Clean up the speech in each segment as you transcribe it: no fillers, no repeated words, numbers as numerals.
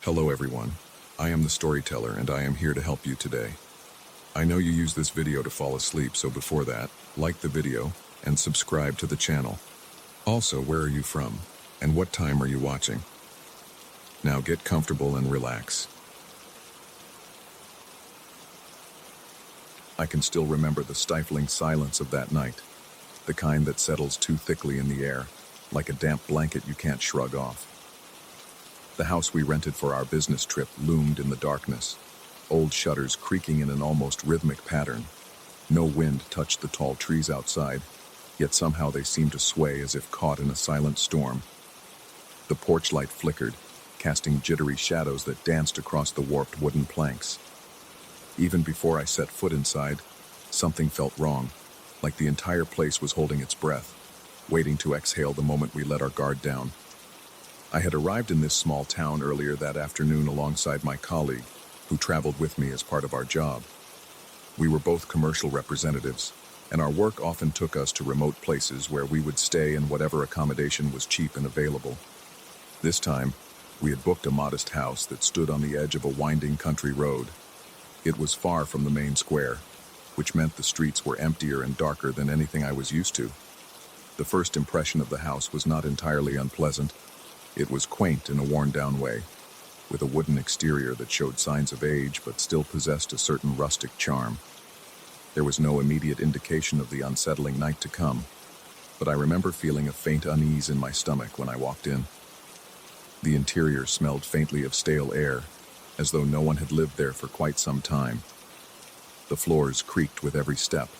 Hello everyone, I am the storyteller and I am here to help you today. I know you use this video to fall asleep, so before that, like the video and subscribe to the channel. Also, where are you from and what time are you watching? Now get comfortable and relax. I can still remember the stifling silence of that night, the kind that settles too thickly in the air, like a damp blanket you can't shrug off. The house we rented for our business trip loomed in the darkness, old shutters creaking in an almost rhythmic pattern. No wind touched the tall trees outside, yet somehow they seemed to sway as if caught in a silent storm. The porch light flickered, casting jittery shadows that danced across the warped wooden planks. Even before I set foot inside, something felt wrong, like the entire place was holding its breath, waiting to exhale the moment we let our guard down. I had arrived in this small town earlier that afternoon alongside my colleague, who traveled with me as part of our job. We were both commercial representatives, and our work often took us to remote places where we would stay in whatever accommodation was cheap and available. This time, we had booked a modest house that stood on the edge of a winding country road. It was far from the main square, which meant the streets were emptier and darker than anything I was used to. The first impression of the house was not entirely unpleasant. It was quaint in a worn-down way, with a wooden exterior that showed signs of age but still possessed a certain rustic charm. There was no immediate indication of the unsettling night to come, but I remember feeling a faint unease in my stomach when I walked in. The interior smelled faintly of stale air, as though no one had lived there for quite some time. The floors creaked with every step,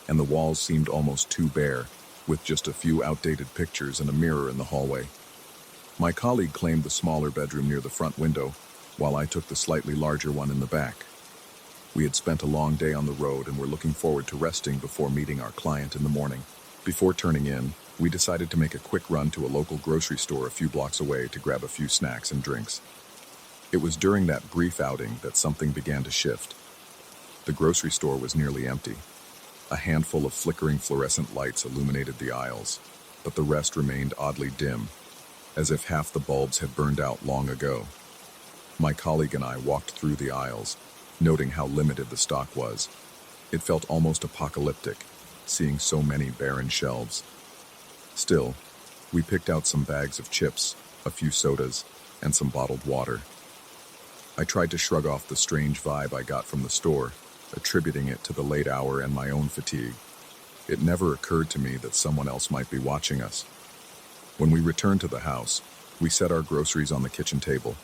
and the walls seemed almost too bare, with just a few outdated pictures and a mirror in the hallway. My colleague claimed the smaller bedroom near the front window, while I took the slightly larger one in the back. We had spent a long day on the road and were looking forward to resting before meeting our client in the morning. Before turning in, we decided to make a quick run to a local grocery store a few blocks away to grab a few snacks and drinks. It was during that brief outing that something began to shift. The grocery store was nearly empty. A handful of flickering fluorescent lights illuminated the aisles, but the rest remained oddly dim, as if half the bulbs had burned out long ago. My colleague and I walked through the aisles, noting how limited the stock was. It felt almost apocalyptic, seeing so many barren shelves. Still, we picked out some bags of chips, a few sodas, and some bottled water. I tried to shrug off the strange vibe I got from the store, attributing it to the late hour and my own fatigue. It never occurred to me that someone else might be watching us. When we returned to the house, we set our groceries on the kitchen table.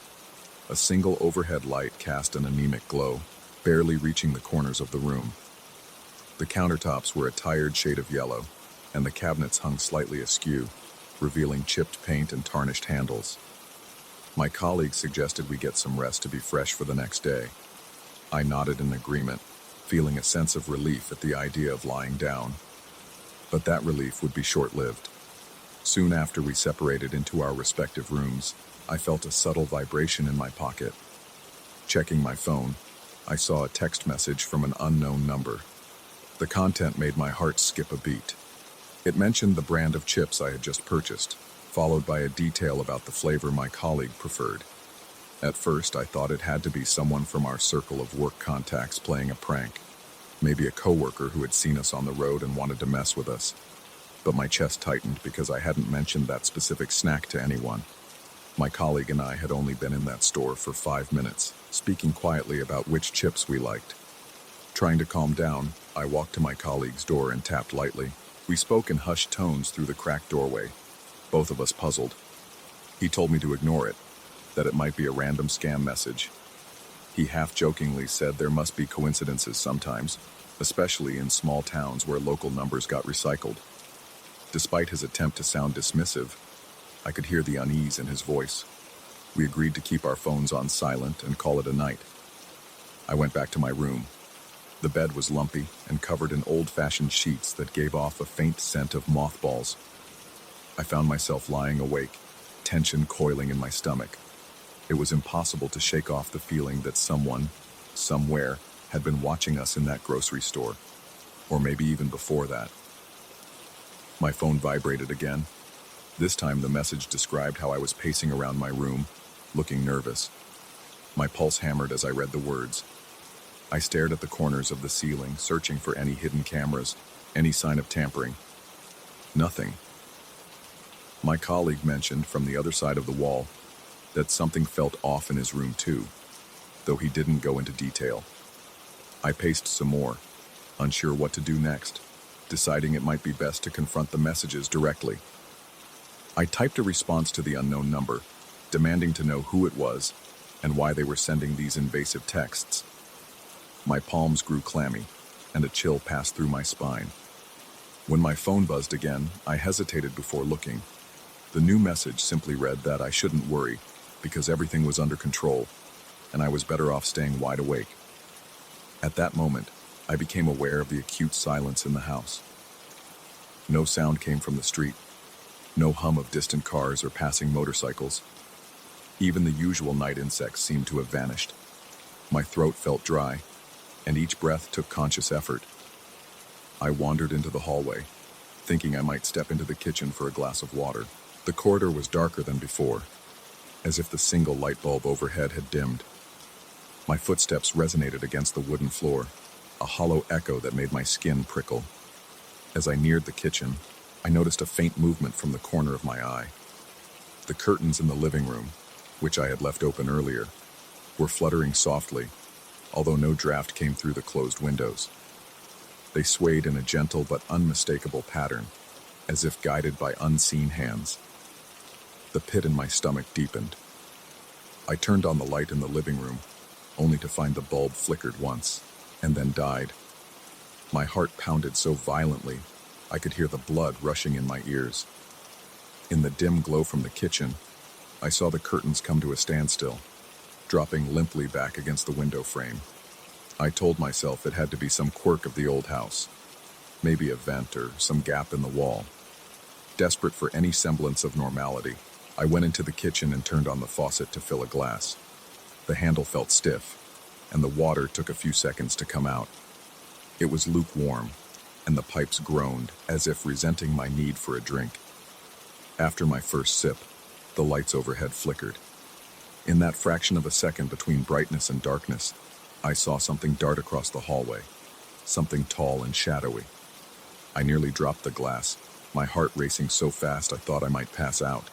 A single overhead light cast an anemic glow, barely reaching the corners of the room. The countertops were a tired shade of yellow, and the cabinets hung slightly askew, revealing chipped paint and tarnished handles. My colleague suggested we get some rest to be fresh for the next day. I nodded in agreement, feeling a sense of relief at the idea of lying down. But that relief would be short-lived. Soon after we separated into our respective rooms, I felt a subtle vibration in my pocket. Checking my phone, I saw a text message from an unknown number. The content made my heart skip a beat. It mentioned the brand of chips I had just purchased, followed by a detail about the flavor my colleague preferred. At first, I thought it had to be someone from our circle of work contacts playing a prank, maybe a coworker who had seen us on the road and wanted to mess with us. But my chest tightened because I hadn't mentioned that specific snack to anyone. My colleague and I had only been in that store for 5 minutes, speaking quietly about which chips we liked. Trying to calm down, I walked to my colleague's door and tapped lightly. We spoke in hushed tones through the cracked doorway, both of us puzzled. He told me to ignore it, that it might be a random scam message. He half-jokingly said there must be coincidences sometimes, especially in small towns where local numbers got recycled. Despite his attempt to sound dismissive, I could hear the unease in his voice. We agreed to keep our phones on silent and call it a night. I went back to my room. The bed was lumpy and covered in old-fashioned sheets that gave off a faint scent of mothballs. I found myself lying awake, tension coiling in my stomach. It was impossible to shake off the feeling that someone, somewhere, had been watching us in that grocery store, or maybe even before that. My phone vibrated again. This time the message described how I was pacing around my room, looking nervous. My pulse hammered as I read the words. I stared at the corners of the ceiling, searching for any hidden cameras, any sign of tampering. Nothing. My colleague mentioned from the other side of the wall that something felt off in his room too, though he didn't go into detail. I paced some more, unsure what to do next, deciding it might be best to confront the messages directly. I typed a response to the unknown number, demanding to know who it was and why they were sending these invasive texts. My palms grew clammy, and a chill passed through my spine. When my phone buzzed again, I hesitated before looking. The new message simply read that I shouldn't worry, because everything was under control, and I was better off staying wide awake. At that moment, I became aware of the acute silence in the house. No sound came from the street, no hum of distant cars or passing motorcycles. Even the usual night insects seemed to have vanished. My throat felt dry, and each breath took conscious effort. I wandered into the hallway, thinking I might step into the kitchen for a glass of water. The corridor was darker than before, as if the single light bulb overhead had dimmed. My footsteps resonated against the wooden floor, a hollow echo that made my skin prickle. As I neared the kitchen, I noticed a faint movement from the corner of my eye. The curtains in the living room, which I had left open earlier, were fluttering softly, although no draft came through the closed windows. They swayed in a gentle but unmistakable pattern, as if guided by unseen hands. The pit in my stomach deepened. I turned on the light in the living room, only to find the bulb flickered once, and then died. My heart pounded so violently, I could hear the blood rushing in my ears. In the dim glow from the kitchen, I saw the curtains come to a standstill, dropping limply back against the window frame. I told myself it had to be some quirk of the old house, maybe a vent or some gap in the wall. Desperate for any semblance of normality, I went into the kitchen and turned on the faucet to fill a glass. The handle felt stiff, and the water took a few seconds to come out. It was lukewarm, and the pipes groaned as if resenting my need for a drink. After my first sip, the lights overhead flickered. In that fraction of a second between brightness and darkness, I saw something dart across the hallway, something tall and shadowy. I nearly dropped the glass, my heart racing so fast I thought I might pass out.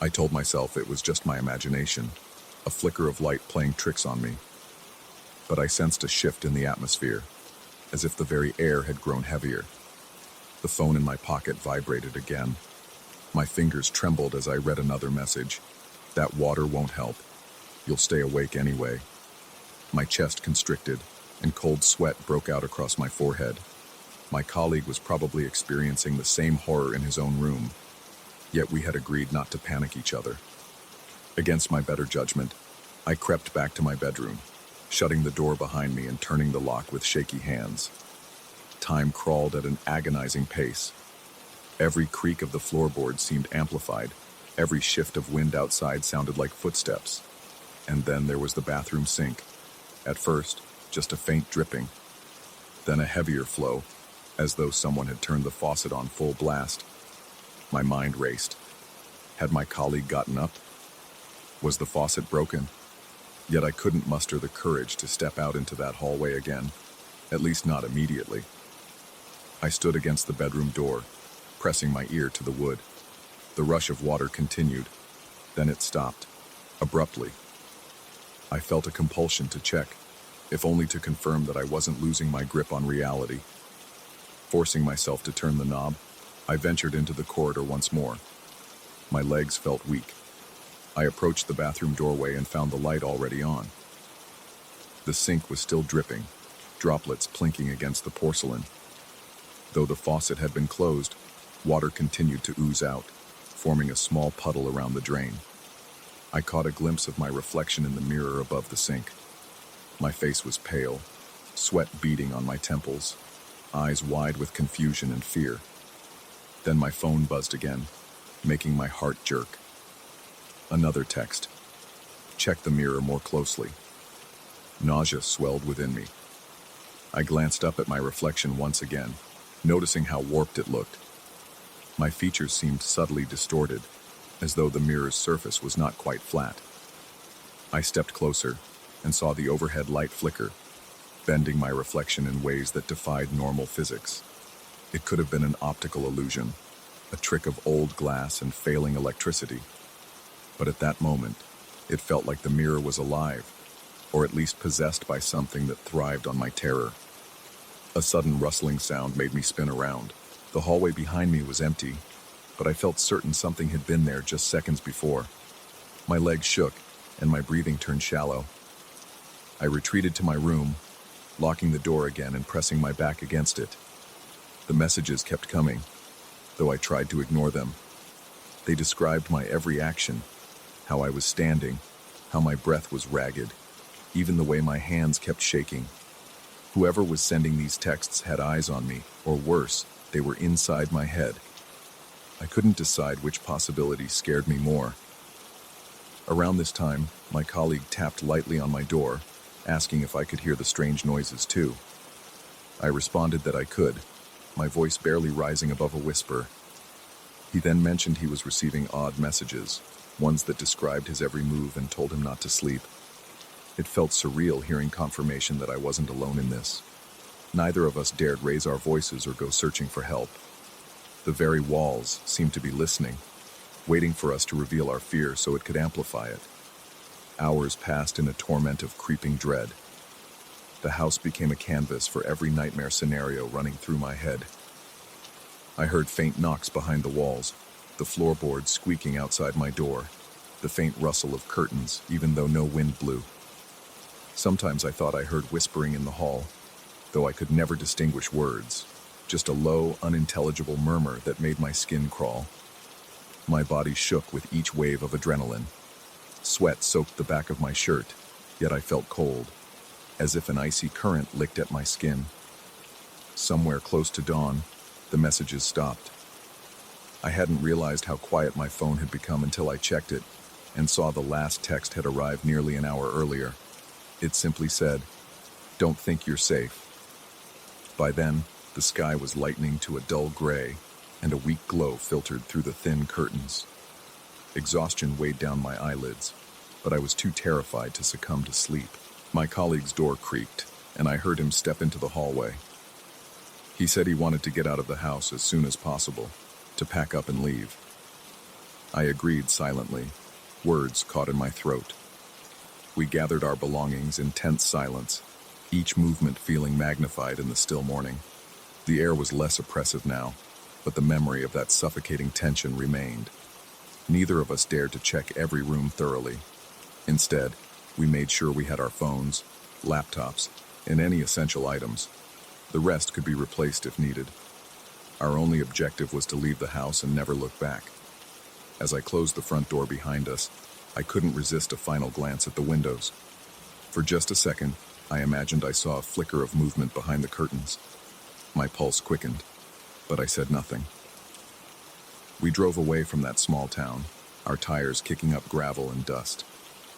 I told myself it was just my imagination, a flicker of light playing tricks on me. But I sensed a shift in the atmosphere, as if the very air had grown heavier. The phone in my pocket vibrated again. My fingers trembled as I read another message. That water won't help. You'll stay awake anyway. My chest constricted, and cold sweat broke out across my forehead. My colleague was probably experiencing the same horror in his own room, yet we had agreed not to panic each other. Against my better judgment, I crept back to my bedroom, shutting the door behind me and turning the lock with shaky hands. Time crawled at an agonizing pace. Every creak of the floorboard seemed amplified. Every shift of wind outside sounded like footsteps. And then there was the bathroom sink. At first, just a faint dripping. Then a heavier flow, as though someone had turned the faucet on full blast. My mind raced. Had my colleague gotten up? Was the faucet broken? Yet I couldn't muster the courage to step out into that hallway again, at least not immediately. I stood against the bedroom door, pressing my ear to the wood. The rush of water continued, then it stopped, abruptly. I felt a compulsion to check, if only to confirm that I wasn't losing my grip on reality. Forcing myself to turn the knob, I ventured into the corridor once more. My legs felt weak. I approached the bathroom doorway and found the light already on. The sink was still dripping, droplets plinking against the porcelain. Though the faucet had been closed, water continued to ooze out, forming a small puddle around the drain. I caught a glimpse of my reflection in the mirror above the sink. My face was pale, sweat beading on my temples, eyes wide with confusion and fear. Then my phone buzzed again, making my heart jerk. Another text. Check the mirror more closely. Nausea swelled within me. I glanced up at my reflection once again, noticing how warped it looked. My features seemed subtly distorted, as though the mirror's surface was not quite flat. I stepped closer and saw the overhead light flicker, bending my reflection in ways that defied normal physics. It could have been an optical illusion, a trick of old glass and failing electricity. But at that moment, it felt like the mirror was alive, or at least possessed by something that thrived on my terror. A sudden rustling sound made me spin around. The hallway behind me was empty, but I felt certain something had been there just seconds before. My legs shook, and my breathing turned shallow. I retreated to my room, locking the door again and pressing my back against it. The messages kept coming, though I tried to ignore them. They described my every action, how I was standing, how my breath was ragged, even the way my hands kept shaking. Whoever was sending these texts had eyes on me, or worse, they were inside my head. I couldn't decide which possibility scared me more. Around this time, my colleague tapped lightly on my door, asking if I could hear the strange noises too. I responded that I could, my voice barely rising above a whisper. He then mentioned he was receiving odd messages, ones that described his every move and told him not to sleep. It felt surreal hearing confirmation that I wasn't alone in this. Neither of us dared raise our voices or go searching for help. The very walls seemed to be listening, waiting for us to reveal our fear so it could amplify it. Hours passed in a torment of creeping dread. The house became a canvas for every nightmare scenario running through my head. I heard faint knocks behind the walls, the floorboards squeaking outside my door, the faint rustle of curtains, even though no wind blew. Sometimes I thought I heard whispering in the hall, though I could never distinguish words, just a low, unintelligible murmur that made my skin crawl. My body shook with each wave of adrenaline. Sweat soaked the back of my shirt, yet I felt cold, as if an icy current licked at my skin. Somewhere close to dawn, the messages stopped. I hadn't realized how quiet my phone had become until I checked it and saw the last text had arrived nearly an hour earlier. It simply said, "Don't think you're safe." By then, the sky was lightening to a dull gray, and a weak glow filtered through the thin curtains. Exhaustion weighed down my eyelids, but I was too terrified to succumb to sleep. My colleague's door creaked, and I heard him step into the hallway. He said he wanted to get out of the house as soon as possible, to pack up and leave. I agreed silently, words caught in my throat. We gathered our belongings in tense silence, each movement feeling magnified in the still morning. The air was less oppressive now, but the memory of that suffocating tension remained. Neither of us dared to check every room thoroughly. Instead, we made sure we had our phones, laptops, and any essential items. The rest could be replaced if needed. Our only objective was to leave the house and never look back. As I closed the front door behind us, I couldn't resist a final glance at the windows. For just a second, I imagined I saw a flicker of movement behind the curtains. My pulse quickened, but I said nothing. We drove away from that small town, our tires kicking up gravel and dust,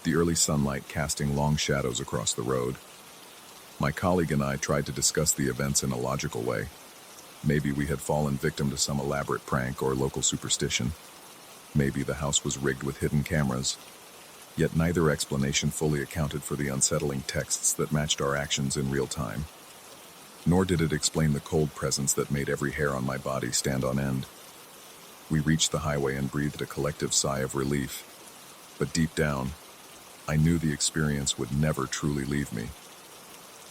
the early sunlight casting long shadows across the road. My colleague and I tried to discuss the events in a logical way. Maybe we had fallen victim to some elaborate prank or local superstition. Maybe the house was rigged with hidden cameras. Yet neither explanation fully accounted for the unsettling texts that matched our actions in real time. Nor did it explain the cold presence that made every hair on my body stand on end. We reached the highway and breathed a collective sigh of relief. But deep down, I knew the experience would never truly leave me.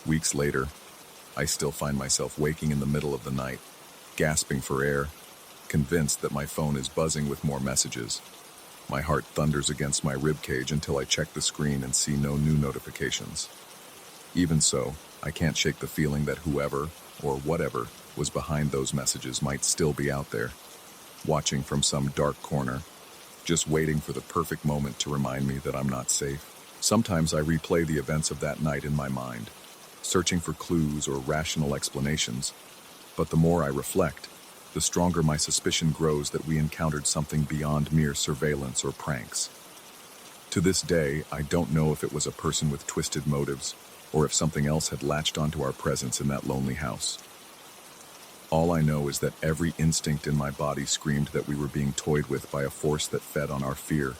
Weeks later, I still find myself waking in the middle of the night, gasping for air, convinced that my phone is buzzing with more messages. My heart thunders against my ribcage until I check the screen and see no new notifications. Even so, I can't shake the feeling that whoever, or whatever, was behind those messages might still be out there, watching from some dark corner, just waiting for the perfect moment to remind me that I'm not safe. Sometimes I replay the events of that night in my mind, searching for clues or rational explanations, but the more I reflect, the stronger my suspicion grows that we encountered something beyond mere surveillance or pranks. To this day, I don't know if it was a person with twisted motives, or if something else had latched onto our presence in that lonely house. All I know is that every instinct in my body screamed that we were being toyed with by a force that fed on our fear.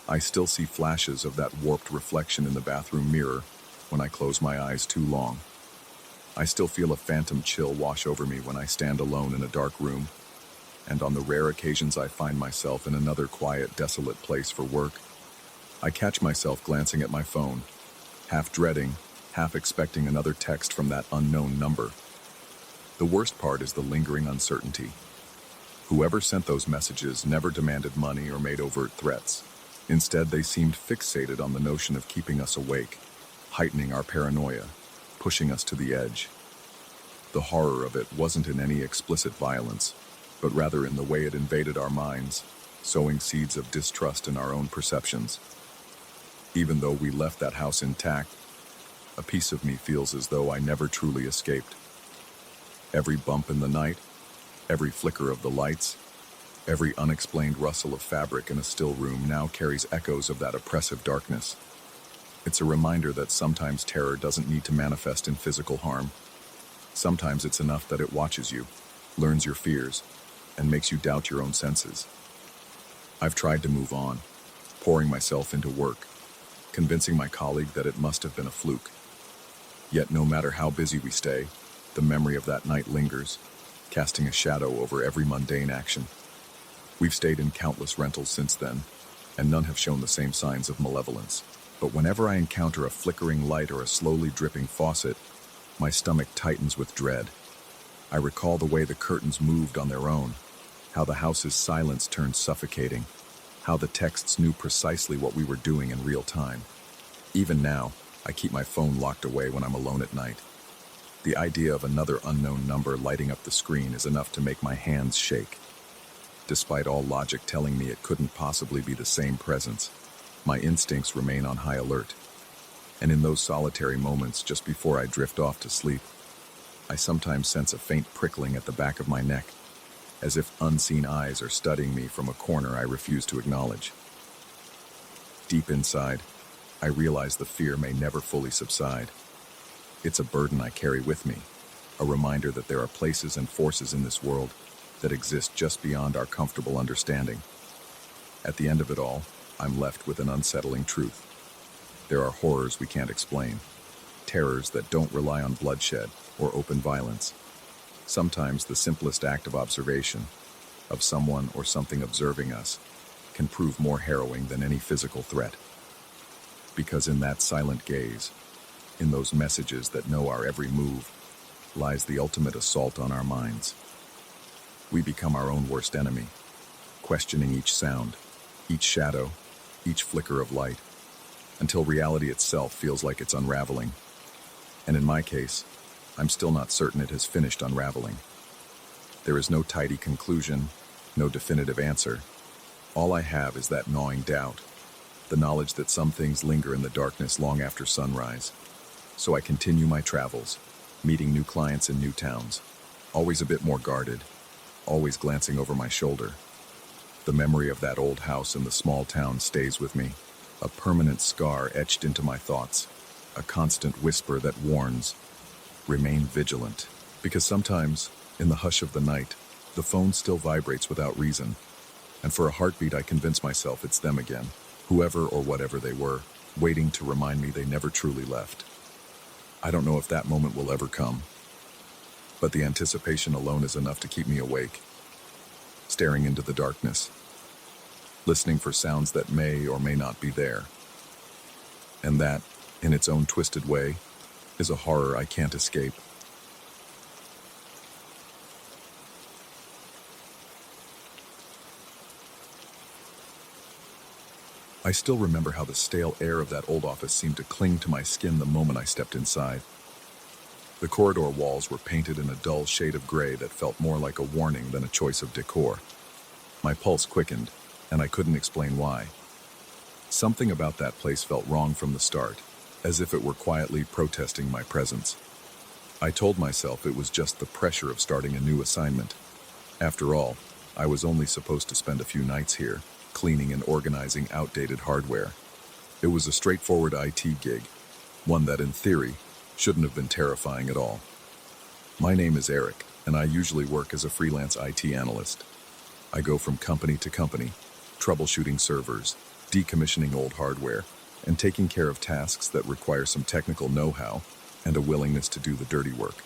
I still see flashes of that warped reflection in the bathroom mirror when I close my eyes too long. I still feel a phantom chill wash over me when I stand alone in a dark room, and on the rare occasions I find myself in another quiet, desolate place for work, I catch myself glancing at my phone, half dreading, half expecting another text from that unknown number. The worst part is the lingering uncertainty. Whoever sent those messages never demanded money or made overt threats. Instead, they seemed fixated on the notion of keeping us awake, heightening our paranoia, pushing us to the edge. The horror of it wasn't in any explicit violence, but rather in the way it invaded our minds, sowing seeds of distrust in our own perceptions. Even though we left that house intact, a piece of me feels as though I never truly escaped. Every bump in the night, every flicker of the lights, every unexplained rustle of fabric in a still room now carries echoes of that oppressive darkness. It's a reminder that sometimes terror doesn't need to manifest in physical harm. Sometimes it's enough that it watches you, learns your fears, and makes you doubt your own senses. I've tried to move on, pouring myself into work, convincing my colleague that it must have been a fluke. Yet no matter how busy we stay, the memory of that night lingers, casting a shadow over every mundane action. We've stayed in countless rentals since then, and none have shown the same signs of malevolence. But whenever I encounter a flickering light or a slowly dripping faucet, my stomach tightens with dread. I recall the way the curtains moved on their own, how the house's silence turned suffocating, how the texts knew precisely what we were doing in real time. Even now, I keep my phone locked away when I'm alone at night. The idea of another unknown number lighting up the screen is enough to make my hands shake. Despite all logic telling me it couldn't possibly be the same presence, my instincts remain on high alert. And in those solitary moments just before I drift off to sleep, I sometimes sense a faint prickling at the back of my neck, as if unseen eyes are studying me from a corner I refuse to acknowledge. Deep inside, I realize the fear may never fully subside. It's a burden I carry with me, a reminder that there are places and forces in this world that exist just beyond our comfortable understanding. At the end of it all, I'm left with an unsettling truth. There are horrors we can't explain, terrors that don't rely on bloodshed or open violence. Sometimes the simplest act of observation, of someone or something observing us, can prove more harrowing than any physical threat. Because in that silent gaze, in those messages that know our every move, lies the ultimate assault on our minds. We become our own worst enemy, questioning each sound, each shadow, each flicker of light, until reality itself feels like it's unraveling. And in my case, I'm still not certain it has finished unraveling. There is no tidy conclusion, no definitive answer. All I have is that gnawing doubt, the knowledge that some things linger in the darkness long after sunrise. So I continue my travels, meeting new clients in new towns, always a bit more guarded, always glancing over my shoulder. The memory of that old house in the small town stays with me, a permanent scar etched into my thoughts, a constant whisper that warns, remain vigilant. Because sometimes, in the hush of the night, the phone still vibrates without reason, and for a heartbeat I convince myself it's them again, whoever or whatever they were, waiting to remind me they never truly left. I don't know if that moment will ever come, but the anticipation alone is enough to keep me awake, staring into the darkness, listening for sounds that may or may not be there. And that, in its own twisted way, is a horror I can't escape. I still remember how the stale air of that old office seemed to cling to my skin the moment I stepped inside. The corridor walls were painted in a dull shade of gray that felt more like a warning than a choice of decor. My pulse quickened, and I couldn't explain why. Something about that place felt wrong from the start, as if it were quietly protesting my presence. I told myself it was just the pressure of starting a new assignment. After all, I was only supposed to spend a few nights here, cleaning and organizing outdated hardware. It was a straightforward IT gig, one that in theory shouldn't have been terrifying at all. My name is Eric, and I usually work as a freelance IT analyst. I go from company to company, troubleshooting servers, decommissioning old hardware, and taking care of tasks that require some technical know-how and a willingness to do the dirty work.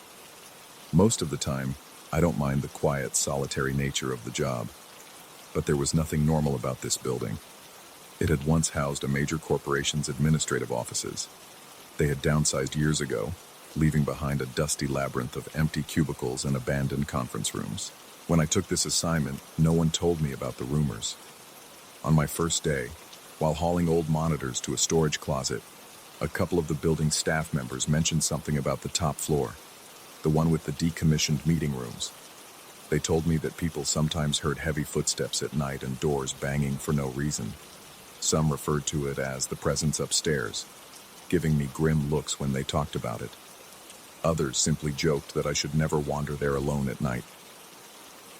Most of the time, I don't mind the quiet, solitary nature of the job. But there was nothing normal about this building. It had once housed a major corporation's administrative offices. They had downsized years ago, leaving behind a dusty labyrinth of empty cubicles and abandoned conference rooms. When I took this assignment, no one told me about the rumors. On my first day, while hauling old monitors to a storage closet, a couple of the building's staff members mentioned something about the top floor, the one with the decommissioned meeting rooms. They told me that people sometimes heard heavy footsteps at night and doors banging for no reason. Some referred to it as the presence upstairs, giving me grim looks when they talked about it. Others simply joked that I should never wander there alone at night.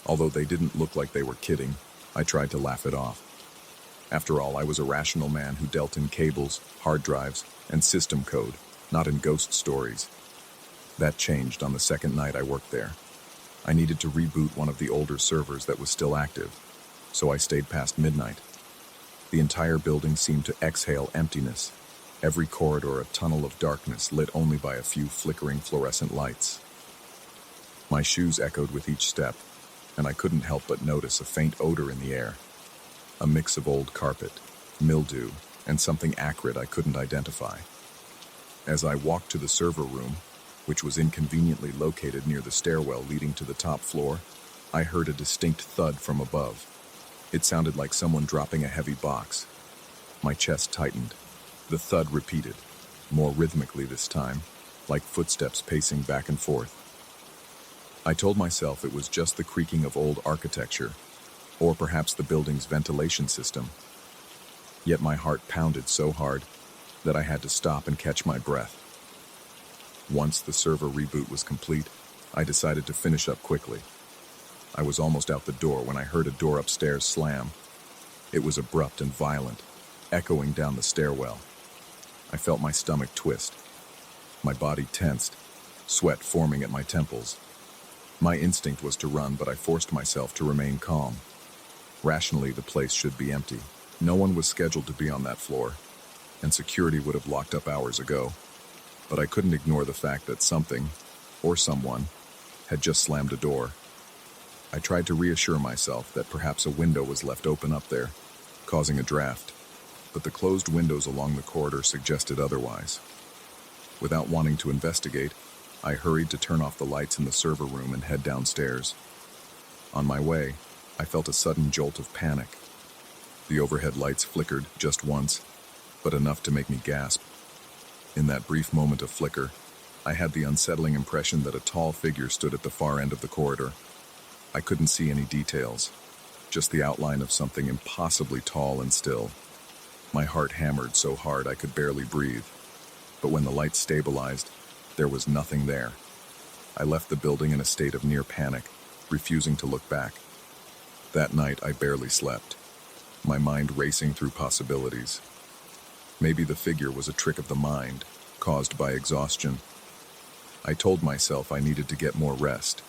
Although they didn't look like they were kidding, I tried to laugh it off. After all, I was a rational man who dealt in cables, hard drives, and system code, not in ghost stories. That changed on the second night I worked there. I needed to reboot one of the older servers that was still active, so I stayed past midnight. The entire building seemed to exhale emptiness, every corridor a tunnel of darkness lit only by a few flickering fluorescent lights. My shoes echoed with each step, and I couldn't help but notice a faint odor in the air, a mix of old carpet, mildew, and something acrid I couldn't identify. As I walked to the server room, which was inconveniently located near the stairwell leading to the top floor, I heard a distinct thud from above. It sounded like someone dropping a heavy box. My chest tightened. The thud repeated, more rhythmically this time, like footsteps pacing back and forth. I told myself it was just the creaking of old architecture, or perhaps the building's ventilation system. Yet my heart pounded so hard that I had to stop and catch my breath. Once the server reboot was complete, I decided to finish up quickly. I was almost out the door when I heard a door upstairs slam. It was abrupt and violent, echoing down the stairwell. I felt my stomach twist. My body tensed, sweat forming at my temples. My instinct was to run, but I forced myself to remain calm. Rationally, the place should be empty. No one was scheduled to be on that floor, and security would have locked up hours ago. But I couldn't ignore the fact that something, or someone, had just slammed a door. I tried to reassure myself that perhaps a window was left open up there, causing a draft, but the closed windows along the corridor suggested otherwise. Without wanting to investigate, I hurried to turn off the lights in the server room and head downstairs. On my way, I felt a sudden jolt of panic. The overhead lights flickered just once, but enough to make me gasp. In that brief moment of flicker, I had the unsettling impression that a tall figure stood at the far end of the corridor. I couldn't see any details, just the outline of something impossibly tall and still. My heart hammered so hard I could barely breathe. But when the lights stabilized, there was nothing there. I left the building in a state of near panic, refusing to look back. That night, I barely slept, my mind racing through possibilities. Maybe the figure was a trick of the mind, caused by exhaustion. I told myself I needed to get more rest,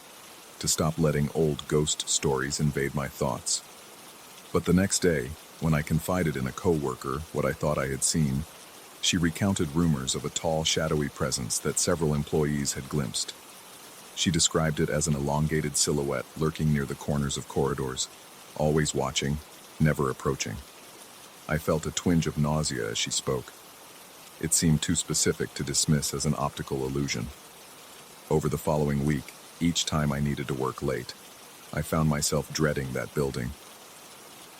to stop letting old ghost stories invade my thoughts. But the next day, when I confided in a coworker what I thought I had seen, she recounted rumors of a tall, shadowy presence that several employees had glimpsed. She described it as an elongated silhouette lurking near the corners of corridors, always watching, never approaching. I felt a twinge of nausea as she spoke. It seemed too specific to dismiss as an optical illusion. Over the following week, each time I needed to work late, I found myself dreading that building.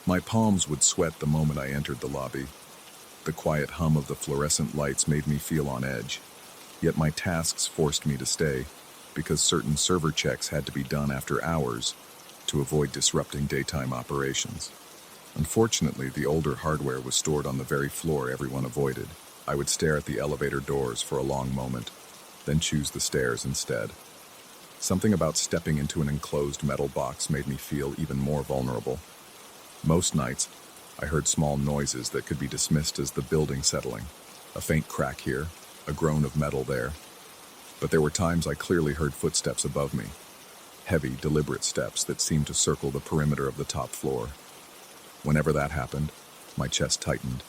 My palms would sweat the moment I entered the lobby. The quiet hum of the fluorescent lights made me feel on edge, yet my tasks forced me to stay, because certain server checks had to be done after hours to avoid disrupting daytime operations. Unfortunately, the older hardware was stored on the very floor everyone avoided. I would stare at the elevator doors for a long moment, then choose the stairs instead. Something about stepping into an enclosed metal box made me feel even more vulnerable. Most nights, I heard small noises that could be dismissed as the building settling. A faint crack here, a groan of metal there. But there were times I clearly heard footsteps above me. Heavy, deliberate steps that seemed to circle the perimeter of the top floor. Whenever that happened, My chest tightened,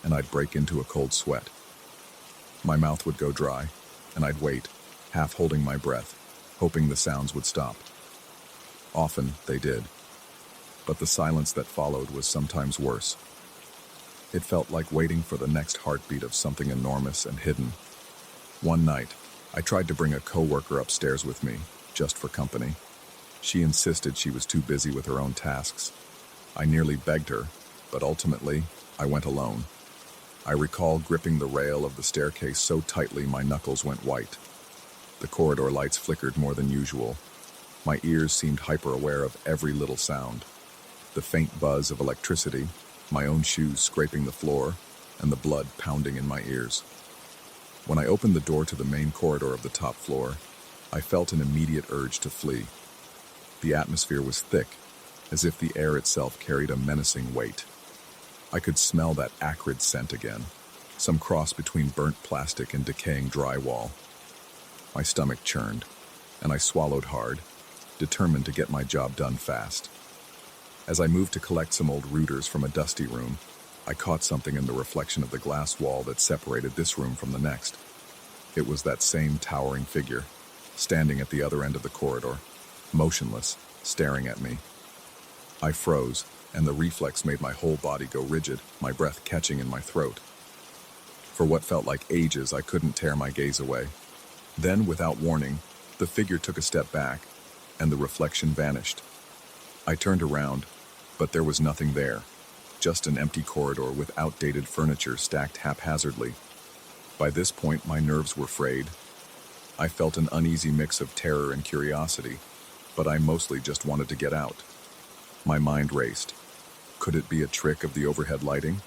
and I'd break into a cold sweat. My mouth would go dry, and I'd wait, half holding my breath, hoping the sounds would stop. Often they did, but the silence that followed was sometimes worse. It felt like waiting for the next heartbeat of something enormous and hidden. One night, I tried to bring a coworker upstairs with me, just for company. She insisted she was too busy with her own tasks. I nearly begged her, but ultimately, I went alone. I recall gripping the rail of the staircase so tightly my knuckles went white. The corridor lights flickered more than usual. My ears seemed hyper-aware of every little sound. The faint buzz of electricity, my own shoes scraping the floor, and the blood pounding in my ears. When I opened the door to the main corridor of the top floor, I felt an immediate urge to flee. The atmosphere was thick, as if the air itself carried a menacing weight. I could smell that acrid scent again, some cross between burnt plastic and decaying drywall. My stomach churned, and I swallowed hard, determined to get my job done fast. As I moved to collect some old routers from a dusty room, I caught something in the reflection of the glass wall that separated this room from the next. It was that same towering figure, standing at the other end of the corridor, motionless, staring at me. I froze, and the reflex made my whole body go rigid, my breath catching in my throat. For what felt like ages, I couldn't tear my gaze away. Then, without warning, the figure took a step back, and the reflection vanished. I turned around, but there was nothing there. Just an empty corridor with outdated furniture stacked haphazardly. By this point, my nerves were frayed. I felt an uneasy mix of terror and curiosity, but I mostly just wanted to get out. My mind raced. Could it be a trick of the overhead lighting?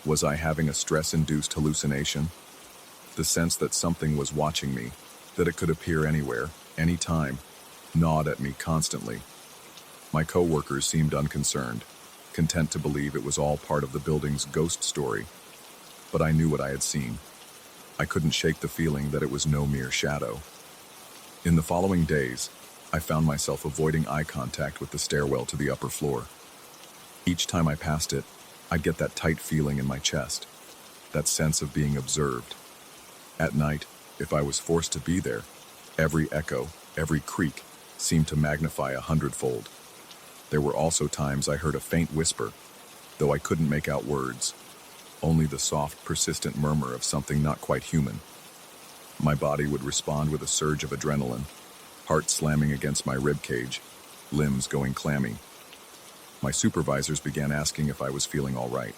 Was I having a stress-induced hallucination? The sense that something was watching me, that it could appear anywhere, anytime, gnawed at me constantly. My coworkers seemed unconcerned, content to believe it was all part of the building's ghost story. But I knew what I had seen. I couldn't shake the feeling that it was no mere shadow. In the following days, I found myself avoiding eye contact with the stairwell to the upper floor. Each time I passed it, I'd get that tight feeling in my chest, that sense of being observed. At night, if I was forced to be there, every echo, every creak, seemed to magnify 100-fold. There were also times I heard a faint whisper, though I couldn't make out words, only the soft, persistent murmur of something not quite human. My body would respond with a surge of adrenaline, heart slamming against my rib cage, limbs going clammy. My supervisors began asking if I was feeling all right.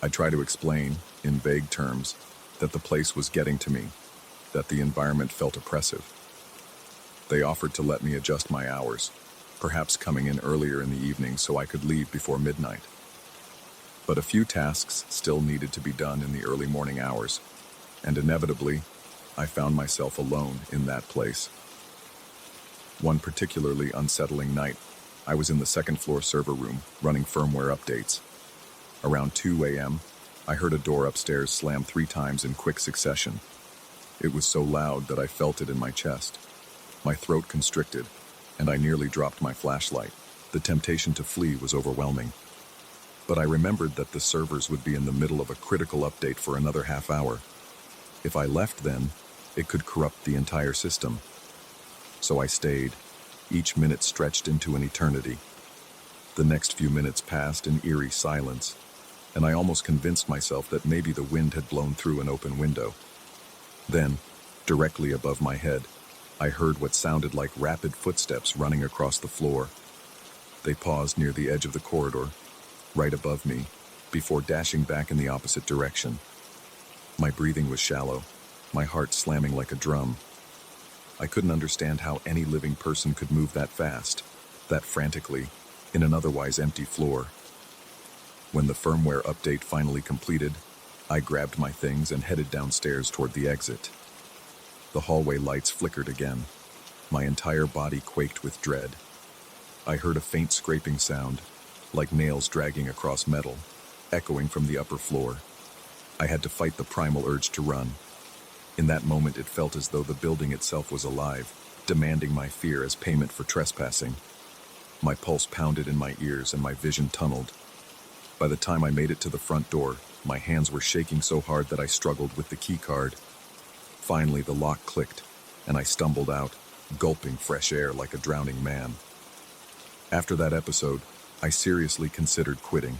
I tried to explain, in vague terms, that the place was getting to me, that the environment felt oppressive. They offered to let me adjust my hours, perhaps coming in earlier in the evening so I could leave before midnight. But a few tasks still needed to be done in the early morning hours, and inevitably, I found myself alone in that place. One particularly unsettling night, I was in the second-floor server room, running firmware updates. Around 2 a.m., I heard a door upstairs slam 3 times in quick succession. It was so loud that I felt it in my chest. My throat constricted, and I nearly dropped my flashlight. The temptation to flee was overwhelming. But I remembered that the servers would be in the middle of a critical update for another half hour. If I left then, it could corrupt the entire system. So I stayed, each minute stretched into an eternity. The next few minutes passed in eerie silence, and I almost convinced myself that maybe the wind had blown through an open window. Then, directly above my head, I heard what sounded like rapid footsteps running across the floor. They paused near the edge of the corridor, right above me, before dashing back in the opposite direction. My breathing was shallow, my heart slamming like a drum. I couldn't understand how any living person could move that fast, that frantically, in an otherwise empty floor. When the firmware update finally completed, I grabbed my things and headed downstairs toward the exit. The hallway lights flickered again. My entire body quaked with dread. I heard a faint scraping sound, like nails dragging across metal, echoing from the upper floor. I had to fight the primal urge to run. In that moment, it felt as though the building itself was alive, demanding my fear as payment for trespassing. My pulse pounded in my ears and my vision tunneled. By the time I made it to the front door, my hands were shaking so hard that I struggled with the key card. Finally, the lock clicked, and I stumbled out, gulping fresh air like a drowning man. After that episode, I seriously considered quitting.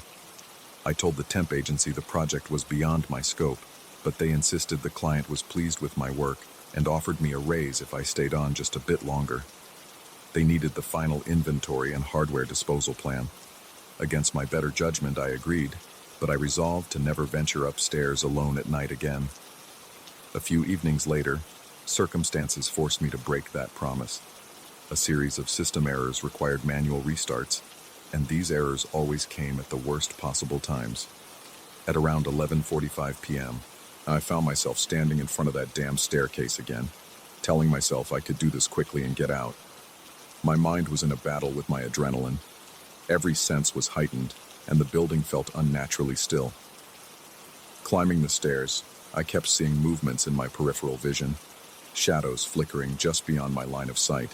I told the temp agency the project was beyond my scope, but they insisted the client was pleased with my work and offered me a raise if I stayed on just a bit longer. They needed the final inventory and hardware disposal plan. Against my better judgment, I agreed, but I resolved to never venture upstairs alone at night again. A few evenings later, circumstances forced me to break that promise. A series of system errors required manual restarts, and these errors always came at the worst possible times. At around 11:45 p.m., I found myself standing in front of that damn staircase again, telling myself I could do this quickly and get out. My mind was in a battle with my adrenaline. Every sense was heightened, and the building felt unnaturally still. Climbing the stairs, I kept seeing movements in my peripheral vision, shadows flickering just beyond my line of sight.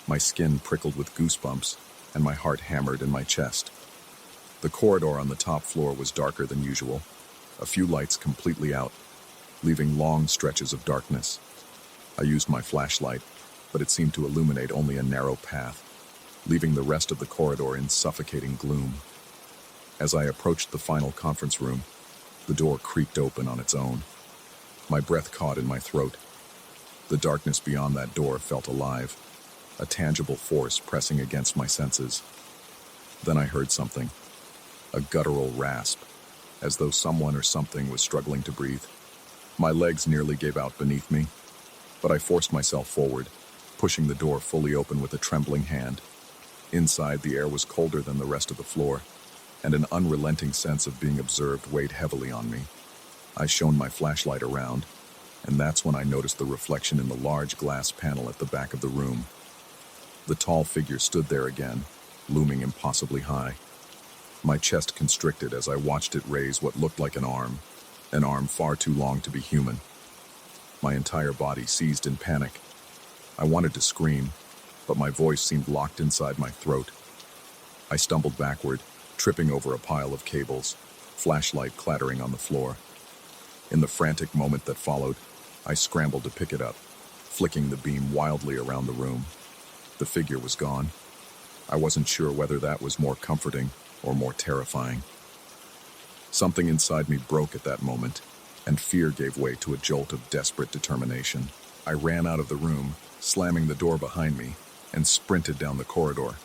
My skin prickled with goosebumps, and my heart hammered in my chest. The corridor on the top floor was darker than usual, a few lights completely out, leaving long stretches of darkness. I used my flashlight, but it seemed to illuminate only a narrow path, leaving the rest of the corridor in suffocating gloom. As I approached the final conference room, the door creaked open on its own. My breath caught in my throat. The darkness beyond that door felt alive, a tangible force pressing against my senses. Then I heard something, a guttural rasp, as though someone or something was struggling to breathe. My legs nearly gave out beneath me, but I forced myself forward, pushing the door fully open with a trembling hand. Inside, the air was colder than the rest of the floor, and an unrelenting sense of being observed weighed heavily on me. I shone my flashlight around, and that's when I noticed the reflection in the large glass panel at the back of the room. The tall figure stood there again, looming impossibly high. My chest constricted as I watched it raise what looked like an arm far too long to be human. My entire body seized in panic. I wanted to scream, but my voice seemed locked inside my throat. I stumbled backward, tripping over a pile of cables, flashlight clattering on the floor. In the frantic moment that followed, I scrambled to pick it up, flicking the beam wildly around the room. The figure was gone. I wasn't sure whether that was more comforting or more terrifying. Something inside me broke at that moment, and fear gave way to a jolt of desperate determination. I ran out of the room, slamming the door behind me, and sprinted down the corridor.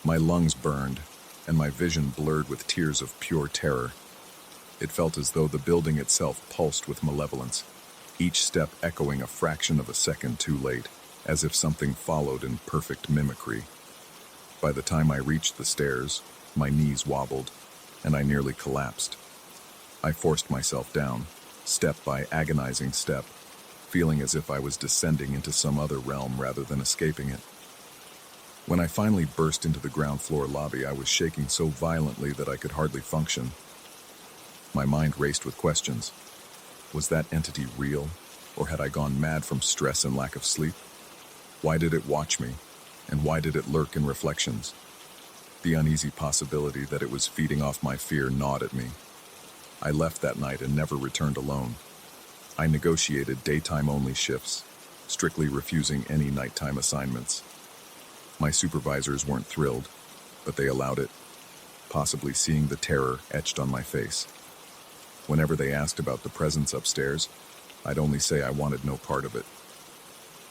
My lungs burned, and my vision blurred with tears of pure terror. It felt as though the building itself pulsed with malevolence, each step echoing a fraction of a second too late, as if something followed in perfect mimicry. By the time I reached the stairs, my knees wobbled, and I nearly collapsed. I forced myself down, step by agonizing step, feeling as if I was descending into some other realm rather than escaping it. When I finally burst into the ground floor lobby, I was shaking so violently that I could hardly function. My mind raced with questions. Was that entity real, or had I gone mad from stress and lack of sleep? Why did it watch me, and why did it lurk in reflections? The uneasy possibility that it was feeding off my fear gnawed at me. I left that night and never returned alone. I negotiated daytime-only shifts, strictly refusing any nighttime assignments. My supervisors weren't thrilled, but they allowed it, possibly seeing the terror etched on my face. Whenever they asked about the presence upstairs, I'd only say I wanted no part of it.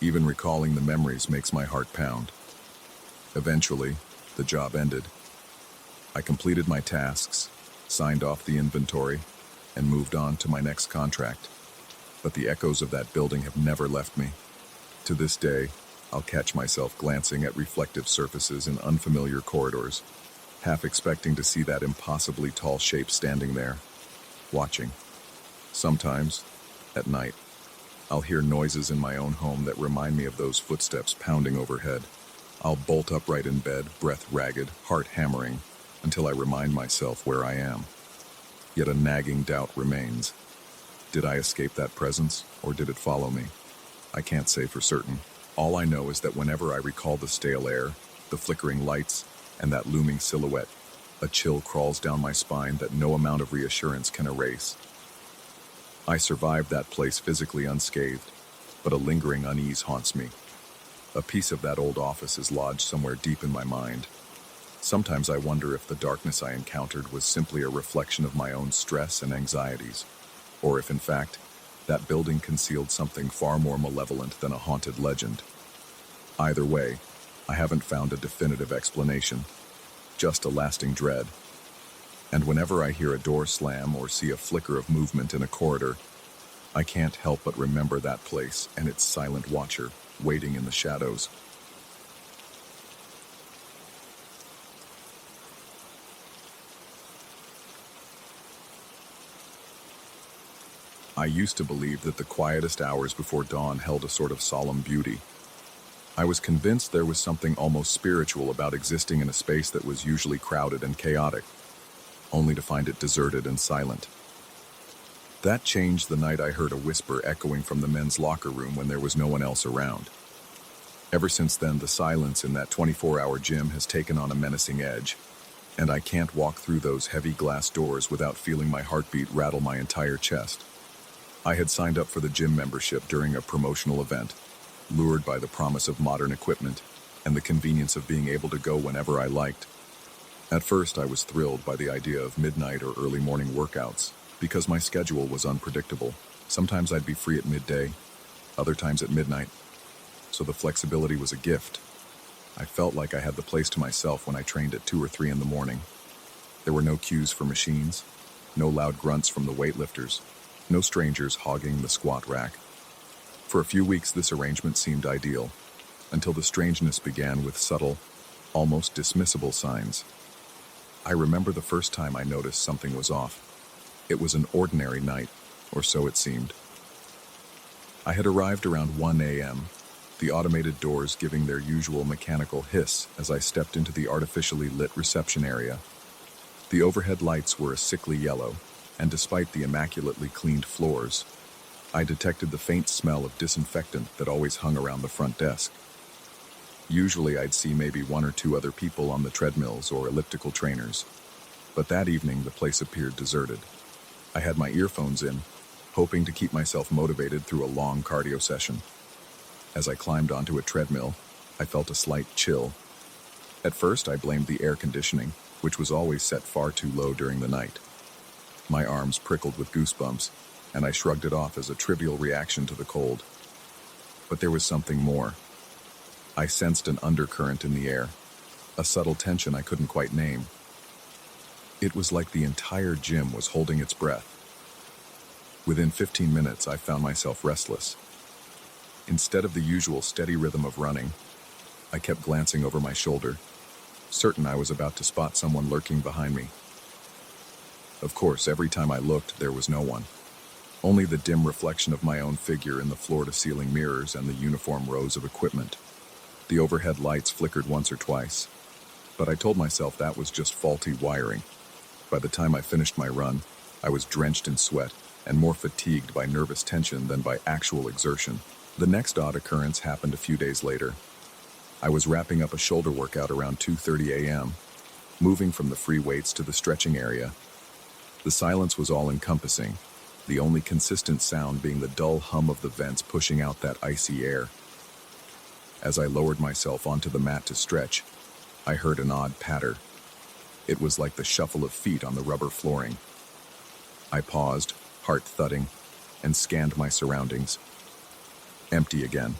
Even recalling the memories makes my heart pound. Eventually, the job ended. I completed my tasks, signed off the inventory, and moved on to my next contract. But the echoes of that building have never left me. To this day, I'll catch myself glancing at reflective surfaces in unfamiliar corridors, half expecting to see that impossibly tall shape standing there, watching. Sometimes, at night, I'll hear noises in my own home that remind me of those footsteps pounding overhead. I'll bolt upright in bed, breath ragged, heart hammering, until I remind myself where I am. Yet a nagging doubt remains. Did I escape that presence, or did it follow me? I can't say for certain. All I know is that whenever I recall the stale air, the flickering lights, and that looming silhouette, A chill crawls down my spine that no amount of reassurance can erase. I survived that place physically unscathed, but a lingering unease haunts me. A piece of that old office is lodged somewhere deep in my mind. Sometimes I wonder if the darkness I encountered was simply a reflection of my own stress and anxieties, or if, in fact, that building concealed something far more malevolent than a haunted legend. Either way, I haven't found a definitive explanation, just a lasting dread. And whenever I hear a door slam or see a flicker of movement in a corridor, I can't help but remember that place and its silent watcher waiting in the shadows. I used to believe that the quietest hours before dawn held a sort of solemn beauty. I was convinced there was something almost spiritual about existing in a space that was usually crowded and chaotic, only to find it deserted and silent. That changed the night I heard a whisper echoing from the men's locker room when there was no one else around. Ever since then, the silence in that 24-hour gym has taken on a menacing edge, and I can't walk through those heavy glass doors without feeling my heartbeat rattle my entire chest. I had signed up for the gym membership during a promotional event, lured by the promise of modern equipment and the convenience of being able to go whenever I liked. At first, I was thrilled by the idea of midnight or early morning workouts, because my schedule was unpredictable. Sometimes I'd be free at midday, other times at midnight, so the flexibility was a gift. I felt like I had the place to myself when I trained at 2 or 3 in the morning. There were no cues for machines, no loud grunts from the weightlifters, no strangers hogging the squat rack. For a few weeks, this arrangement seemed ideal, until the strangeness began with subtle, almost dismissible signs. I remember the first time I noticed something was off. It was an ordinary night, or so it seemed. I had arrived around 1 a.m., the automated doors giving their usual mechanical hiss as I stepped into the artificially lit reception area. The overhead lights were a sickly yellow, and despite the immaculately cleaned floors, I detected the faint smell of disinfectant that always hung around the front desk. Usually I'd see maybe 1 or 2 other people on the treadmills or elliptical trainers, but that evening the place appeared deserted. I had my earphones in, hoping to keep myself motivated through a long cardio session. As I climbed onto a treadmill, I felt a slight chill. At first I blamed the air conditioning, which was always set far too low during the night. My arms prickled with goosebumps, and I shrugged it off as a trivial reaction to the cold. But there was something more. I sensed an undercurrent in the air, a subtle tension I couldn't quite name. It was like the entire gym was holding its breath. Within 15 minutes, I found myself restless. Instead of the usual steady rhythm of running, I kept glancing over my shoulder, certain I was about to spot someone lurking behind me. Of course, every time I looked, there was no one. Only the dim reflection of my own figure in the floor-to-ceiling mirrors and the uniform rows of equipment. The overhead lights flickered once or twice, but I told myself that was just faulty wiring. By the time I finished my run, I was drenched in sweat and more fatigued by nervous tension than by actual exertion. The next odd occurrence happened a few days later. I was wrapping up a shoulder workout around 2:30 a.m., moving from the free weights to the stretching area. The silence was all-encompassing, the only consistent sound being the dull hum of the vents pushing out that icy air. As I lowered myself onto the mat to stretch, I heard an odd patter. It was like the shuffle of feet on the rubber flooring. I paused, heart thudding, and scanned my surroundings. Empty again.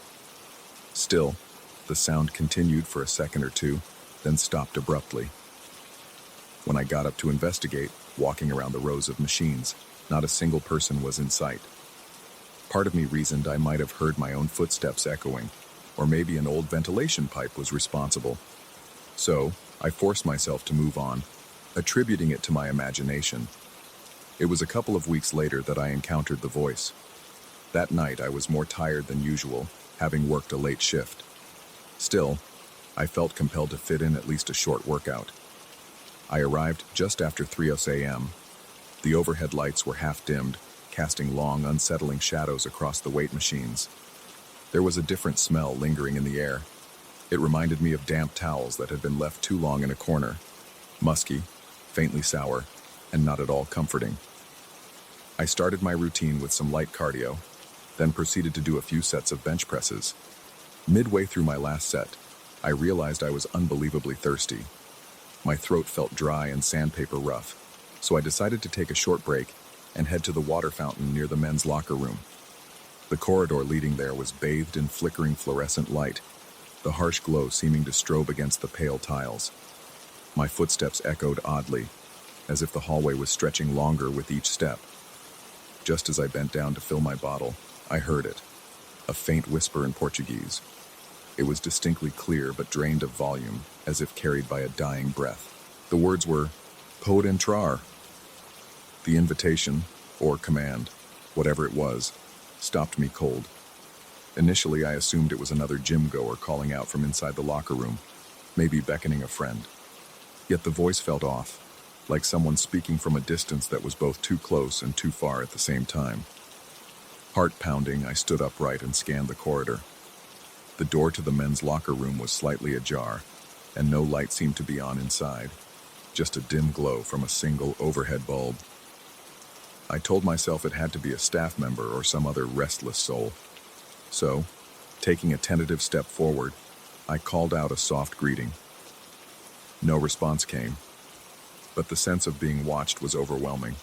Still, the sound continued for a second or two, then stopped abruptly. When I got up to investigate, walking around the rows of machines, not a single person was in sight. Part of me reasoned I might have heard my own footsteps echoing, or maybe an old ventilation pipe was responsible. So, I forced myself to move on, attributing it to my imagination. It was a couple of weeks later that I encountered the voice. That night I was more tired than usual, having worked a late shift. Still, I felt compelled to fit in at least a short workout. I arrived just after 3 a.m. The overhead lights were half-dimmed, casting long, unsettling shadows across the weight machines. There was a different smell lingering in the air. It reminded me of damp towels that had been left too long in a corner. Musky, faintly sour, and not at all comforting. I started my routine with some light cardio, then proceeded to do a few sets of bench presses. Midway through my last set, I realized I was unbelievably thirsty. My throat felt dry and sandpaper rough, so I decided to take a short break and head to the water fountain near the men's locker room. The corridor leading there was bathed in flickering fluorescent light, the harsh glow seeming to strobe against the pale tiles. My footsteps echoed oddly, as if the hallway was stretching longer with each step. Just as I bent down to fill my bottle, I heard it, a faint whisper in Portuguese. It was distinctly clear but drained of volume, as if carried by a dying breath. The words were, "Pode entrar." The invitation, or command, whatever it was, stopped me cold. Initially, I assumed it was another gym-goer calling out from inside the locker room, maybe beckoning a friend. Yet the voice felt off, like someone speaking from a distance that was both too close and too far at the same time. Heart pounding, I stood upright and scanned the corridor. The door to the men's locker room was slightly ajar, and no light seemed to be on inside, just a dim glow from a single overhead bulb. I told myself it had to be a staff member or some other restless soul. So, taking a tentative step forward, I called out a soft greeting. No response came, but the sense of being watched was overwhelming.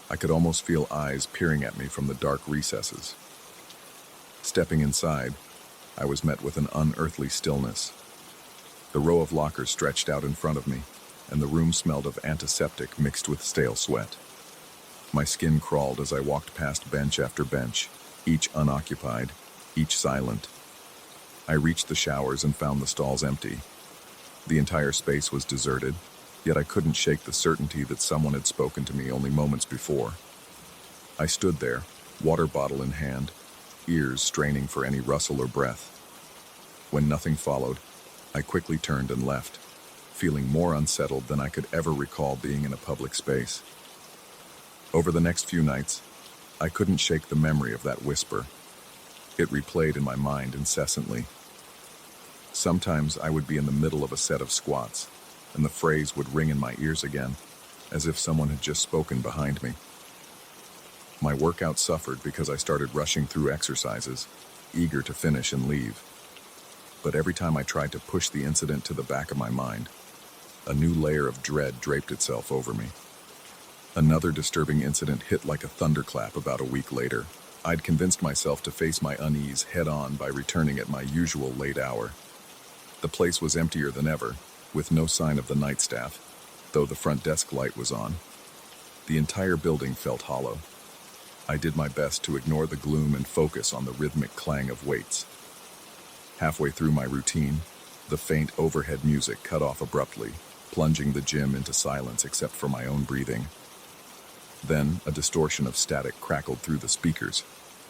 I could almost feel eyes peering at me from the dark recesses. Stepping inside, I was met with an unearthly stillness. The row of lockers stretched out in front of me, and the room smelled of antiseptic mixed with stale sweat. My skin crawled as I walked past bench after bench, each unoccupied, each silent. I reached the showers and found the stalls empty. The entire space was deserted, yet I couldn't shake the certainty that someone had spoken to me only moments before. I stood there, water bottle in hand, ears straining for any rustle or breath. When nothing followed, I quickly turned and left, feeling more unsettled than I could ever recall being in a public space. Over the next few nights, I couldn't shake the memory of that whisper. It replayed in my mind incessantly. Sometimes I would be in the middle of a set of squats, and the phrase would ring in my ears again, as if someone had just spoken behind me. My workout suffered because I started rushing through exercises, eager to finish and leave. But every time I tried to push the incident to the back of my mind, a new layer of dread draped itself over me. Another disturbing incident hit like a thunderclap about a week later. I'd convinced myself to face my unease head-on by returning at my usual late hour. The place was emptier than ever, with no sign of the night staff, though the front desk light was on. The entire building felt hollow. I did my best to ignore the gloom and focus on the rhythmic clang of weights. Halfway through my routine, the faint overhead music cut off abruptly, plunging the gym into silence except for my own breathing. Then, a distortion of static crackled through the speakers,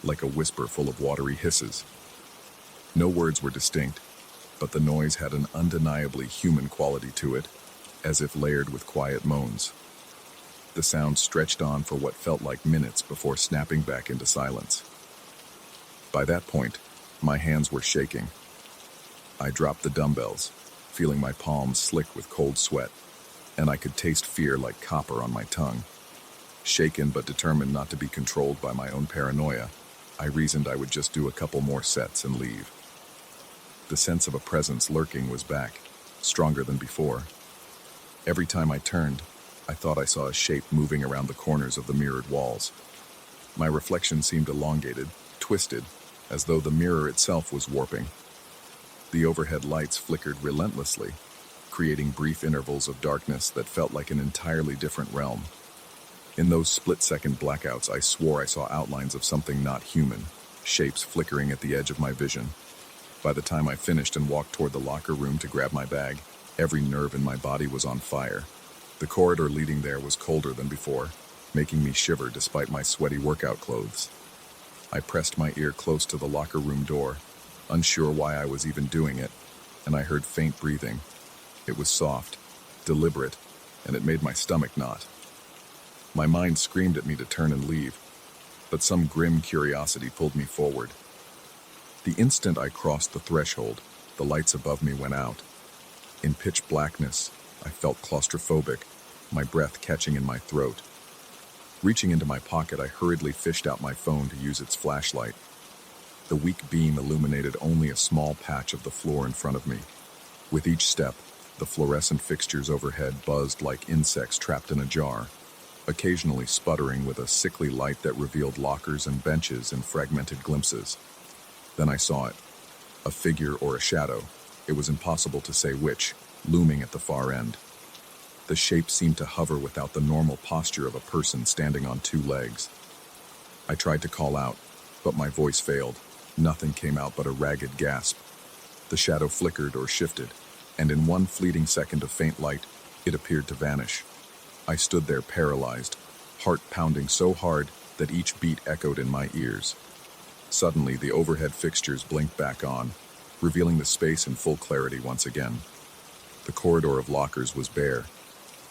like a whisper full of watery hisses. No words were distinct, but the noise had an undeniably human quality to it, as if layered with quiet moans. The sound stretched on for what felt like minutes before snapping back into silence. By that point, my hands were shaking. I dropped the dumbbells, feeling my palms slick with cold sweat, and I could taste fear like copper on my tongue. Shaken but determined not to be controlled by my own paranoia, I reasoned I would just do a couple more sets and leave. The sense of a presence lurking was back, stronger than before. Every time I turned, I thought I saw a shape moving around the corners of the mirrored walls. My reflection seemed elongated, twisted, as though the mirror itself was warping. The overhead lights flickered relentlessly, creating brief intervals of darkness that felt like an entirely different realm. In those split-second blackouts, I swore I saw outlines of something not human, shapes flickering at the edge of my vision. By the time I finished and walked toward the locker room to grab my bag, every nerve in my body was on fire. The corridor leading there was colder than before, making me shiver despite my sweaty workout clothes. I pressed my ear close to the locker room door, unsure why I was even doing it, and I heard faint breathing. It was soft, deliberate, and it made my stomach knot. My mind screamed at me to turn and leave, but some grim curiosity pulled me forward. The instant I crossed the threshold, the lights above me went out. In pitch blackness, I felt claustrophobic, my breath catching in my throat. Reaching into my pocket, I hurriedly fished out my phone to use its flashlight. The weak beam illuminated only a small patch of the floor in front of me. With each step, the fluorescent fixtures overhead buzzed like insects trapped in a jar, occasionally sputtering with a sickly light that revealed lockers and benches in fragmented glimpses. Then I saw it. A figure or a shadow, it was impossible to say which, looming at the far end. The shape seemed to hover without the normal posture of a person standing on two legs. I tried to call out, but my voice failed. Nothing came out but a ragged gasp. The shadow flickered or shifted, and in one fleeting second of faint light, it appeared to vanish. I stood there paralyzed, heart pounding so hard that each beat echoed in my ears. Suddenly, the overhead fixtures blinked back on, revealing the space in full clarity once again. The corridor of lockers was bare.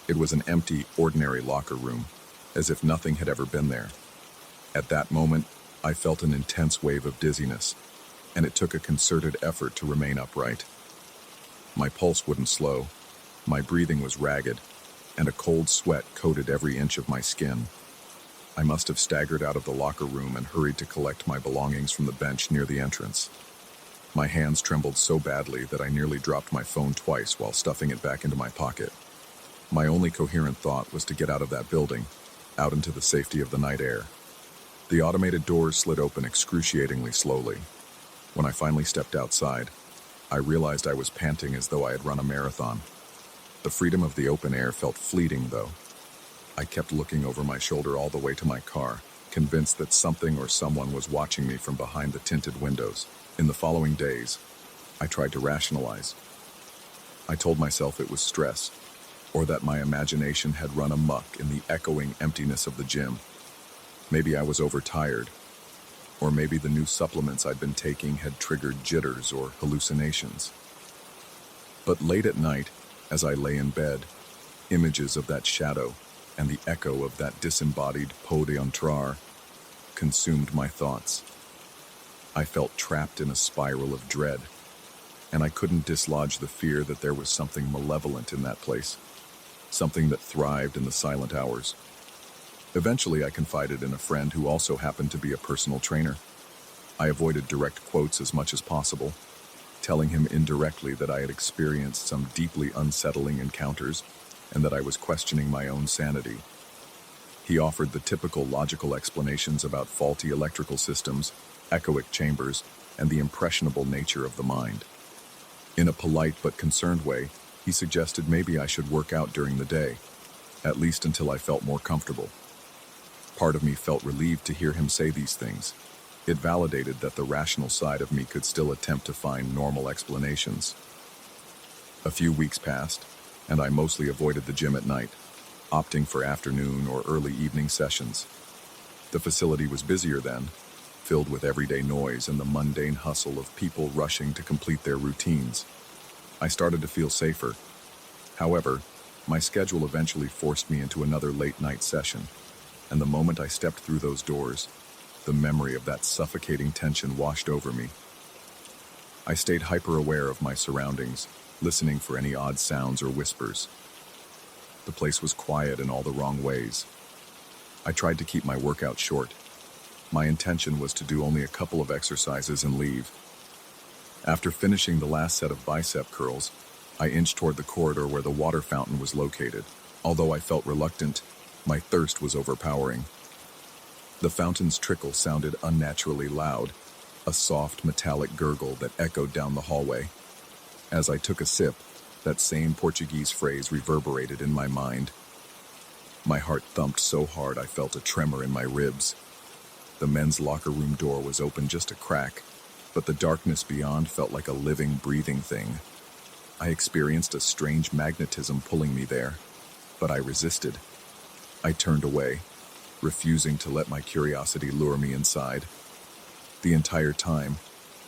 It was an empty, ordinary locker room, as if nothing had ever been there. At that moment, I felt an intense wave of dizziness, and it took a concerted effort to remain upright. My pulse wouldn't slow, my breathing was ragged, and a cold sweat coated every inch of my skin. I must have staggered out of the locker room and hurried to collect my belongings from the bench near the entrance. My hands trembled so badly that I nearly dropped my phone twice while stuffing it back into my pocket. My only coherent thought was to get out of that building, out into the safety of the night air. The automated doors slid open excruciatingly slowly. When I finally stepped outside, I realized I was panting as though I had run a marathon. The freedom of the open air felt fleeting, though. I kept looking over my shoulder all the way to my car, convinced that something or someone was watching me from behind the tinted windows. In the following days, I tried to rationalize. I told myself it was stress, or that my imagination had run amok in the echoing emptiness of the gym. Maybe I was overtired, or maybe the new supplements I'd been taking had triggered jitters or hallucinations. But late at night, as I lay in bed, images of that shadow and the echo of that disembodied peau d'entrée consumed my thoughts. I felt trapped in a spiral of dread, and I couldn't dislodge the fear that there was something malevolent in that place, something that thrived in the silent hours. Eventually, I confided in a friend who also happened to be a personal trainer. I avoided direct quotes as much as possible, telling him indirectly that I had experienced some deeply unsettling encounters and that I was questioning my own sanity. He offered the typical logical explanations about faulty electrical systems, echoic chambers, and the impressionable nature of the mind. In a polite but concerned way, he suggested maybe I should work out during the day, at least until I felt more comfortable. Part of me felt relieved to hear him say these things. It validated that the rational side of me could still attempt to find normal explanations. A few weeks passed, and I mostly avoided the gym at night, opting for afternoon or early evening sessions. The facility was busier then, filled with everyday noise and the mundane hustle of people rushing to complete their routines. I started to feel safer. However, my schedule eventually forced me into another late-night session, and the moment I stepped through those doors, the memory of that suffocating tension washed over me. I stayed hyper-aware of my surroundings, listening for any odd sounds or whispers. The place was quiet in all the wrong ways. I tried to keep my workout short. My intention was to do only a couple of exercises and leave. After finishing the last set of bicep curls, I inched toward the corridor where the water fountain was located. Although I felt reluctant, my thirst was overpowering. The fountain's trickle sounded unnaturally loud, a soft metallic gurgle that echoed down the hallway. As I took a sip, that same Portuguese phrase reverberated in my mind. My heart thumped so hard I felt a tremor in my ribs. The men's locker room door was open just a crack, but the darkness beyond felt like a living, breathing thing. I experienced a strange magnetism pulling me there, but I resisted. I turned away, refusing to let my curiosity lure me inside. The entire time,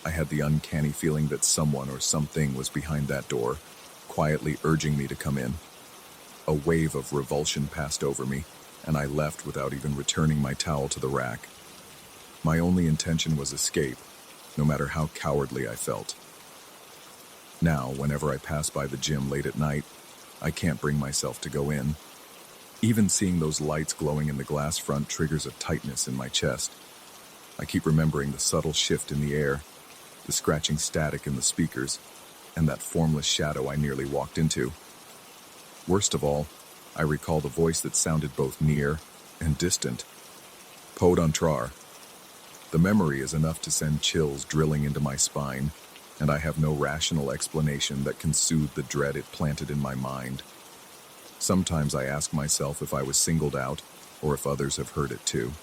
I had the uncanny feeling that someone or something was behind that door, quietly urging me to come in. A wave of revulsion passed over me, and I left without even returning my towel to the rack. My only intention was escape, no matter how cowardly I felt. Now, whenever I pass by the gym late at night, I can't bring myself to go in. Even seeing those lights glowing in the glass front triggers a tightness in my chest. I keep remembering the subtle shift in the air, the scratching static in the speakers, and that formless shadow I nearly walked into. Worst of all, I recall the voice that sounded both near and distant. Pod entrar. The memory is enough to send chills drilling into my spine, and I have no rational explanation that can soothe the dread it planted in my mind. Sometimes I ask myself if I was singled out, or if others have heard it too.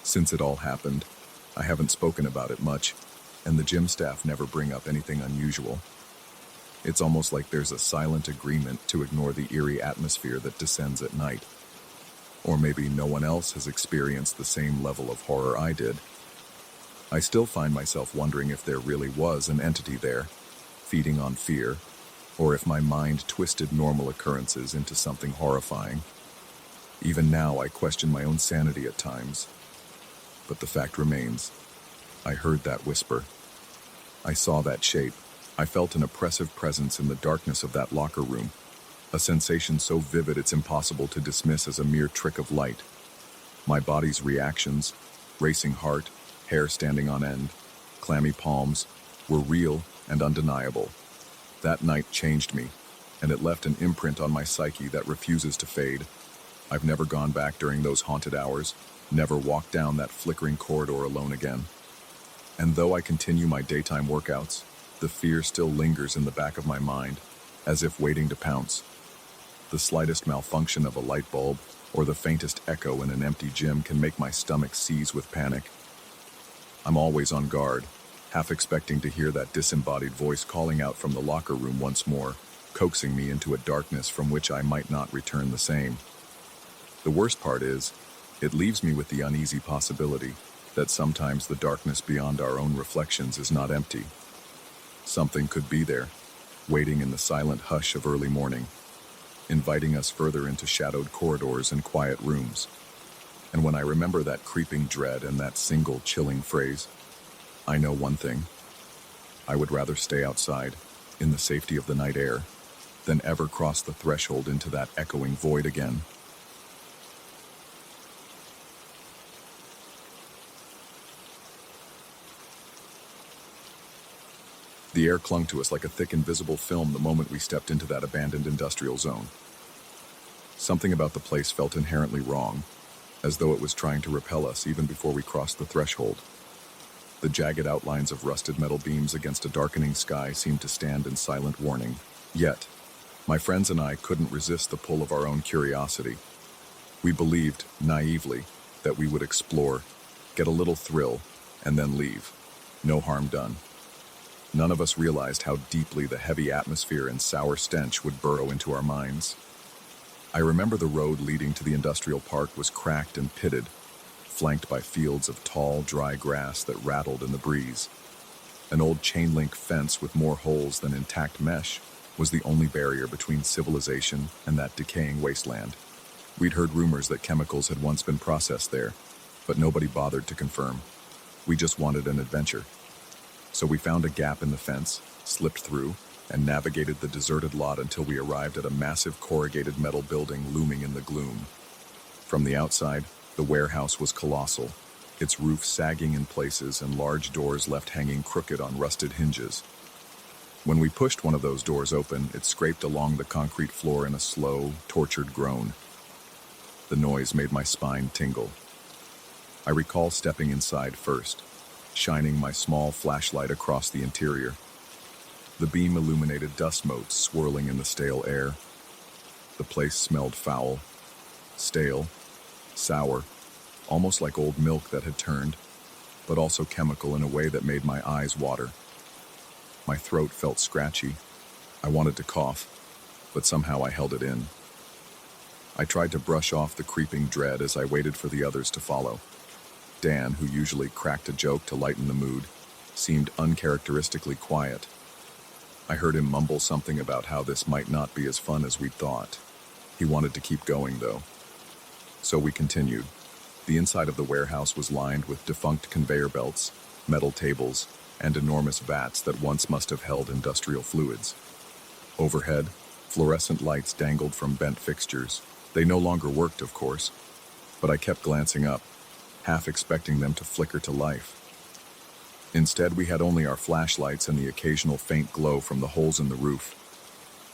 Since it all happened, I haven't spoken about it much, and the gym staff never bring up anything unusual. It's almost like there's a silent agreement to ignore the eerie atmosphere that descends at night. Or maybe no one else has experienced the same level of horror I did. I still find myself wondering if there really was an entity there, feeding on fear, or if my mind twisted normal occurrences into something horrifying. Even now, I question my own sanity at times. But the fact remains, I heard that whisper. I saw that shape. I felt an oppressive presence in the darkness of that locker room, a sensation so vivid it's impossible to dismiss as a mere trick of light. My body's reactions, racing heart, hair standing on end, clammy palms, were real and undeniable. That night changed me, and it left an imprint on my psyche that refuses to fade. I've never gone back during those haunted hours, never walked down that flickering corridor alone again. And though I continue my daytime workouts, the fear still lingers in the back of my mind, as if waiting to pounce. The slightest malfunction of a light bulb, or the faintest echo in an empty gym can make my stomach seize with panic. I'm always on guard, half expecting to hear that disembodied voice calling out from the locker room once more, coaxing me into a darkness from which I might not return the same. The worst part is, it leaves me with the uneasy possibility that sometimes the darkness beyond our own reflections is not empty. Something could be there, waiting in the silent hush of early morning, inviting us further into shadowed corridors and quiet rooms. And when I remember that creeping dread and that single chilling phrase, I know one thing. I would rather stay outside, in the safety of the night air, than ever cross the threshold into that echoing void again. The air clung to us like a thick invisible film the moment we stepped into that abandoned industrial zone. Something about the place felt inherently wrong, as though it was trying to repel us even before we crossed the threshold. The jagged outlines of rusted metal beams against a darkening sky seemed to stand in silent warning. Yet, my friends and I couldn't resist the pull of our own curiosity. We believed, naively, that we would explore, get a little thrill, and then leave. No harm done. None of us realized how deeply the heavy atmosphere and sour stench would burrow into our minds. I remember the road leading to the industrial park was cracked and pitted, flanked by fields of tall, dry grass that rattled in the breeze. An old chain-link fence with more holes than intact mesh was the only barrier between civilization and that decaying wasteland. We'd heard rumors that chemicals had once been processed there, but nobody bothered to confirm. We just wanted an adventure. So we found a gap in the fence, slipped through, and navigated the deserted lot until we arrived at a massive corrugated metal building looming in the gloom. From the outside, the warehouse was colossal, its roof sagging in places and large doors left hanging crooked on rusted hinges. When we pushed one of those doors open, it scraped along the concrete floor in a slow, tortured groan. The noise made my spine tingle. I recall stepping inside first, shining my small flashlight across the interior. The beam illuminated dust motes swirling in the stale air. The place smelled foul, stale, sour, almost like old milk that had turned, but also chemical in a way that made my eyes water. My throat felt scratchy. I wanted to cough, but somehow I held it in. I tried to brush off the creeping dread as I waited for the others to follow. Dan, who usually cracked a joke to lighten the mood, seemed uncharacteristically quiet. I heard him mumble something about how this might not be as fun as we'd thought. He wanted to keep going, though. So we continued. The inside of the warehouse was lined with defunct conveyor belts, metal tables, and enormous vats that once must have held industrial fluids. Overhead, fluorescent lights dangled from bent fixtures, They no longer worked, of course, but I kept glancing up, half expecting them to flicker to life. Instead, we had only our flashlights and the occasional faint glow from the holes in the roof.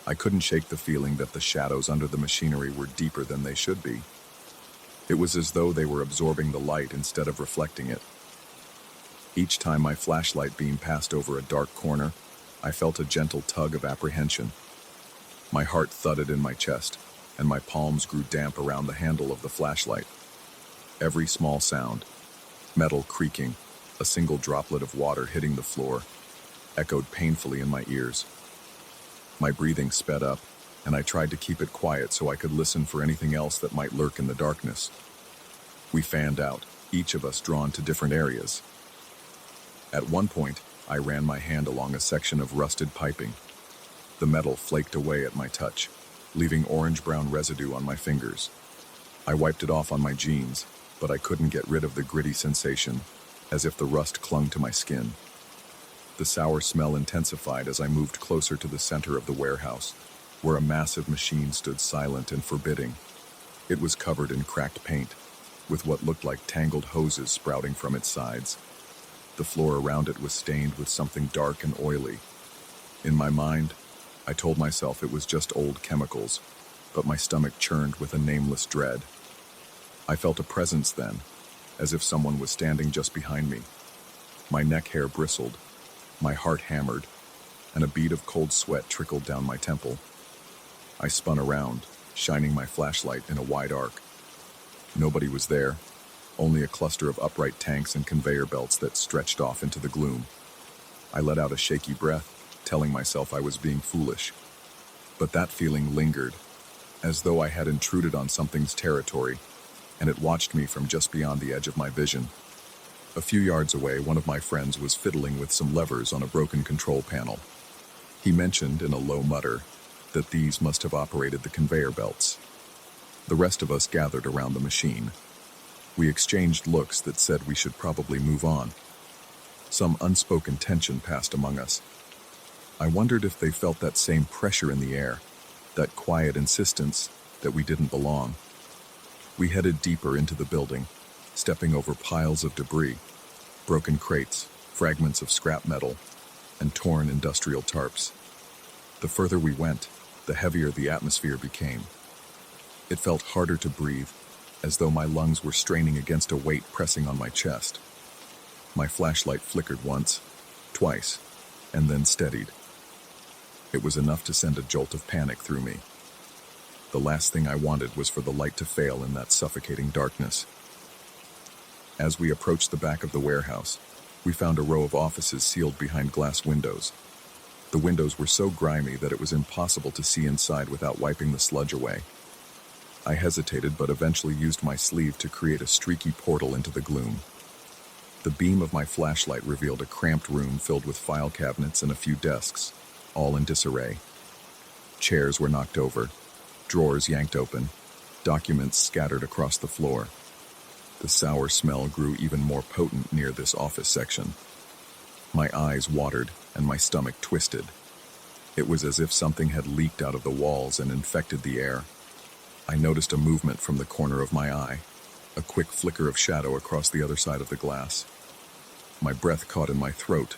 I couldn't shake the feeling that the shadows under the machinery were deeper than they should be. It was as though they were absorbing the light instead of reflecting it. Each time my flashlight beam passed over a dark corner, I felt a gentle tug of apprehension. My heart thudded in my chest, and my palms grew damp around the handle of the flashlight. Every small sound, metal creaking, a single droplet of water hitting the floor, echoed painfully in my ears. My breathing sped up, and I tried to keep it quiet so I could listen for anything else that might lurk in the darkness. We fanned out, each of us drawn to different areas. At one point, I ran my hand along a section of rusted piping. The metal flaked away at my touch, leaving orange-brown residue on my fingers. I wiped it off on my jeans, but I couldn't get rid of the gritty sensation, as if the rust clung to my skin. The sour smell intensified as I moved closer to the center of the warehouse, where a massive machine stood silent and forbidding. It was covered in cracked paint, with what looked like tangled hoses sprouting from its sides. The floor around it was stained with something dark and oily. In my mind, I told myself it was just old chemicals, but my stomach churned with a nameless dread. I felt a presence then, as if someone was standing just behind me. My neck hair bristled, my heart hammered, and a bead of cold sweat trickled down my temple. I spun around, shining my flashlight in a wide arc. Nobody was there, only a cluster of upright tanks and conveyor belts that stretched off into the gloom. I let out a shaky breath, telling myself I was being foolish. But that feeling lingered, as though I had intruded on something's territory, and it watched me from just beyond the edge of my vision. A few yards away, one of my friends was fiddling with some levers on a broken control panel. He mentioned, in a low mutter, that these must have operated the conveyor belts. The rest of us gathered around the machine. We exchanged looks that said we should probably move on. Some unspoken tension passed among us. I wondered if they felt that same pressure in the air, that quiet insistence that we didn't belong. We headed deeper into the building, stepping over piles of debris, broken crates, fragments of scrap metal, and torn industrial tarps. The further we went, the heavier the atmosphere became. It felt harder to breathe, as though my lungs were straining against a weight pressing on my chest. My flashlight flickered once, twice, and then steadied. It was enough to send a jolt of panic through me. The last thing I wanted was for the light to fail in that suffocating darkness. As we approached the back of the warehouse, we found a row of offices sealed behind glass windows. The windows were so grimy that it was impossible to see inside without wiping the sludge away. I hesitated, but eventually used my sleeve to create a streaky portal into the gloom. The beam of my flashlight revealed a cramped room filled with file cabinets and a few desks, all in disarray. Chairs were knocked over, drawers yanked open, documents scattered across the floor. The sour smell grew even more potent near this office section. My eyes watered and my stomach twisted. It was as if something had leaked out of the walls and infected the air. I noticed a movement from the corner of my eye, a quick flicker of shadow across the other side of the glass. My breath caught in my throat.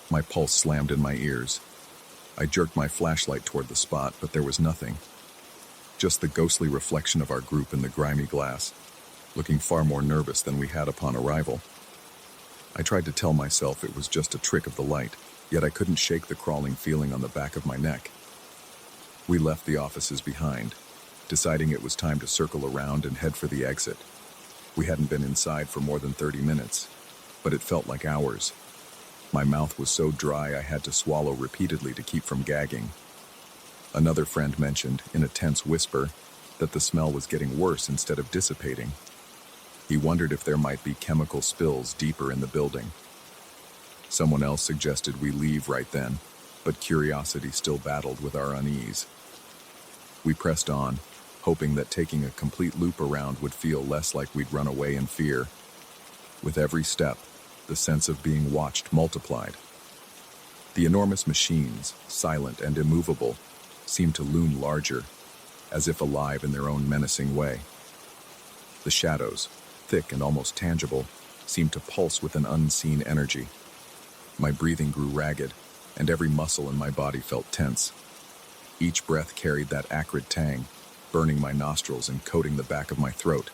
My pulse slammed in my ears. I jerked my flashlight toward the spot, but there was nothing. Just the ghostly reflection of our group in the grimy glass, looking far more nervous than we had upon arrival. I tried to tell myself it was just a trick of the light, yet I couldn't shake the crawling feeling on the back of my neck. We left the offices behind, deciding it was time to circle around and head for the exit. We hadn't been inside for more than 30 minutes, but it felt like hours. My mouth was so dry I had to swallow repeatedly to keep from gagging. Another friend mentioned, in a tense whisper, that the smell was getting worse instead of dissipating. He wondered if there might be chemical spills deeper in the building. Someone else suggested we leave right then, but curiosity still battled with our unease. We pressed on, hoping that taking a complete loop around would feel less like we'd run away in fear. With every step, the sense of being watched multiplied. The enormous machines, silent and immovable, seemed to loom larger. as if alive in their own menacing way. The shadows, thick and almost tangible, seemed to pulse with an unseen energy. My breathing grew ragged, and every muscle in my body felt tense. Each breath carried that acrid tang, burning my nostrils and coating the back of my throat.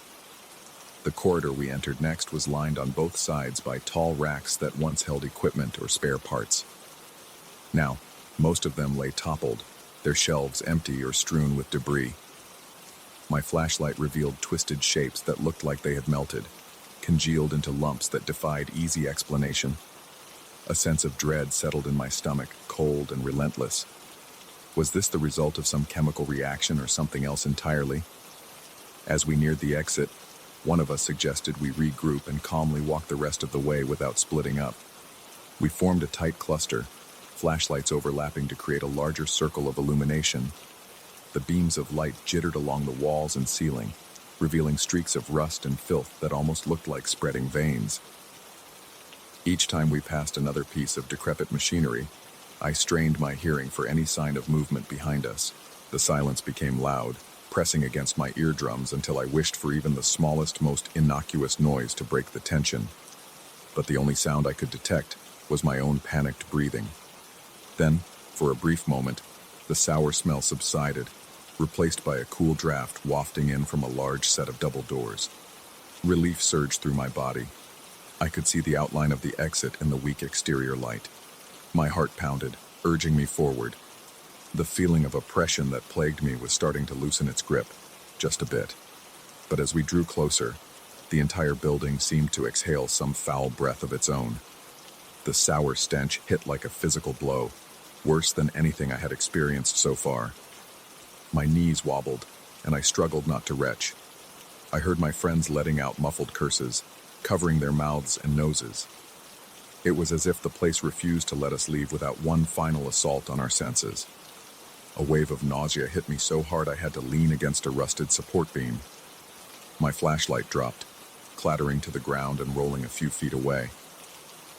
The corridor we entered next was lined on both sides by tall racks that once held equipment or spare parts. Now, most of them lay toppled, their shelves empty or strewn with debris. My flashlight revealed twisted shapes that looked like they had melted, congealed into lumps that defied easy explanation. A sense of dread settled in my stomach, cold and relentless. Was this the result of some chemical reaction or something else entirely? As we neared the exit, one of us suggested we regroup and calmly walk the rest of the way without splitting up. We formed a tight cluster, flashlights overlapping to create a larger circle of illumination. The beams of light jittered along the walls and ceiling, revealing streaks of rust and filth that almost looked like spreading veins. Each time we passed another piece of decrepit machinery, I strained my hearing for any sign of movement behind us. The silence became loud, pressing against my eardrums until I wished for even the smallest, most innocuous noise to break the tension. But the only sound I could detect was my own panicked breathing. Then, for a brief moment, the sour smell subsided, replaced by a cool draft wafting in from a large set of double doors. Relief surged through my body. I could see the outline of the exit in the weak exterior light. My heart pounded, urging me forward. The feeling of oppression that plagued me was starting to loosen its grip, just a bit. But as we drew closer, the entire building seemed to exhale some foul breath of its own. The sour stench hit like a physical blow, worse than anything I had experienced so far. My knees wobbled, and I struggled not to retch. I heard my friends letting out muffled curses, covering their mouths and noses. It was as if the place refused to let us leave without one final assault on our senses. A wave of nausea hit me so hard I had to lean against a rusted support beam. My flashlight dropped, clattering to the ground and rolling a few feet away.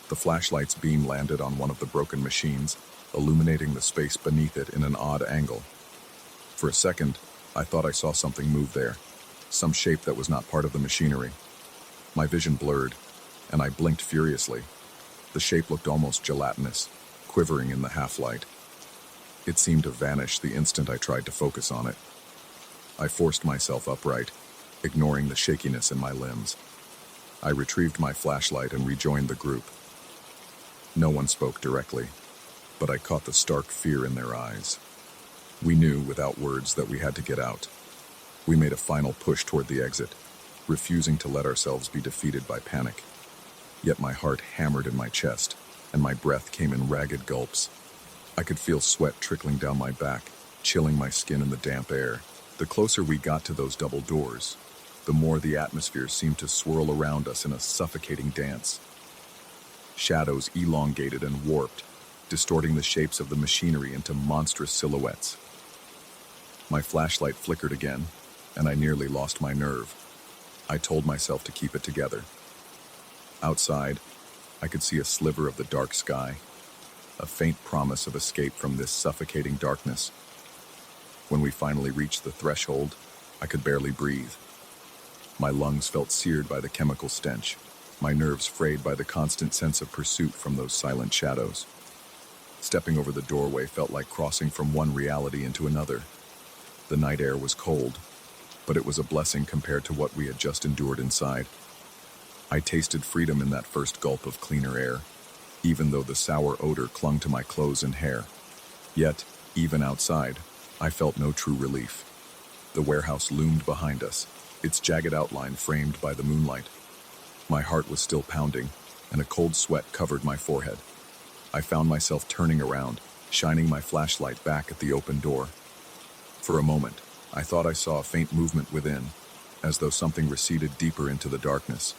The flashlight's beam landed on one of the broken machines, illuminating the space beneath it in an odd angle. For a second, I thought I saw something move there, some shape that was not part of the machinery. My vision blurred, and I blinked furiously. The shape looked almost gelatinous, quivering in the half-light. It seemed to vanish the instant I tried to focus on it. I forced myself upright, ignoring the shakiness in my limbs. I retrieved my flashlight and rejoined the group. No one spoke directly, but I caught the stark fear in their eyes. We knew, without words, that we had to get out. We made a final push toward the exit, refusing to let ourselves be defeated by panic. Yet my heart hammered in my chest, and my breath came in ragged gulps. I could feel sweat trickling down my back, chilling my skin in the damp air. The closer we got to those double doors, the more the atmosphere seemed to swirl around us in a suffocating dance. Shadows elongated and warped, distorting the shapes of the machinery into monstrous silhouettes. My flashlight flickered again, and I nearly lost my nerve. I told myself to keep it together. Outside, I could see a sliver of the dark sky, a faint promise of escape from this suffocating darkness. When we finally reached the threshold, I could barely breathe. My lungs felt seared by the chemical stench, my nerves frayed by the constant sense of pursuit from those silent shadows. Stepping over the doorway felt like crossing from one reality into another. The night air was cold, but it was a blessing compared to what we had just endured inside. I tasted freedom in that first gulp of cleaner air, even though the sour odor clung to my clothes and hair. Yet, even outside, I felt no true relief. The warehouse loomed behind us, its jagged outline framed by the moonlight. My heart was still pounding, and a cold sweat covered my forehead. I found myself turning around, shining my flashlight back at the open door. For a moment, I thought I saw a faint movement within, as though something receded deeper into the darkness.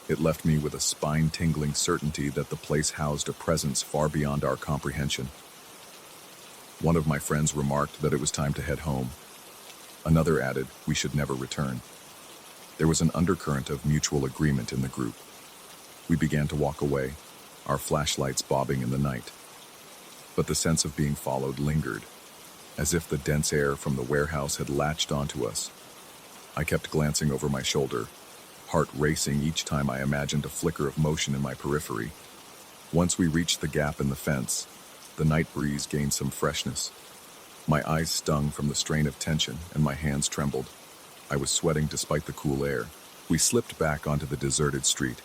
It left me with a spine-tingling certainty that the place housed a presence far beyond our comprehension. One of my friends remarked that it was time to head home. Another added we should never return. There was an undercurrent of mutual agreement in the group. We began to walk away, our flashlights bobbing in the night. But the sense of being followed lingered. as if the dense air from the warehouse had latched onto us. I kept glancing over my shoulder, heart racing each time I imagined a flicker of motion in my periphery. Once we reached the gap in the fence, the night breeze gained some freshness. My eyes stung from the strain of tension, and my hands trembled. I was sweating despite the cool air. We slipped back onto the deserted street,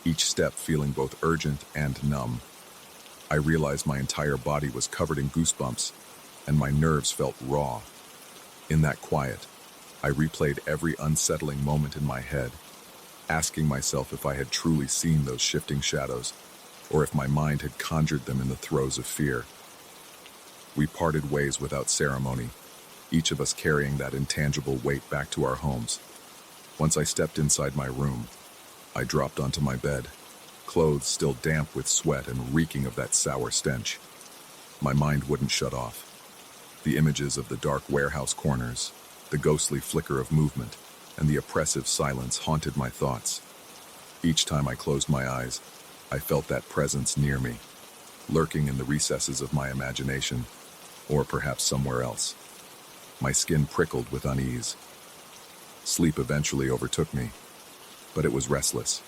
each step feeling both urgent and numb. I realized my entire body was covered in goosebumps, and my nerves felt raw. In that quiet, I replayed every unsettling moment in my head, asking myself if I had truly seen those shifting shadows, or if my mind had conjured them in the throes of fear. We parted ways without ceremony, each of us carrying that intangible weight back to our homes. Once I stepped inside my room, I dropped onto my bed, clothes still damp with sweat and reeking of that sour stench. My mind wouldn't shut off. The images of the dark warehouse corners, the ghostly flicker of movement, and the oppressive silence haunted my thoughts. Each time I closed my eyes, I felt that presence near me, lurking in the recesses of my imagination, or perhaps somewhere else. My skin prickled with unease. Sleep eventually overtook me, but it was restless.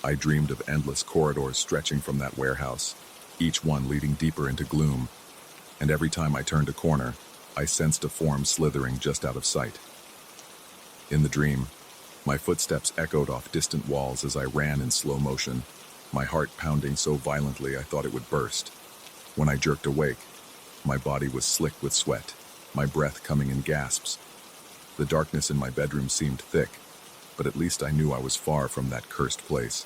I dreamed of endless corridors stretching from that warehouse, each one leading deeper into gloom, and every time I turned a corner, I sensed a form slithering just out of sight. In the dream, my footsteps echoed off distant walls as I ran in slow motion, my heart pounding so violently I thought it would burst. When I jerked awake, my body was slick with sweat, my breath coming in gasps. The darkness in my bedroom seemed thick, but at least I knew I was far from that cursed place.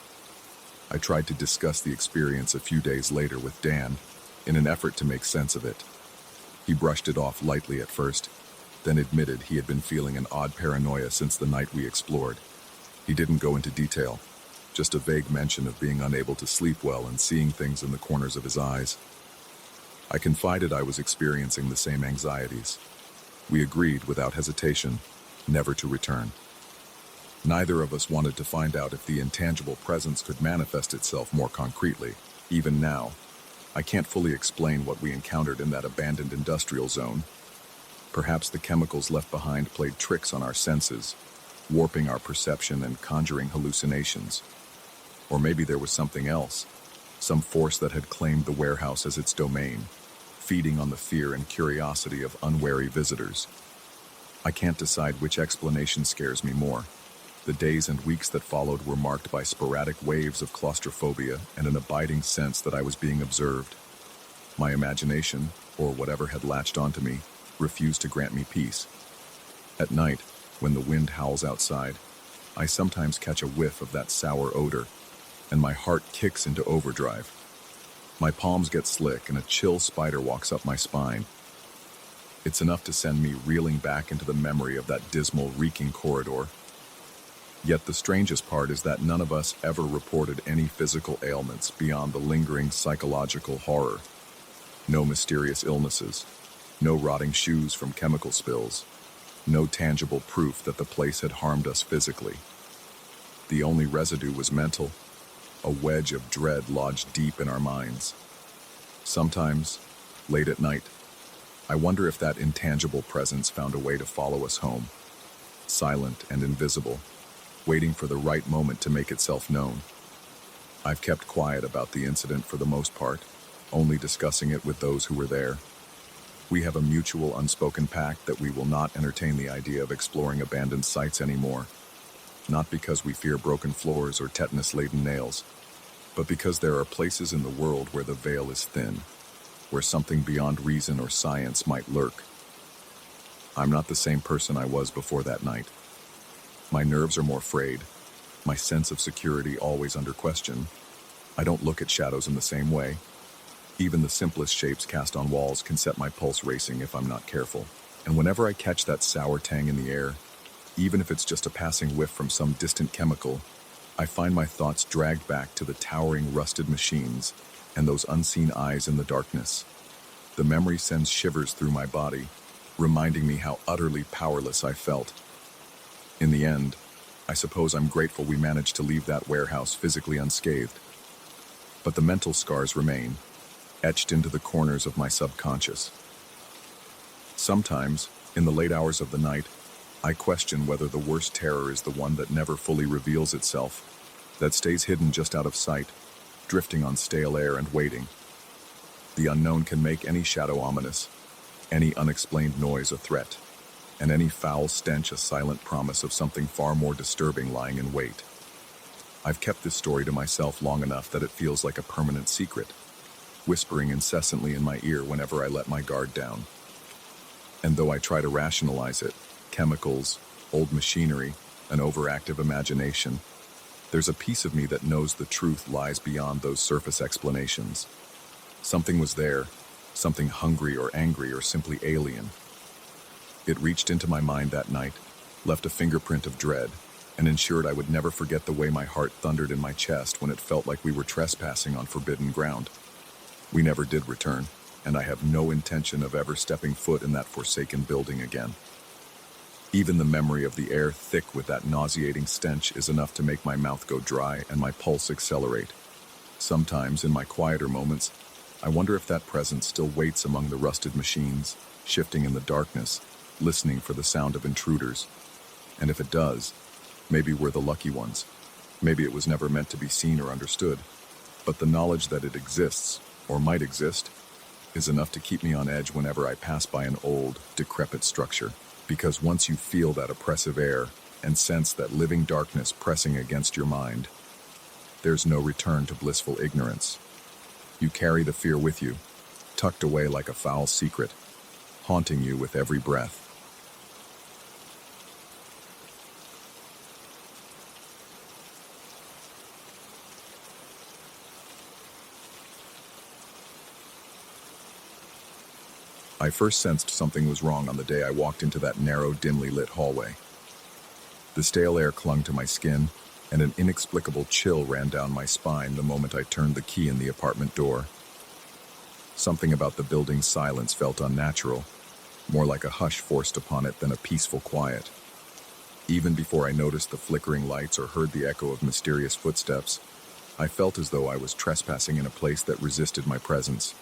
I tried to discuss the experience a few days later with Dan, in an effort to make sense of it. He brushed it off lightly at first, then admitted he had been feeling an odd paranoia since the night we explored. He didn't go into detail, just a vague mention of being unable to sleep well and seeing things in the corners of his eyes. I confided I was experiencing the same anxieties. We agreed without hesitation never to return. Neither of us wanted to find out if the intangible presence could manifest itself more concretely. Even now, I can't fully explain what we encountered in that abandoned industrial zone. Perhaps the chemicals left behind played tricks on our senses, warping our perception and conjuring hallucinations. Or maybe there was something else, some force that had claimed the warehouse as its domain, feeding on the fear and curiosity of unwary visitors. I can't decide which explanation scares me more. The days and weeks that followed were marked by sporadic waves of claustrophobia and an abiding sense that I was being observed. My imagination, or whatever had latched onto me, refused to grant me peace. At night, when the wind howls outside, I sometimes catch a whiff of that sour odor, and my heart kicks into overdrive. My palms get slick and a chill spider walks up my spine. It's enough to send me reeling back into the memory of that dismal, reeking corridor. Yet the strangest part is that none of us ever reported any physical ailments beyond the lingering psychological horror. No mysterious illnesses, no rotting shoes from chemical spills, no tangible proof that the place had harmed us physically. The only residue was mental, a wedge of dread lodged deep in our minds. Sometimes, late at night, I wonder if that intangible presence found a way to follow us home, silent and invisible, waiting for the right moment to make itself known. I've kept quiet about the incident for the most part, only discussing it with those who were there. We have a mutual unspoken pact that we will not entertain the idea of exploring abandoned sites anymore, not because we fear broken floors or tetanus-laden nails, but because there are places in the world where the veil is thin, where something beyond reason or science might lurk. I'm not the same person I was before that night. My nerves are more frayed, my sense of security always under question. I don't look at shadows in the same way. Even the simplest shapes cast on walls can set my pulse racing if I'm not careful. And whenever I catch that sour tang in the air, even if it's just a passing whiff from some distant chemical, I find my thoughts dragged back to the towering rusted machines and those unseen eyes in the darkness. The memory sends shivers through my body, reminding me how utterly powerless I felt. In the end, I suppose I'm grateful we managed to leave that warehouse physically unscathed. But the mental scars remain, etched into the corners of my subconscious. Sometimes, in the late hours of the night, I question whether the worst terror is the one that never fully reveals itself, that stays hidden just out of sight, drifting on stale air and waiting. The unknown can make any shadow ominous, any unexplained noise a threat, and any foul stench a silent promise of something far more disturbing lying in wait. I've kept this story to myself long enough that it feels like a permanent secret, whispering incessantly in my ear whenever I let my guard down. And though I try to rationalize it, chemicals, old machinery, an overactive imagination, there's a piece of me that knows the truth lies beyond those surface explanations. Something was there, something hungry or angry or simply alien. It reached into my mind that night, left a fingerprint of dread, and ensured I would never forget the way my heart thundered in my chest when it felt like we were trespassing on forbidden ground. We never did return, and I have no intention of ever stepping foot in that forsaken building again. Even the memory of the air thick with that nauseating stench is enough to make my mouth go dry and my pulse accelerate. Sometimes, in my quieter moments, I wonder if that presence still waits among the rusted machines, shifting in the darkness, listening for the sound of intruders. And if it does, maybe we're the lucky ones. Maybe it was never meant to be seen or understood. But the knowledge that it exists, or might exist, is enough to keep me on edge whenever I pass by an old, decrepit structure. Because once you feel that oppressive air and sense that living darkness pressing against your mind, there's no return to blissful ignorance. You carry the fear with you, tucked away like a foul secret, haunting you with every breath. I first sensed something was wrong on the day I walked into that narrow, dimly lit hallway. The stale air clung to my skin, and an inexplicable chill ran down my spine the moment I turned the key in the apartment door. Something about the building's silence felt unnatural, more like a hush forced upon it than a peaceful quiet. Even before I noticed the flickering lights or heard the echo of mysterious footsteps, I felt as though I was trespassing in a place that resisted my presence.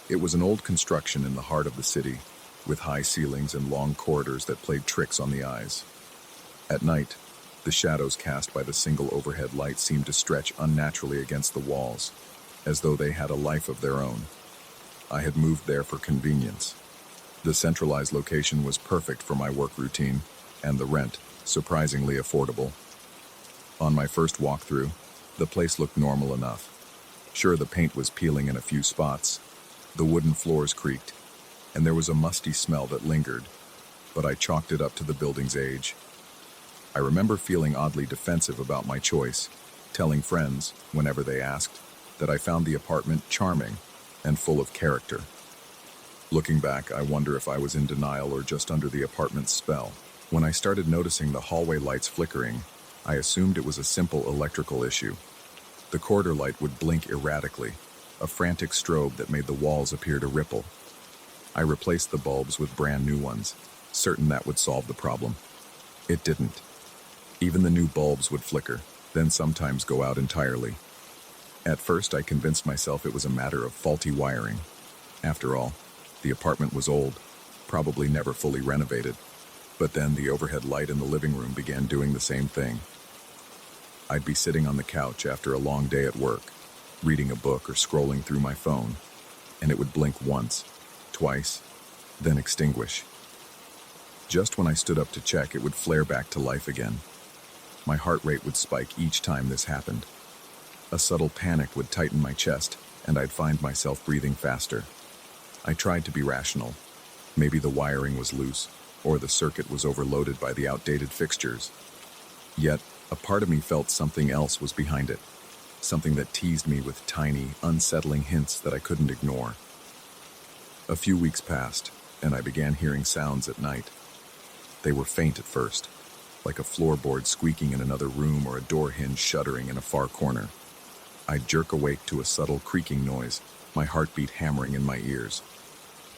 It was an old construction in the heart of the city, with high ceilings and long corridors that played tricks on the eyes. At night, the shadows cast by the single overhead light seemed to stretch unnaturally against the walls, as though they had a life of their own. I had moved there for convenience. The centralized location was perfect for my work routine, and the rent, surprisingly affordable. On my first walkthrough, the place looked normal enough. Sure, the paint was peeling in a few spots, the wooden floors creaked, and there was a musty smell that lingered, but I chalked it up to the building's age. I remember feeling oddly defensive about my choice, telling friends, whenever they asked, that I found the apartment charming and full of character. Looking back, I wonder if I was in denial or just under the apartment's spell. When I started noticing the hallway lights flickering, I assumed it was a simple electrical issue. The corridor light would blink erratically, a frantic strobe that made the walls appear to ripple. I replaced the bulbs with brand new ones, certain that would solve the problem. It didn't. Even the new bulbs would flicker, then sometimes go out entirely. At first, I convinced myself it was a matter of faulty wiring. After all, the apartment was old, probably never fully renovated. But then the overhead light in the living room began doing the same thing. I'd be sitting on the couch after a long day at work, reading a book or scrolling through my phone, and it would blink once, twice, then extinguish. Just when I stood up to check, it would flare back to life again. My heart rate would spike each time this happened. A subtle panic would tighten my chest, and I'd find myself breathing faster. I tried to be rational. Maybe the wiring was loose, or the circuit was overloaded by the outdated fixtures. Yet, a part of me felt something else was behind it. Something that teased me with tiny, unsettling hints that I couldn't ignore. A few weeks passed, and I began hearing sounds at night. They were faint at first, like a floorboard squeaking in another room or a door hinge shuddering in a far corner. I'd jerk awake to a subtle creaking noise, my heartbeat hammering in my ears.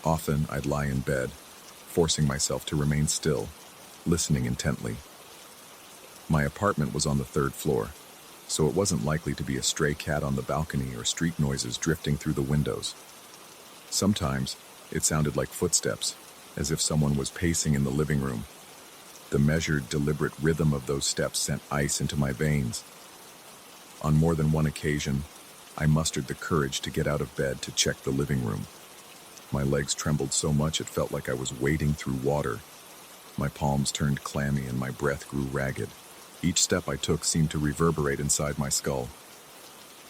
Often, I'd lie in bed, forcing myself to remain still, listening intently. My apartment was on the 3rd floor, so it wasn't likely to be a stray cat on the balcony or street noises drifting through the windows. Sometimes, it sounded like footsteps, as if someone was pacing in the living room. The measured, deliberate rhythm of those steps sent ice into my veins. On more than one occasion, I mustered the courage to get out of bed to check the living room. My legs trembled so much it felt like I was wading through water. My palms turned clammy and my breath grew ragged. Each step I took seemed to reverberate inside my skull.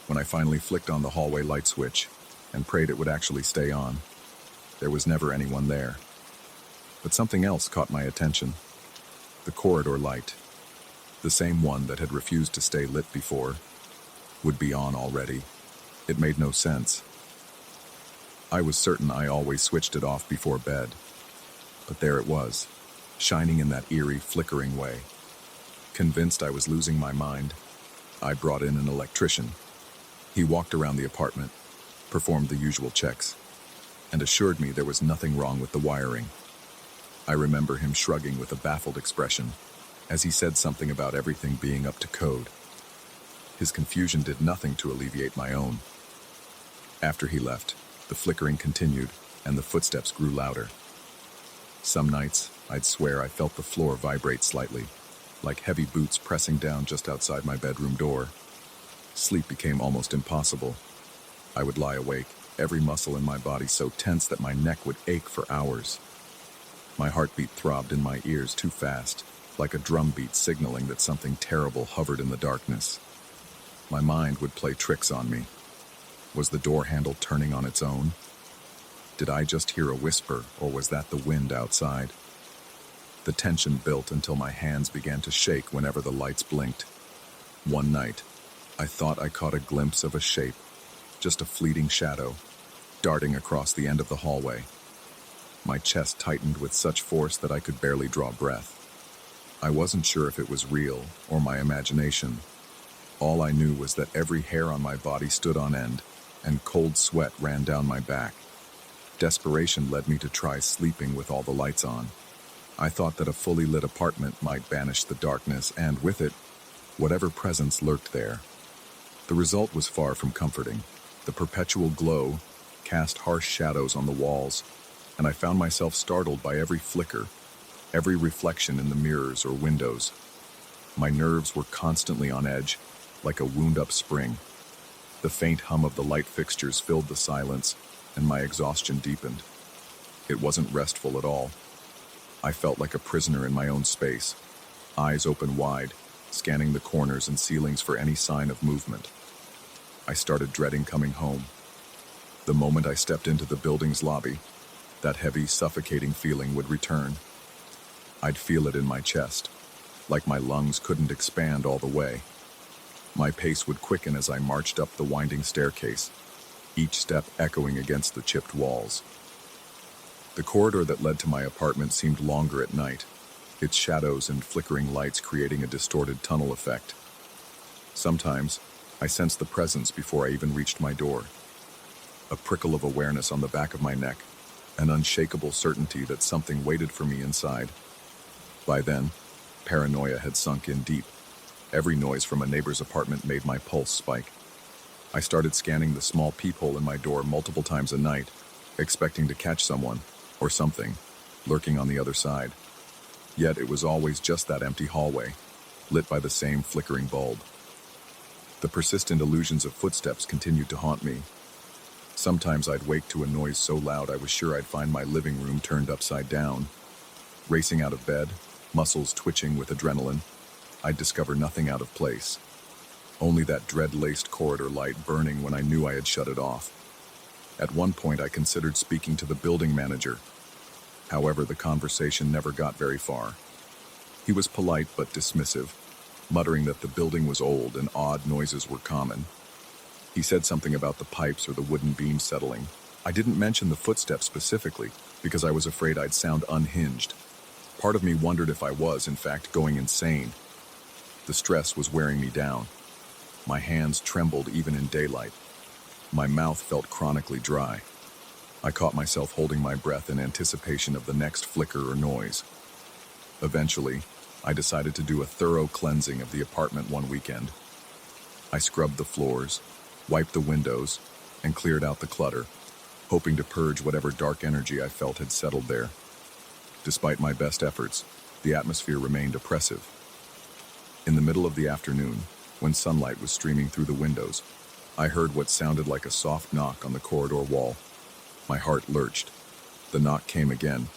When I finally flicked on the hallway light switch and prayed it would actually stay on, there was never anyone there. But something else caught my attention. The corridor light, the same one that had refused to stay lit before, would be on already. It made no sense. I was certain I always switched it off before bed. But there it was, shining in that eerie, flickering way. Convinced I was losing my mind, I brought in an electrician. He walked around the apartment, performed the usual checks, and assured me there was nothing wrong with the wiring. I remember him shrugging with a baffled expression as he said something about everything being up to code. His confusion did nothing to alleviate my own. After he left, the flickering continued and the footsteps grew louder. Some nights, I'd swear I felt the floor vibrate slightly, like heavy boots pressing down just outside my bedroom door. Sleep became almost impossible. I would lie awake, every muscle in my body so tense that my neck would ache for hours. My heartbeat throbbed in my ears too fast, like a drumbeat signaling that something terrible hovered in the darkness. My mind would play tricks on me. Was the door handle turning on its own? Did I just hear a whisper, or was that the wind outside? The tension built until my hands began to shake whenever the lights blinked. One night, I thought I caught a glimpse of a shape, just a fleeting shadow, darting across the end of the hallway. My chest tightened with such force that I could barely draw breath. I wasn't sure if it was real or my imagination. All I knew was that every hair on my body stood on end, and cold sweat ran down my back. Desperation led me to try sleeping with all the lights on. I thought that a fully lit apartment might banish the darkness and, with it, whatever presence lurked there. The result was far from comforting. The perpetual glow cast harsh shadows on the walls, and I found myself startled by every flicker, every reflection in the mirrors or windows. My nerves were constantly on edge, like a wound-up spring. The faint hum of the light fixtures filled the silence, and my exhaustion deepened. It wasn't restful at all. I felt like a prisoner in my own space, eyes open wide, scanning the corners and ceilings for any sign of movement. I started dreading coming home. The moment I stepped into the building's lobby, that heavy, suffocating feeling would return. I'd feel it in my chest, like my lungs couldn't expand all the way. My pace would quicken as I marched up the winding staircase, each step echoing against the chipped walls. The corridor that led to my apartment seemed longer at night, its shadows and flickering lights creating a distorted tunnel effect. Sometimes, I sensed the presence before I even reached my door. A prickle of awareness on the back of my neck, an unshakable certainty that something waited for me inside. By then, paranoia had sunk in deep. Every noise from a neighbor's apartment made my pulse spike. I started scanning the small peephole in my door multiple times a night, expecting to catch someone, or something, lurking on the other side. Yet it was always just that empty hallway, lit by the same flickering bulb. The persistent illusions of footsteps continued to haunt me. Sometimes I'd wake to a noise so loud I was sure I'd find my living room turned upside down. Racing out of bed, muscles twitching with adrenaline, I'd discover nothing out of place. Only that dread-laced corridor light burning when I knew I had shut it off. At one point I considered speaking to the building manager. However, the conversation never got very far. He was polite but dismissive, muttering that the building was old and odd noises were common. He said something about the pipes or the wooden beams settling. I didn't mention the footsteps specifically because I was afraid I'd sound unhinged. Part of me wondered if I was, in fact, going insane. The stress was wearing me down. My hands trembled even in daylight. My mouth felt chronically dry. I caught myself holding my breath in anticipation of the next flicker or noise. Eventually, I decided to do a thorough cleansing of the apartment one weekend. I scrubbed the floors, wiped the windows, and cleared out the clutter, hoping to purge whatever dark energy I felt had settled there. Despite my best efforts, the atmosphere remained oppressive. In the middle of the afternoon, when sunlight was streaming through the windows, I heard what sounded like a soft knock on the corridor wall. My heart lurched. The knock came again,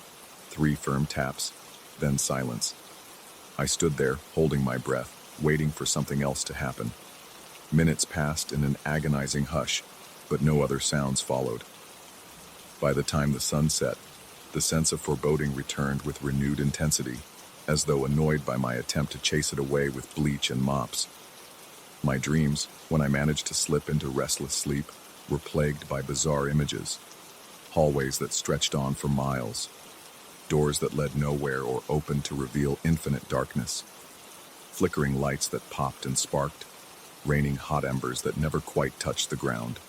3 firm taps, then silence. I stood there, holding my breath, waiting for something else to happen. Minutes passed in an agonizing hush, but no other sounds followed. By the time the sun set, the sense of foreboding returned with renewed intensity, as though annoyed by my attempt to chase it away with bleach and mops. My dreams, when I managed to slip into restless sleep, were plagued by bizarre images. Hallways that stretched on for miles, doors that led nowhere or opened to reveal infinite darkness, flickering lights that popped and sparked, raining hot embers that never quite touched the ground.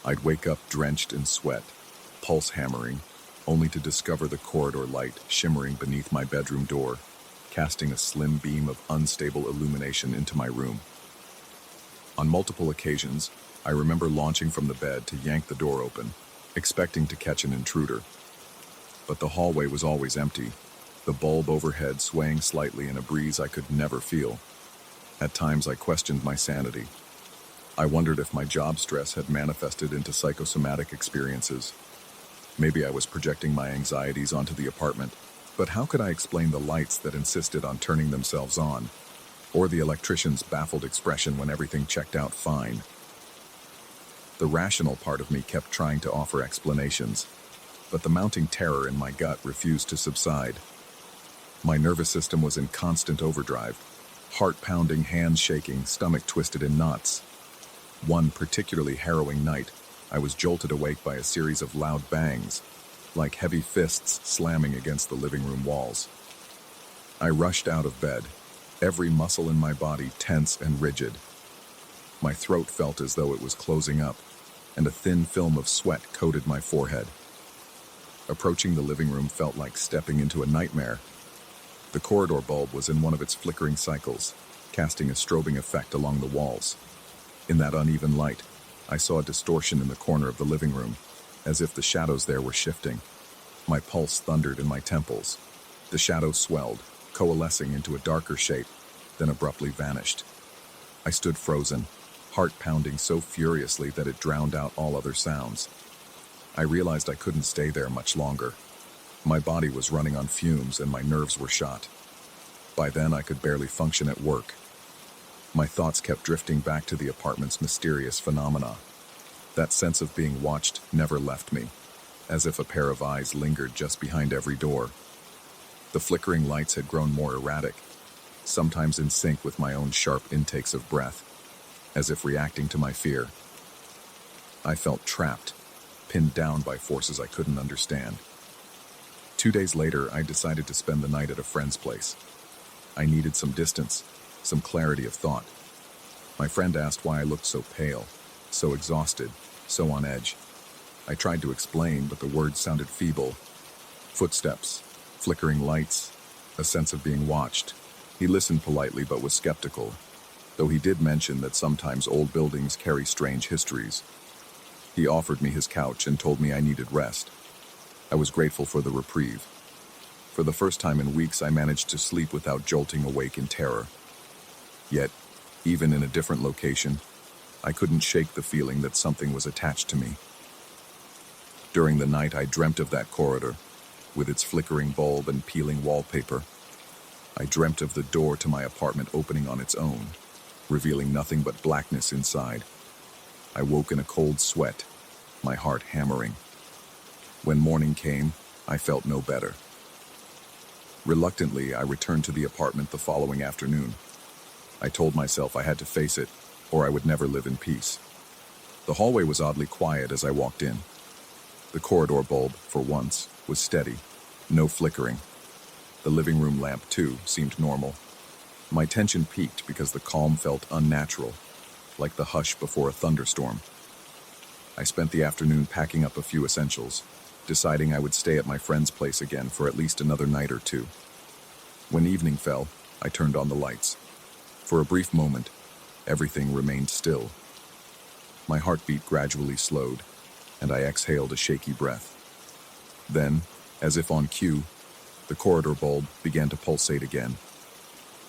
I'd wake up drenched in sweat, pulse hammering, only to discover the corridor light shimmering beneath my bedroom door, casting a slim beam of unstable illumination into my room. On multiple occasions, I remember launching from the bed to yank the door open, expecting to catch an intruder. But the hallway was always empty, the bulb overhead swaying slightly in a breeze I could never feel. At times I questioned my sanity. I wondered if my job stress had manifested into psychosomatic experiences. Maybe I was projecting my anxieties onto the apartment, but how could I explain the lights that insisted on turning themselves on, or the electrician's baffled expression when everything checked out fine? The rational part of me kept trying to offer explanations, but the mounting terror in my gut refused to subside. My nervous system was in constant overdrive, heart pounding, hands shaking, stomach twisted in knots. One particularly harrowing night, I was jolted awake by a series of loud bangs, like heavy fists slamming against the living room walls. I rushed out of bed, every muscle in my body tense and rigid. My throat felt as though it was closing up, and a thin film of sweat coated my forehead. Approaching the living room felt like stepping into a nightmare. The corridor bulb was in one of its flickering cycles, casting a strobing effect along the walls. In that uneven light, I saw a distortion in the corner of the living room, as if the shadows there were shifting. My pulse thundered in my temples. The shadow swelled, coalescing into a darker shape, then abruptly vanished. I stood frozen, heart pounding so furiously that it drowned out all other sounds. I realized I couldn't stay there much longer. My body was running on fumes and my nerves were shot. By then, I could barely function at work. My thoughts kept drifting back to the apartment's mysterious phenomena. That sense of being watched never left me, as if a pair of eyes lingered just behind every door. The flickering lights had grown more erratic, sometimes in sync with my own sharp intakes of breath, as if reacting to my fear. I felt trapped, pinned down by forces I couldn't understand. 2 days later, I decided to spend the night at a friend's place. I needed some distance, some clarity of thought. My friend asked why I looked so pale, so exhausted, so on edge. I tried to explain, but the words sounded feeble. Footsteps, flickering lights, a sense of being watched. He listened politely but was skeptical, though he did mention that sometimes old buildings carry strange histories. He offered me his couch and told me I needed rest. I was grateful for the reprieve. For the first time in weeks, I managed to sleep without jolting awake in terror. Yet, even in a different location, I couldn't shake the feeling that something was attached to me. During the night, I dreamt of that corridor, with its flickering bulb and peeling wallpaper. I dreamt of the door to my apartment opening on its own, revealing nothing but blackness inside. I woke in a cold sweat, my heart hammering. When morning came, I felt no better. Reluctantly, I returned to the apartment the following afternoon. I told myself I had to face it, or I would never live in peace. The hallway was oddly quiet as I walked in. The corridor bulb, for once, was steady, no flickering. The living room lamp, too, seemed normal. My tension peaked because the calm felt unnatural, like the hush before a thunderstorm. I spent the afternoon packing up a few essentials, deciding I would stay at my friend's place again for at least another night or two. When evening fell, I turned on the lights. For a brief moment, everything remained still. My heartbeat gradually slowed, and I exhaled a shaky breath. Then, as if on cue, The corridor bulb began to pulsate again.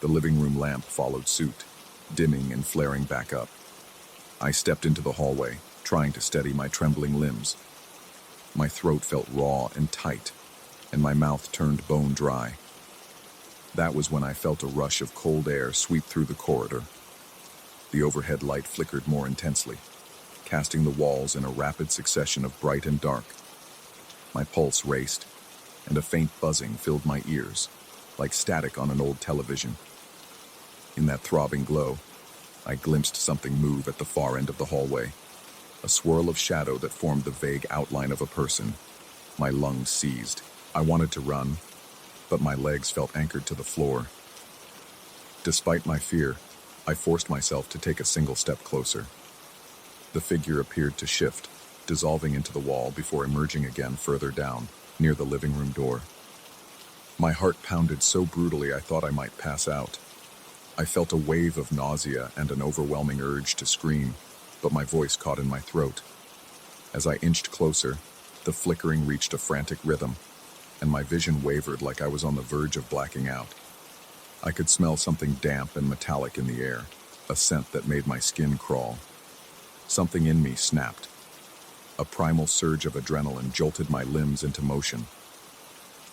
The living room lamp followed suit, dimming and flaring back up. I stepped into the hallway, trying to steady my trembling limbs. My throat felt raw and tight, and my mouth turned bone dry. That was when I felt a rush of cold air sweep through the corridor. The overhead light flickered more intensely, casting the walls in a rapid succession of bright and dark. My pulse raced, and a faint buzzing filled my ears, like static on an old television. In that throbbing glow, I glimpsed something move at the far end of the hallway, a swirl of shadow that formed the vague outline of a person. My lungs seized. I wanted to run, but my legs felt anchored to the floor. Despite my fear, I forced myself to take a single step closer. The figure appeared to shift, dissolving into the wall before emerging again further down, near the living room door. My heart pounded so brutally I thought I might pass out. I felt a wave of nausea and an overwhelming urge to scream, but my voice caught in my throat. As I inched closer, the flickering reached a frantic rhythm, and my vision wavered like I was on the verge of blacking out. I could smell something damp and metallic in the air, a scent that made my skin crawl. Something in me snapped. A primal surge of adrenaline jolted my limbs into motion.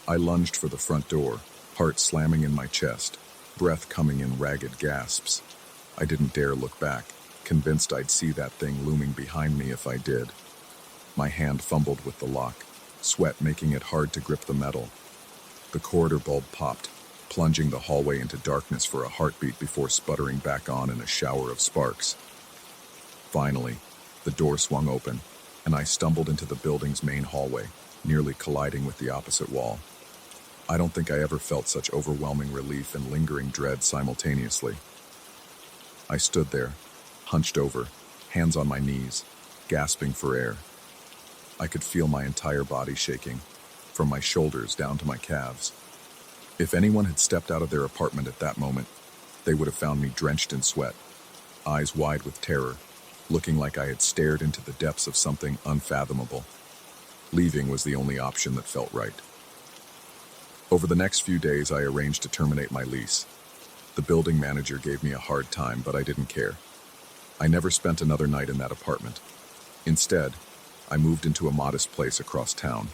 I lunged for the front door, heart slamming in my chest, breath coming in ragged gasps. I didn't dare look back, convinced I'd see that thing looming behind me if I did. My hand fumbled with the lock, sweat making it hard to grip the metal. The corridor bulb popped, plunging the hallway into darkness for a heartbeat before sputtering back on in a shower of sparks. Finally, the door swung open, and I stumbled into the building's main hallway, nearly colliding with the opposite wall. I don't think I ever felt such overwhelming relief and lingering dread simultaneously. I stood there, hunched over, hands on my knees, gasping for air. I could feel my entire body shaking, from my shoulders down to my calves. If anyone had stepped out of their apartment at that moment, they would have found me drenched in sweat, eyes wide with terror, looking like I had stared into the depths of something unfathomable. Leaving was the only option that felt right. Over the next few days, I arranged to terminate my lease. The building manager gave me a hard time, but I didn't care. I never spent another night in that apartment. Instead, I moved into a modest place across town,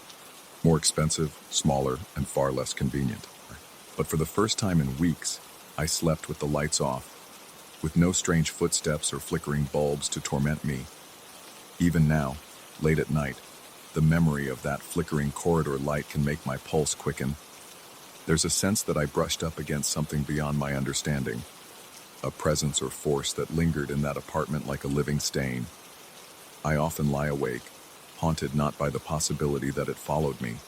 more expensive, smaller, and far less convenient. But for the first time in weeks, I slept with the lights off, with no strange footsteps or flickering bulbs to torment me. Even now, late at night, the memory of that flickering corridor light can make my pulse quicken. There's a sense that I brushed up against something beyond my understanding, a presence or force that lingered in that apartment like a living stain. I often lie awake, haunted not by the possibility that it followed me,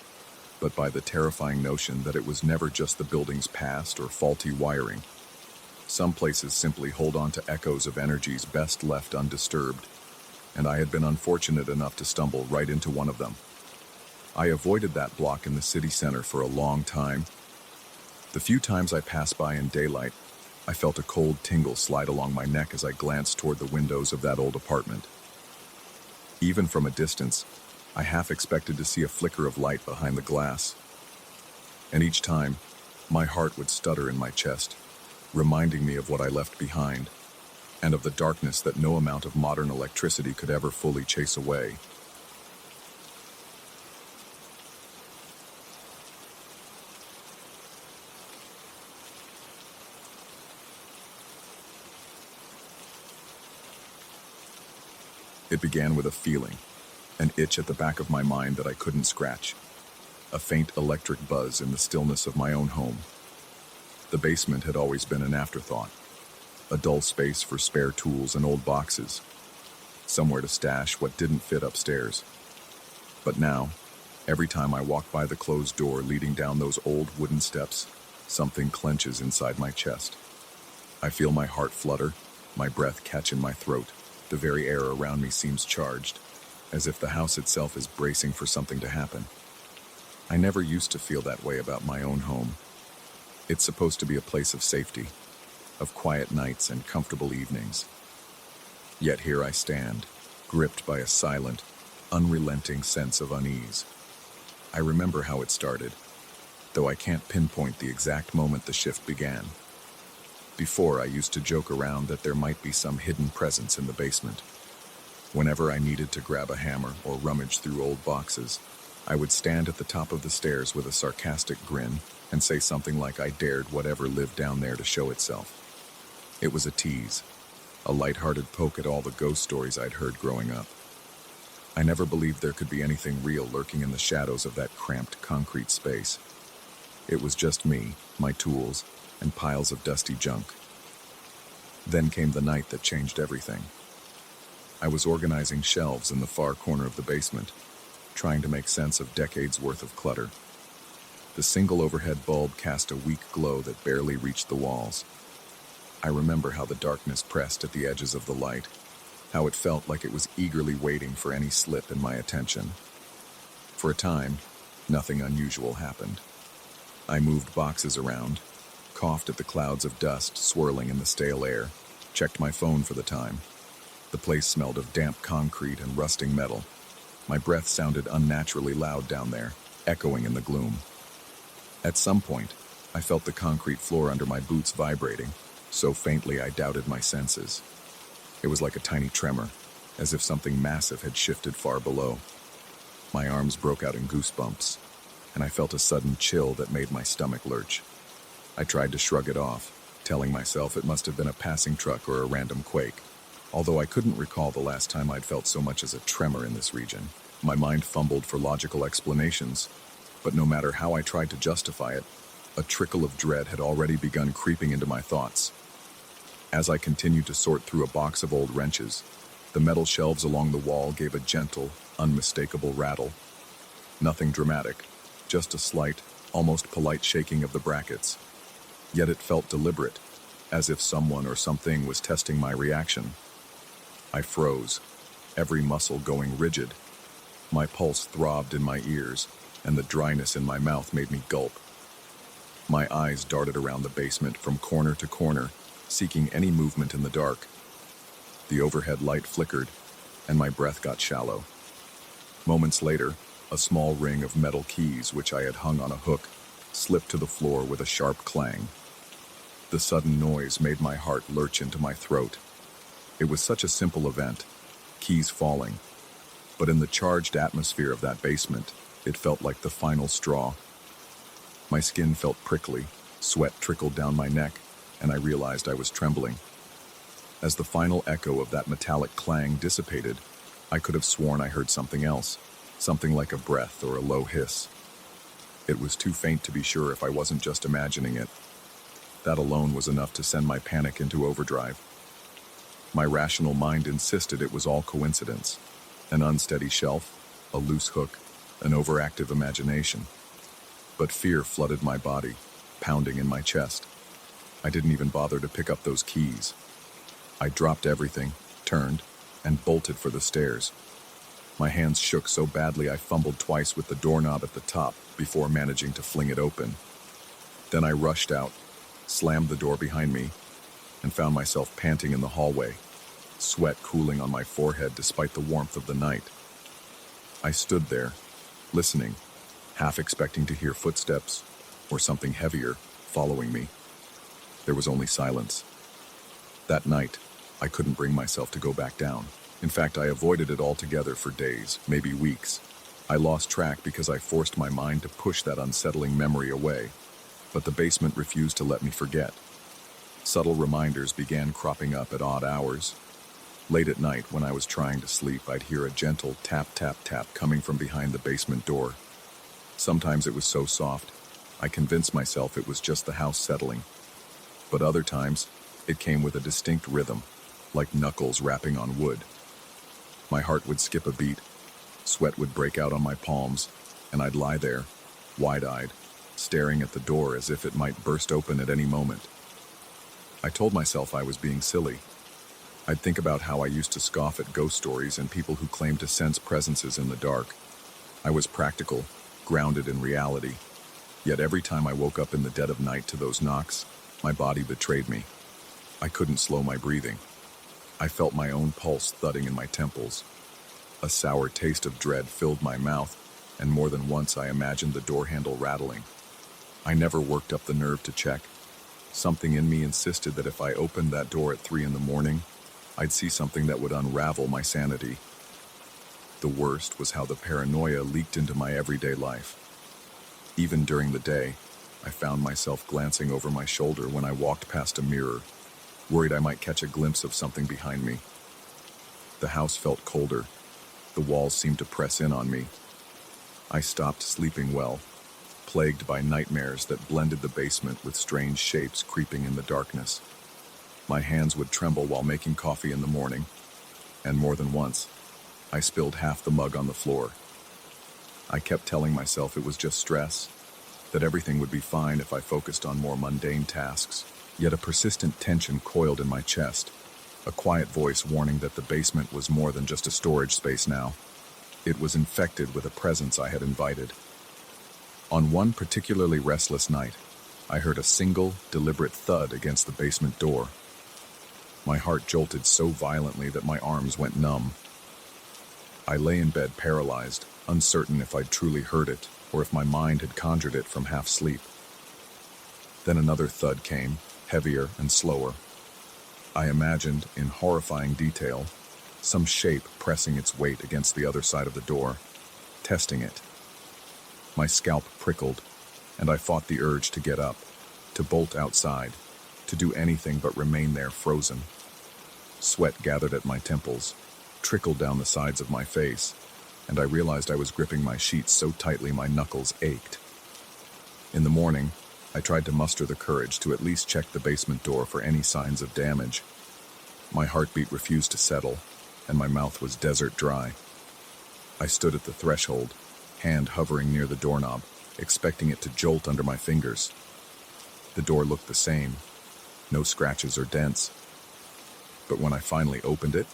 but by the terrifying notion that it was never just the building's past or faulty wiring. Some places simply hold on to echoes of energies best left undisturbed, and I had been unfortunate enough to stumble right into one of them. I avoided that block in the city center for a long time. The few times I passed by in daylight, I felt a cold tingle slide along my neck as I glanced toward the windows of that old apartment. Even from a distance, I half expected to see a flicker of light behind the glass. And each time, my heart would stutter in my chest, reminding me of what I left behind, and of the darkness that no amount of modern electricity could ever fully chase away. It began with a feeling, an itch at the back of my mind that I couldn't scratch, a faint electric buzz in the stillness of my own home. The basement had always been an afterthought, a dull space for spare tools and old boxes, somewhere to stash what didn't fit upstairs. But now, every time I walk by the closed door leading down those old wooden steps, something clenches inside my chest. I feel my heart flutter, my breath catch in my throat. The very air around me seems charged, as if the house itself is bracing for something to happen. I never used to feel that way about my own home. It's supposed to be a place of safety, of quiet nights and comfortable evenings. Yet here I stand, gripped by a silent, unrelenting sense of unease. I remember how it started. though I can't pinpoint the exact moment the shift began. Before, I used to joke around that there might be some hidden presence in the basement. Whenever I needed to grab a hammer or rummage through old boxes, I would stand at the top of the stairs with a sarcastic grin and say something like I dared whatever lived down there to show itself. It was a tease, a light-hearted poke at all the ghost stories I'd heard growing up. I never believed there could be anything real lurking in the shadows of that cramped concrete space. It was just me, my tools, and piles of dusty junk. Then came the night that changed everything. I was organizing shelves in the far corner of the basement, trying to make sense of decades worth of clutter. The single overhead bulb cast a weak glow that barely reached the walls. I remember how the darkness pressed at the edges of the light, how it felt like it was eagerly waiting for any slip in my attention. For a time, nothing unusual happened. I moved boxes around, coughed at the clouds of dust swirling in the stale air, checked my phone for the time. The place smelled of damp concrete and rusting metal. My breath sounded unnaturally loud down there, echoing in the gloom. At some point, I felt the concrete floor under my boots vibrating, so faintly I doubted my senses. It was like a tiny tremor, as if something massive had shifted far below. My arms broke out in goosebumps, and I felt a sudden chill that made my stomach lurch. I tried to shrug it off, telling myself it must have been a passing truck or a random quake. Although I couldn't recall the last time I'd felt so much as a tremor in this region. My mind fumbled for logical explanations, but no matter how I tried to justify it, a trickle of dread had already begun creeping into my thoughts. As I continued to sort through a box of old wrenches, the metal shelves along the wall gave a gentle, unmistakable rattle. Nothing dramatic, just a slight, almost polite shaking of the brackets. Yet it felt deliberate, as if someone or something was testing my reaction. I froze, every muscle going rigid. My pulse throbbed in my ears, and the dryness in my mouth made me gulp. My eyes darted around the basement from corner to corner, seeking any movement in the dark. The overhead light flickered, and my breath got shallow. Moments later, a small ring of metal keys which I had hung on a hook slipped to the floor with a sharp clang. The sudden noise made my heart lurch into my throat. It was such a simple event, keys falling, but in the charged atmosphere of that basement, it felt like the final straw. My skin felt prickly, sweat trickled down my neck, and I realized I was trembling. As the final echo of that metallic clang dissipated, I could have sworn I heard something else, something like a breath or a low hiss. It was too faint to be sure if I wasn't just imagining it. That alone was enough to send my panic into overdrive. My rational mind insisted it was all coincidence. An unsteady shelf, a loose hook, an overactive imagination. But fear flooded my body, pounding in my chest. I didn't even bother to pick up those keys. I dropped everything, turned, and bolted for the stairs. My hands shook so badly I fumbled twice with the doorknob at the top before managing to fling it open. Then I rushed out, slammed the door behind me, and found myself panting in the hallway, sweat cooling on my forehead despite the warmth of the night. I stood there, listening, half expecting to hear footsteps or something heavier following me. There was only silence. That night, I couldn't bring myself to go back down. In fact, I avoided it altogether for days, maybe weeks. I lost track because I forced my mind to push that unsettling memory away, but the basement refused to let me forget. Subtle reminders began cropping up at odd hours. Late at night, when I was trying to sleep, I'd hear a gentle tap, tap, tap coming from behind the basement door. Sometimes it was so soft, I convinced myself it was just the house settling. But other times, it came with a distinct rhythm, like knuckles rapping on wood. My heart would skip a beat, sweat would break out on my palms, and I'd lie there, wide-eyed, staring at the door as if it might burst open at any moment. I told myself I was being silly. I'd think about how I used to scoff at ghost stories and people who claimed to sense presences in the dark. I was practical, grounded in reality. Yet every time I woke up in the dead of night to those knocks, my body betrayed me. I couldn't slow my breathing. I felt my own pulse thudding in my temples. A sour taste of dread filled my mouth, and more than once I imagined the door handle rattling. I never worked up the nerve to check. Something in me insisted that if I opened that door at 3 in the morning, I'd see something that would unravel my sanity. The worst was how the paranoia leaked into my everyday life. Even during the day, I found myself glancing over my shoulder when I walked past a mirror, worried I might catch a glimpse of something behind me. The house felt colder. The walls seemed to press in on me. I stopped sleeping well, plagued by nightmares that blended the basement with strange shapes creeping in the darkness. My hands would tremble while making coffee in the morning, and more than once, I spilled half the mug on the floor. I kept telling myself it was just stress, that everything would be fine if I focused on more mundane tasks, yet a persistent tension coiled in my chest, a quiet voice warning that the basement was more than just a storage space now. It was infected with a presence I had invited. On one particularly restless night, I heard a single, deliberate thud against the basement door. My heart jolted so violently that my arms went numb. I lay in bed paralyzed, uncertain if I'd truly heard it or if my mind had conjured it from half sleep. Then another thud came, heavier and slower. I imagined, in horrifying detail, some shape pressing its weight against the other side of the door, testing it. My scalp prickled, and I fought the urge to get up, to bolt outside, to do anything but remain there frozen. Sweat gathered at my temples, trickled down the sides of my face, and I realized I was gripping my sheets so tightly my knuckles ached. In the morning, I tried to muster the courage to at least check the basement door for any signs of damage. My heartbeat refused to settle, and my mouth was desert dry. I stood at the threshold, hand hovering near the doorknob, expecting it to jolt under my fingers. The door looked the same, no scratches or dents. But when I finally opened it,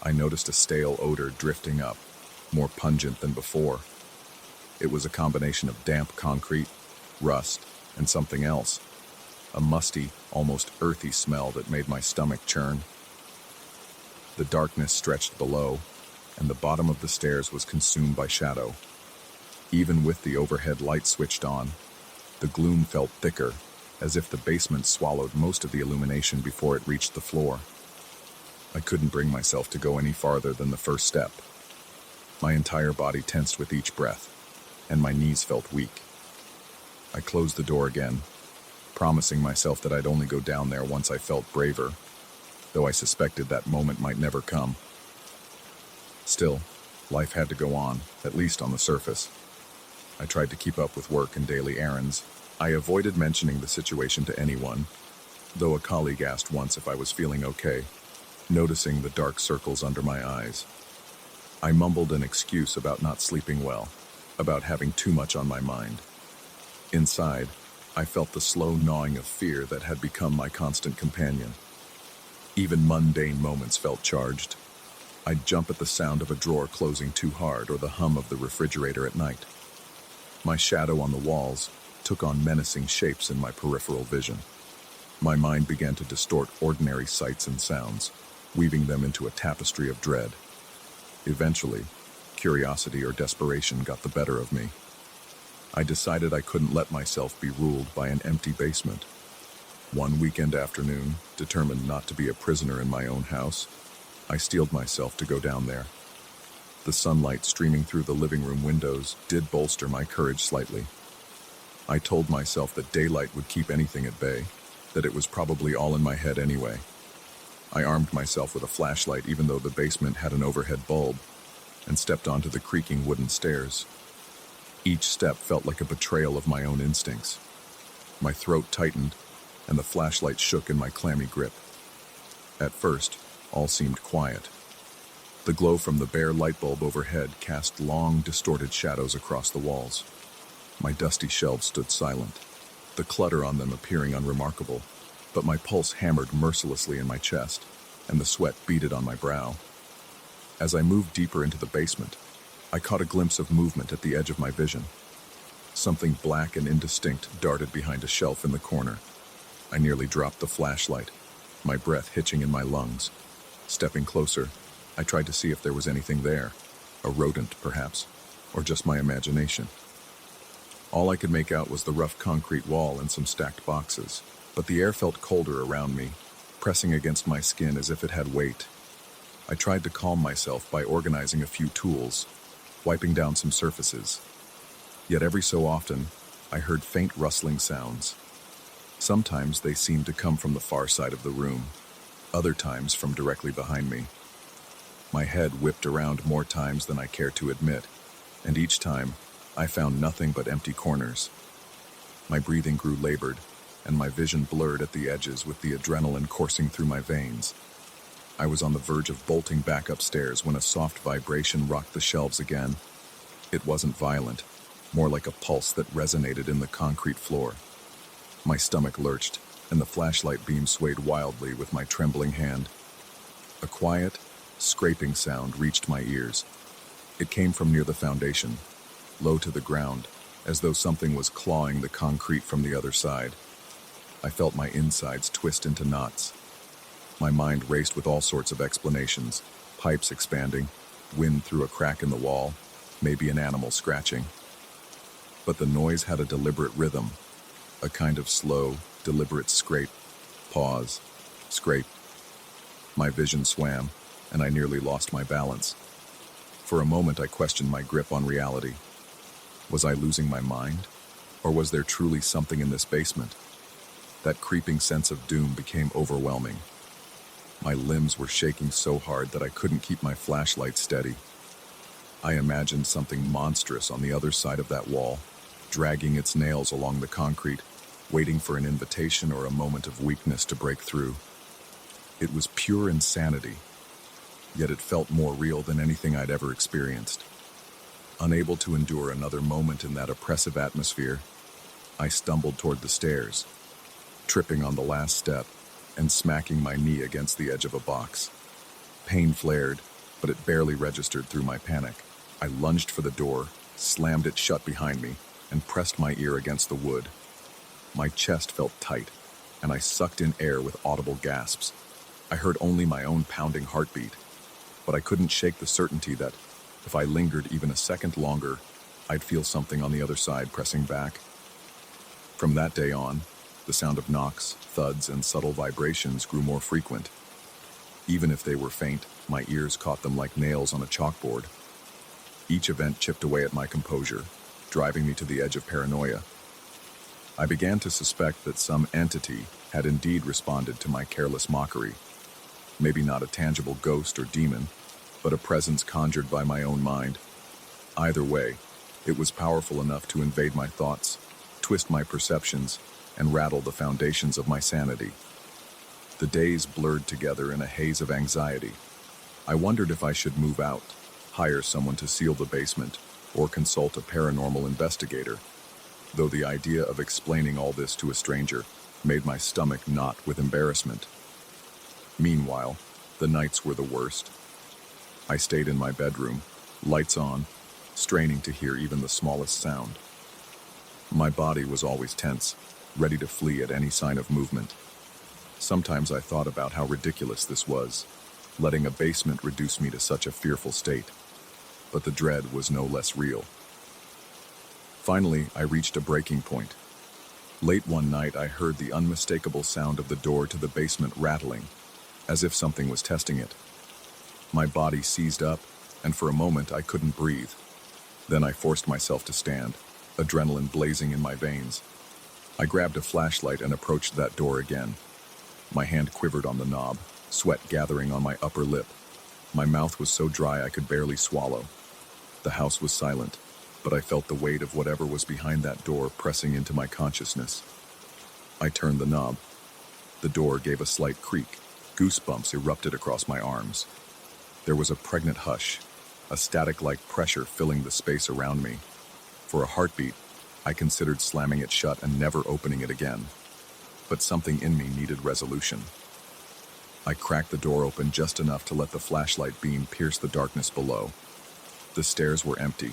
I noticed a stale odor drifting up, more pungent than before. It was a combination of damp concrete, rust, and something else, a musty, almost earthy smell that made my stomach churn. The darkness stretched below, and the bottom of the stairs was consumed by shadow. Even with the overhead light switched on, the gloom felt thicker, as if the basement swallowed most of the illumination before it reached the floor. I couldn't bring myself to go any farther than the first step. My entire body tensed with each breath, and my knees felt weak. I closed the door again, promising myself that I'd only go down there once I felt braver, though I suspected that moment might never come. Still, life had to go on, at least on the surface. I tried to keep up with work and daily errands. I avoided mentioning the situation to anyone, though a colleague asked once if I was feeling okay, noticing the dark circles under my eyes. I mumbled an excuse about not sleeping well, about having too much on my mind. Inside, I felt the slow gnawing of fear that had become my constant companion. Even mundane moments felt charged. I'd jump at the sound of a drawer closing too hard or the hum of the refrigerator at night. My shadow on the walls took on menacing shapes in my peripheral vision. My mind began to distort ordinary sights and sounds, weaving them into a tapestry of dread. Eventually, curiosity or desperation got the better of me. I decided I couldn't let myself be ruled by an empty basement. One weekend afternoon, determined not to be a prisoner in my own house, I steeled myself to go down there. The sunlight streaming through the living room windows did bolster my courage slightly. I told myself that daylight would keep anything at bay, that it was probably all in my head anyway. I armed myself with a flashlight even though the basement had an overhead bulb, and stepped onto the creaking wooden stairs. Each step felt like a betrayal of my own instincts. My throat tightened, and the flashlight shook in my clammy grip. At first, all seemed quiet. The glow from the bare light bulb overhead cast long, distorted shadows across the walls. My dusty shelves stood silent, the clutter on them appearing unremarkable, but my pulse hammered mercilessly in my chest, and the sweat beaded on my brow. As I moved deeper into the basement, I caught a glimpse of movement at the edge of my vision. Something black and indistinct darted behind a shelf in the corner. I nearly dropped the flashlight, my breath hitching in my lungs. Stepping closer, I tried to see if there was anything there, a rodent perhaps, or just my imagination. All I could make out was the rough concrete wall and some stacked boxes, but the air felt colder around me, pressing against my skin as if it had weight. I tried to calm myself by organizing a few tools, wiping down some surfaces. Yet every so often, I heard faint rustling sounds. Sometimes they seemed to come from the far side of the room, other times from directly behind me. My head whipped around more times than I care to admit, and each time, I found nothing but empty corners. My breathing grew labored, and my vision blurred at the edges with the adrenaline coursing through my veins. I was on the verge of bolting back upstairs when a soft vibration rocked the shelves again. It wasn't violent, more like a pulse that resonated in the concrete floor. My stomach lurched, and the flashlight beam swayed wildly with my trembling hand. A quiet, scraping sound reached my ears. It came from near the foundation, low to the ground, as though something was clawing the concrete from the other side. I felt my insides twist into knots. My mind raced with all sorts of explanations, pipes expanding, wind through a crack in the wall, maybe an animal scratching. But the noise had a deliberate rhythm, a kind of slow, deliberate scrape, pause, scrape. My vision swam, and I nearly lost my balance. For a moment I questioned my grip on reality. Was I losing my mind? Or was there truly something in this basement? That creeping sense of doom became overwhelming. My limbs were shaking so hard that I couldn't keep my flashlight steady. I imagined something monstrous on the other side of that wall, dragging its nails along the concrete, waiting for an invitation or a moment of weakness to break through. It was pure insanity, yet it felt more real than anything I'd ever experienced. Unable to endure another moment in that oppressive atmosphere, I stumbled toward the stairs, tripping on the last step and smacking my knee against the edge of a box. Pain flared, but it barely registered through my panic. I lunged for the door, slammed it shut behind me, and pressed my ear against the wood. My chest felt tight, and I sucked in air with audible gasps. I heard only my own pounding heartbeat, but I couldn't shake the certainty that, if I lingered even a second longer, I'd feel something on the other side pressing back. From that day on, the sound of knocks, thuds, and subtle vibrations grew more frequent. Even if they were faint, my ears caught them like nails on a chalkboard. Each event chipped away at my composure, driving me to the edge of paranoia. I began to suspect that some entity had indeed responded to my careless mockery. Maybe not a tangible ghost or demon, but a presence conjured by my own mind. Either way, it was powerful enough to invade my thoughts, twist my perceptions, and rattle the foundations of my sanity. The days blurred together in a haze of anxiety. I wondered if I should move out, hire someone to seal the basement, or consult a paranormal investigator, though the idea of explaining all this to a stranger made my stomach knot with embarrassment. Meanwhile, the nights were the worst. I stayed in my bedroom, lights on, straining to hear even the smallest sound. My body was always tense, ready to flee at any sign of movement. Sometimes I thought about how ridiculous this was, letting a basement reduce me to such a fearful state. But the dread was no less real. Finally, I reached a breaking point. Late one night, I heard the unmistakable sound of the door to the basement rattling, as if something was testing it. My body seized up, and for a moment I couldn't breathe. Then I forced myself to stand, adrenaline blazing in my veins. I grabbed a flashlight and approached that door again. My hand quivered on the knob, sweat gathering on my upper lip. My mouth was so dry I could barely swallow. The house was silent, but I felt the weight of whatever was behind that door pressing into my consciousness. I turned the knob. The door gave a slight creak. Goosebumps erupted across my arms. There was a pregnant hush, a static-like pressure filling the space around me. For a heartbeat, I considered slamming it shut and never opening it again. But something in me needed resolution. I cracked the door open just enough to let the flashlight beam pierce the darkness below. The stairs were empty,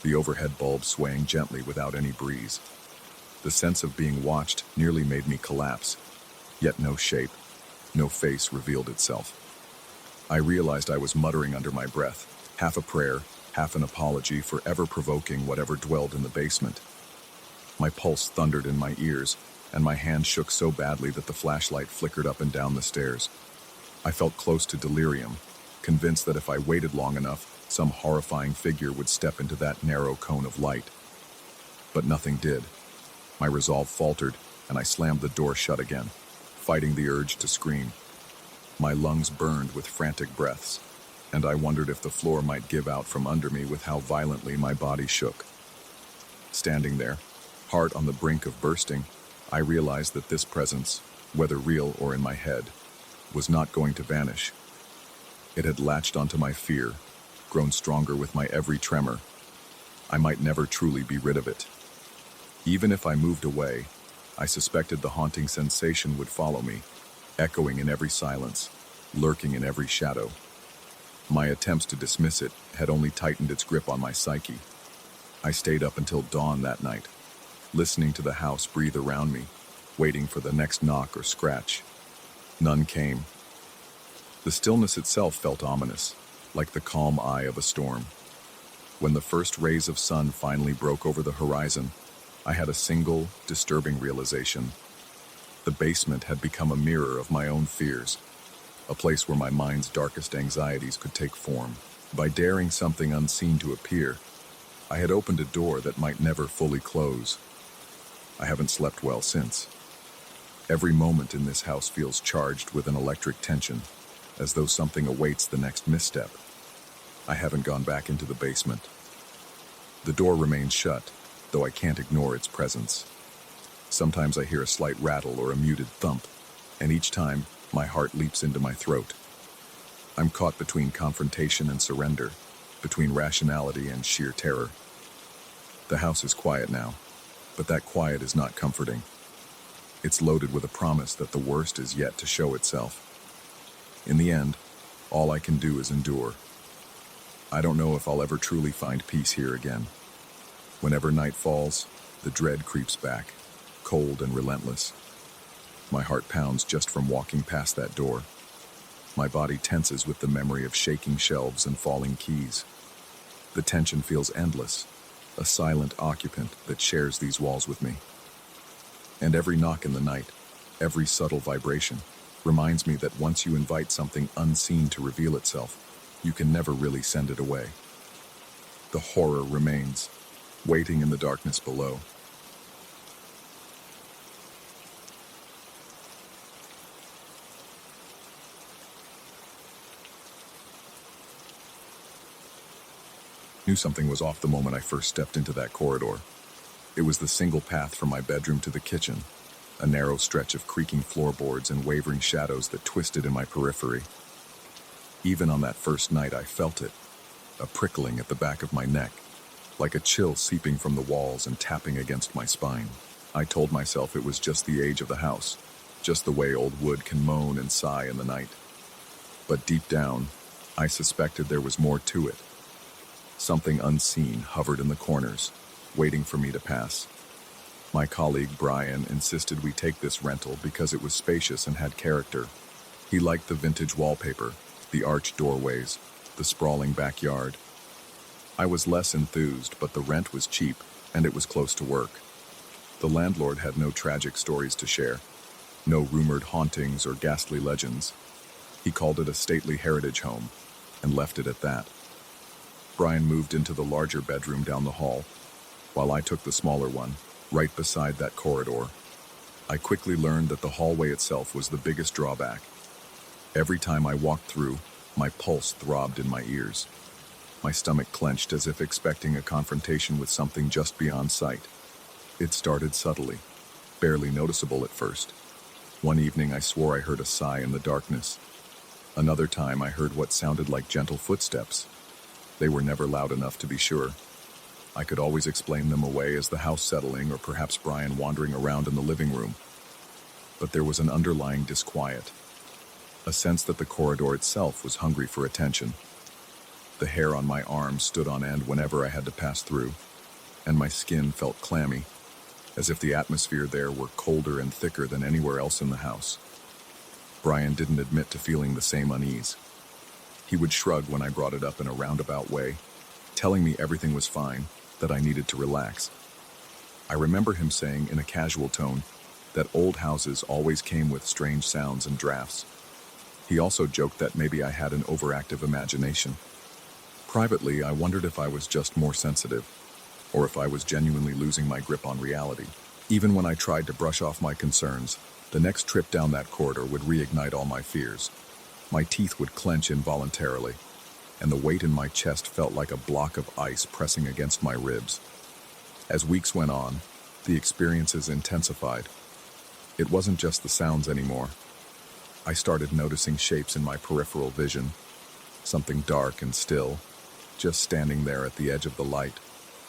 the overhead bulb swaying gently without any breeze. The sense of being watched nearly made me collapse, yet no shape, no face revealed itself. I realized I was muttering under my breath, half a prayer, half an apology for ever provoking whatever dwelled in the basement. My pulse thundered in my ears, and my hand shook so badly that the flashlight flickered up and down the stairs. I felt close to delirium, convinced that if I waited long enough, some horrifying figure would step into that narrow cone of light. But nothing did. My resolve faltered, and I slammed the door shut again, fighting the urge to scream. My lungs burned with frantic breaths, and I wondered if the floor might give out from under me with how violently my body shook. Standing there, heart on the brink of bursting, I realized that this presence, whether real or in my head, was not going to vanish. It had latched onto my fear, grown stronger with my every tremor. I might never truly be rid of it. Even if I moved away, I suspected the haunting sensation would follow me, echoing in every silence, lurking in every shadow. My attempts to dismiss it had only tightened its grip on my psyche. I stayed up until dawn that night, listening to the house breathe around me, waiting for the next knock or scratch. None came. The stillness itself felt ominous, like the calm eye of a storm. When the first rays of sun finally broke over the horizon, I had a single, disturbing realization. The basement had become a mirror of my own fears, a place where my mind's darkest anxieties could take form. By daring something unseen to appear, I had opened a door that might never fully close. I haven't slept well since. Every moment in this house feels charged with an electric tension, as though something awaits the next misstep. I haven't gone back into the basement. The door remains shut, though I can't ignore its presence. Sometimes I hear a slight rattle or a muted thump, and each time, my heart leaps into my throat. I'm caught between confrontation and surrender, between rationality and sheer terror. The house is quiet now, but that quiet is not comforting. It's loaded with a promise that the worst is yet to show itself. In the end, all I can do is endure. I don't know if I'll ever truly find peace here again. Whenever night falls, the dread creeps back, cold and relentless. My heart pounds just from walking past that door. My body tenses with the memory of shaking shelves and falling keys. The tension feels endless, a silent occupant that shares these walls with me. And every knock in the night, every subtle vibration, reminds me that once you invite something unseen to reveal itself, you can never really send it away. The horror remains, waiting in the darkness below. Knew something was off the moment I first stepped into that corridor. It was the single path from my bedroom to the kitchen, a narrow stretch of creaking floorboards and wavering shadows that twisted in my periphery. Even on that first night, I felt it, a prickling at the back of my neck, like a chill seeping from the walls and tapping against my spine. I told myself it was just the age of the house, just the way old wood can moan and sigh in the night. But deep down, I suspected there was more to it. Something unseen hovered in the corners, waiting for me to pass. My colleague Brian insisted we take this rental because it was spacious and had character. He liked the vintage wallpaper, the arched doorways, the sprawling backyard. I was less enthused, but the rent was cheap, and it was close to work. The landlord had no tragic stories to share, no rumored hauntings or ghastly legends. He called it a stately heritage home, and left it at that. Brian moved into the larger bedroom down the hall, while I took the smaller one, right beside that corridor. I quickly learned that the hallway itself was the biggest drawback. Every time I walked through, my pulse throbbed in my ears. My stomach clenched as if expecting a confrontation with something just beyond sight. It started subtly, barely noticeable at first. One evening I swore I heard a sigh in the darkness. Another time I heard what sounded like gentle footsteps. They were never loud enough to be sure. I could always explain them away as the house settling or perhaps Brian wandering around in the living room. But there was an underlying disquiet, a sense that the corridor itself was hungry for attention. The hair on my arms stood on end whenever I had to pass through, and my skin felt clammy, as if the atmosphere there were colder and thicker than anywhere else in the house. Brian didn't admit to feeling the same unease. He would shrug when I brought it up in a roundabout way, telling me everything was fine, that I needed to relax. I remember him saying in a casual tone that old houses always came with strange sounds and drafts. He also joked that maybe I had an overactive imagination. Privately, I wondered if I was just more sensitive, or if I was genuinely losing my grip on reality. Even when I tried to brush off my concerns, the next trip down that corridor would reignite all my fears. My teeth would clench involuntarily, and the weight in my chest felt like a block of ice pressing against my ribs. As weeks went on, the experiences intensified. It wasn't just the sounds anymore. I started noticing shapes in my peripheral vision, something dark and still, just standing there at the edge of the light,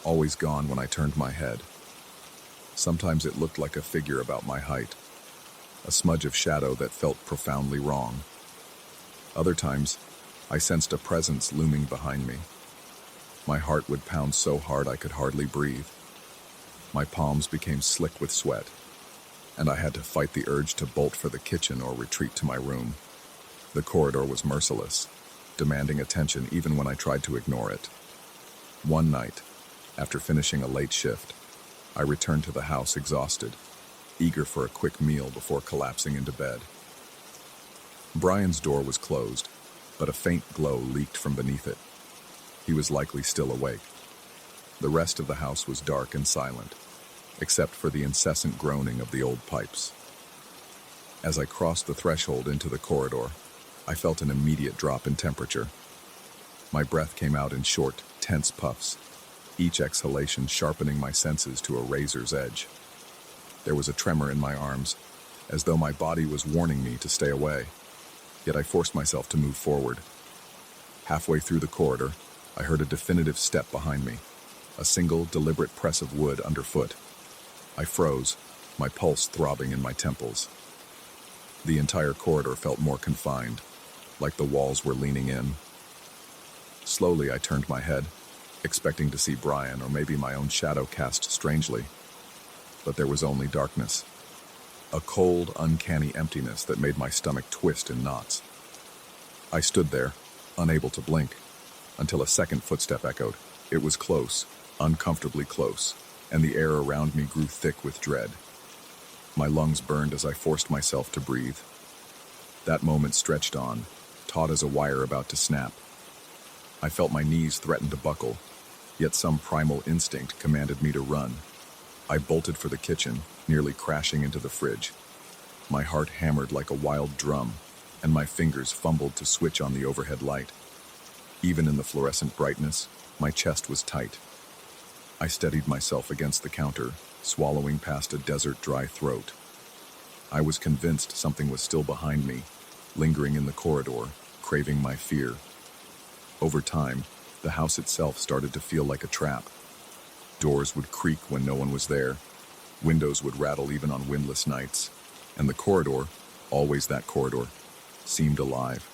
always gone when I turned my head. Sometimes it looked like a figure about my height, a smudge of shadow that felt profoundly wrong. Other times, I sensed a presence looming behind me. My heart would pound so hard I could hardly breathe. My palms became slick with sweat, and I had to fight the urge to bolt for the kitchen or retreat to my room. The corridor was merciless, demanding attention even when I tried to ignore it. One night, after finishing a late shift, I returned to the house exhausted, eager for a quick meal before collapsing into bed. Brian's door was closed, but a faint glow leaked from beneath it. He was likely still awake. The rest of the house was dark and silent, except for the incessant groaning of the old pipes. As I crossed the threshold into the corridor, I felt an immediate drop in temperature. My breath came out in short, tense puffs, each exhalation sharpening my senses to a razor's edge. There was a tremor in my arms, as though my body was warning me to stay away. Yet I forced myself to move forward. Halfway through the corridor, I heard a definitive step behind me, a single, deliberate press of wood underfoot. I froze, my pulse throbbing in my temples. The entire corridor felt more confined, like the walls were leaning in. Slowly, I turned my head, expecting to see Brian or maybe my own shadow cast strangely. But there was only darkness. A cold, uncanny emptiness that made my stomach twist in knots. I stood there, unable to blink, until a second footstep echoed. It was close, uncomfortably close, and the air around me grew thick with dread. My lungs burned as I forced myself to breathe. That moment stretched on, taut as a wire about to snap. I felt my knees threaten to buckle, yet some primal instinct commanded me to run. I bolted for the kitchen, nearly crashing into the fridge. My heart hammered like a wild drum, and my fingers fumbled to switch on the overhead light. Even in the fluorescent brightness, my chest was tight. I steadied myself against the counter, swallowing past a desert-dry throat. I was convinced something was still behind me, lingering in the corridor, craving my fear. Over time, the house itself started to feel like a trap. Doors would creak when no one was there, windows would rattle even on windless nights, and the corridor, always that corridor, seemed alive.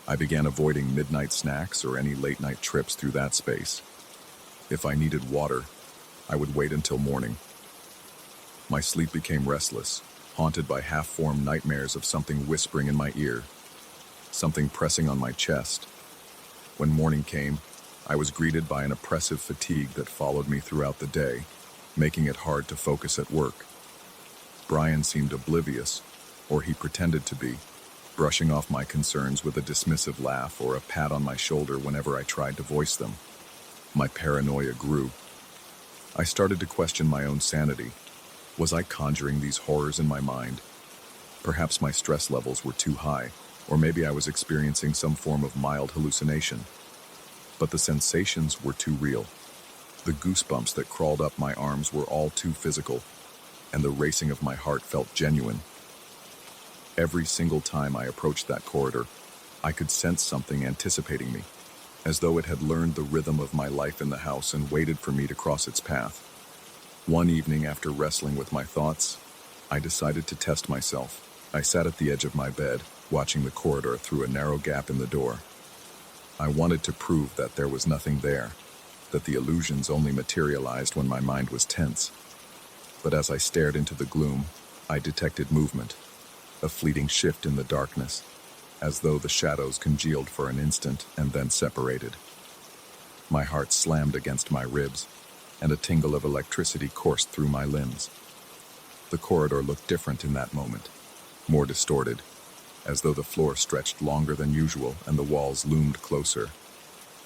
I began avoiding midnight snacks or any late-night trips through that space. If I needed water, I would wait until morning. My sleep became restless, haunted by half-formed nightmares of something whispering in my ear, something pressing on my chest. When morning came, I was greeted by an oppressive fatigue that followed me throughout the day, making it hard to focus at work. Brian seemed oblivious, or he pretended to be, brushing off my concerns with a dismissive laugh or a pat on my shoulder whenever I tried to voice them. My paranoia grew. I started to question my own sanity. Was I conjuring these horrors in my mind? Perhaps my stress levels were too high, or maybe I was experiencing some form of mild hallucination. But the sensations were too real. The goosebumps that crawled up my arms were all too physical, and the racing of my heart felt genuine. Every single time I approached that corridor, I could sense something anticipating me, as though it had learned the rhythm of my life in the house and waited for me to cross its path. One evening, after wrestling with my thoughts, I decided to test myself. I sat at the edge of my bed, watching the corridor through a narrow gap in the door. I wanted to prove that there was nothing there, that the illusions only materialized when my mind was tense. But as I stared into the gloom, I detected movement, a fleeting shift in the darkness, as though the shadows congealed for an instant and then separated. My heart slammed against my ribs, and a tingle of electricity coursed through my limbs. The corridor looked different in that moment, more distorted, as though the floor stretched longer than usual and the walls loomed closer.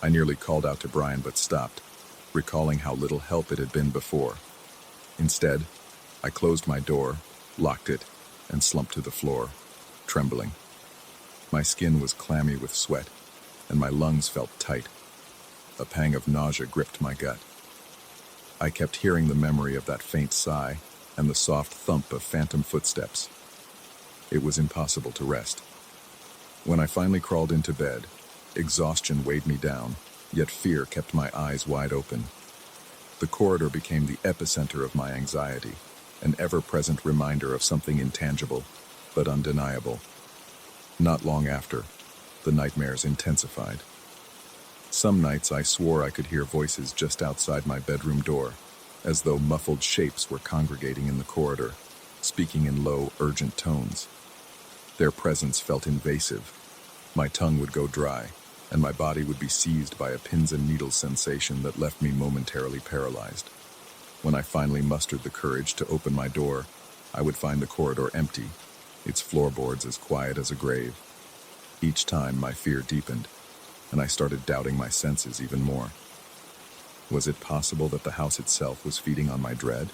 I nearly called out to Brian but stopped, recalling how little help it had been before. Instead, I closed my door, locked it, and slumped to the floor, trembling. My skin was clammy with sweat, and my lungs felt tight. A pang of nausea gripped my gut. I kept hearing the memory of that faint sigh and the soft thump of phantom footsteps. It was impossible to rest. When I finally crawled into bed, exhaustion weighed me down, yet fear kept my eyes wide open. The corridor became the epicenter of my anxiety, an ever-present reminder of something intangible, but undeniable. Not long after, the nightmares intensified. Some nights I swore I could hear voices just outside my bedroom door, as though muffled shapes were congregating in the corridor, speaking in low, urgent tones. Their presence felt invasive. My tongue would go dry, and my body would be seized by a pins and needles sensation that left me momentarily paralyzed. When I finally mustered the courage to open my door, I would find the corridor empty, its floorboards as quiet as a grave. Each time my fear deepened, and I started doubting my senses even more. Was it possible that the house itself was feeding on my dread?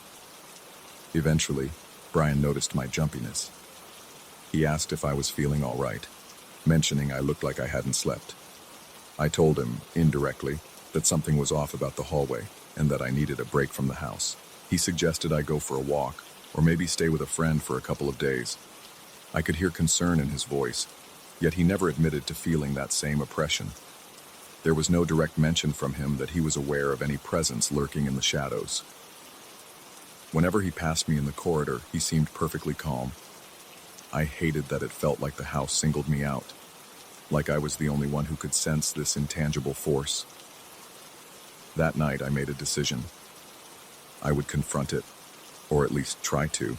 Eventually, Brian noticed my jumpiness. He asked if I was feeling all right, mentioning I looked like I hadn't slept. I told him, indirectly, that something was off about the hallway and that I needed a break from the house. He suggested I go for a walk, or maybe stay with a friend for a couple of days. I could hear concern in his voice, yet he never admitted to feeling that same oppression. There was no direct mention from him that he was aware of any presence lurking in the shadows. Whenever he passed me in the corridor, he seemed perfectly calm. I hated that it felt like the house singled me out, like I was the only one who could sense this intangible force. That night I made a decision. I would confront it, or at least try to.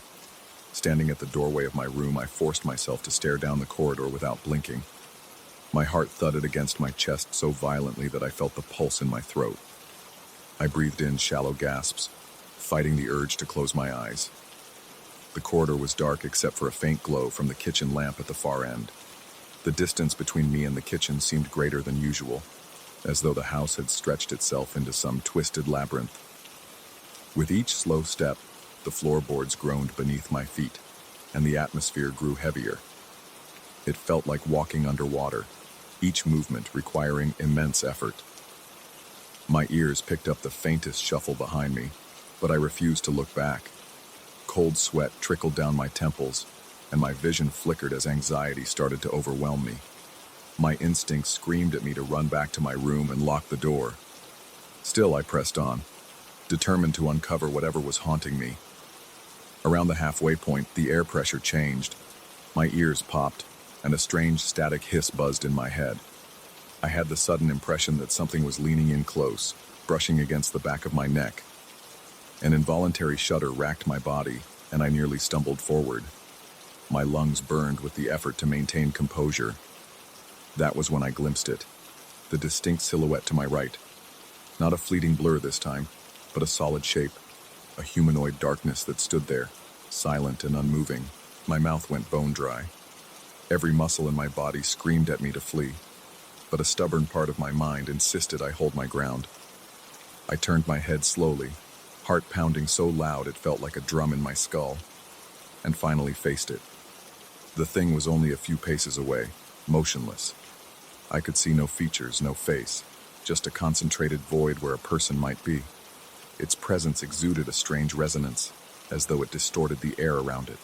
Standing at the doorway of my room, I forced myself to stare down the corridor without blinking. My heart thudded against my chest so violently that I felt the pulse in my throat. I breathed in shallow gasps, fighting the urge to close my eyes. The corridor was dark except for a faint glow from the kitchen lamp at the far end. The distance between me and the kitchen seemed greater than usual, as though the house had stretched itself into some twisted labyrinth. With each slow step, the floorboards groaned beneath my feet, and the atmosphere grew heavier. It felt like walking underwater, each movement requiring immense effort. My ears picked up the faintest shuffle behind me, but I refused to look back. Cold sweat trickled down my temples, and my vision flickered as anxiety started to overwhelm me. My instincts screamed at me to run back to my room and lock the door. Still, I pressed on, determined to uncover whatever was haunting me. Around the halfway point, the air pressure changed. My ears popped, and a strange static hiss buzzed in my head. I had the sudden impression that something was leaning in close, brushing against the back of my neck. An involuntary shudder racked my body, and I nearly stumbled forward. My lungs burned with the effort to maintain composure. That was when I glimpsed it, the distinct silhouette to my right. Not a fleeting blur this time, but a solid shape, a humanoid darkness that stood there, silent and unmoving. My mouth went bone dry. Every muscle in my body screamed at me to flee, but a stubborn part of my mind insisted I hold my ground. I turned my head slowly, heart pounding so loud it felt like a drum in my skull, and finally faced it. The thing was only a few paces away, motionless. I could see no features, no face, just a concentrated void where a person might be. Its presence exuded a strange resonance, as though it distorted the air around it.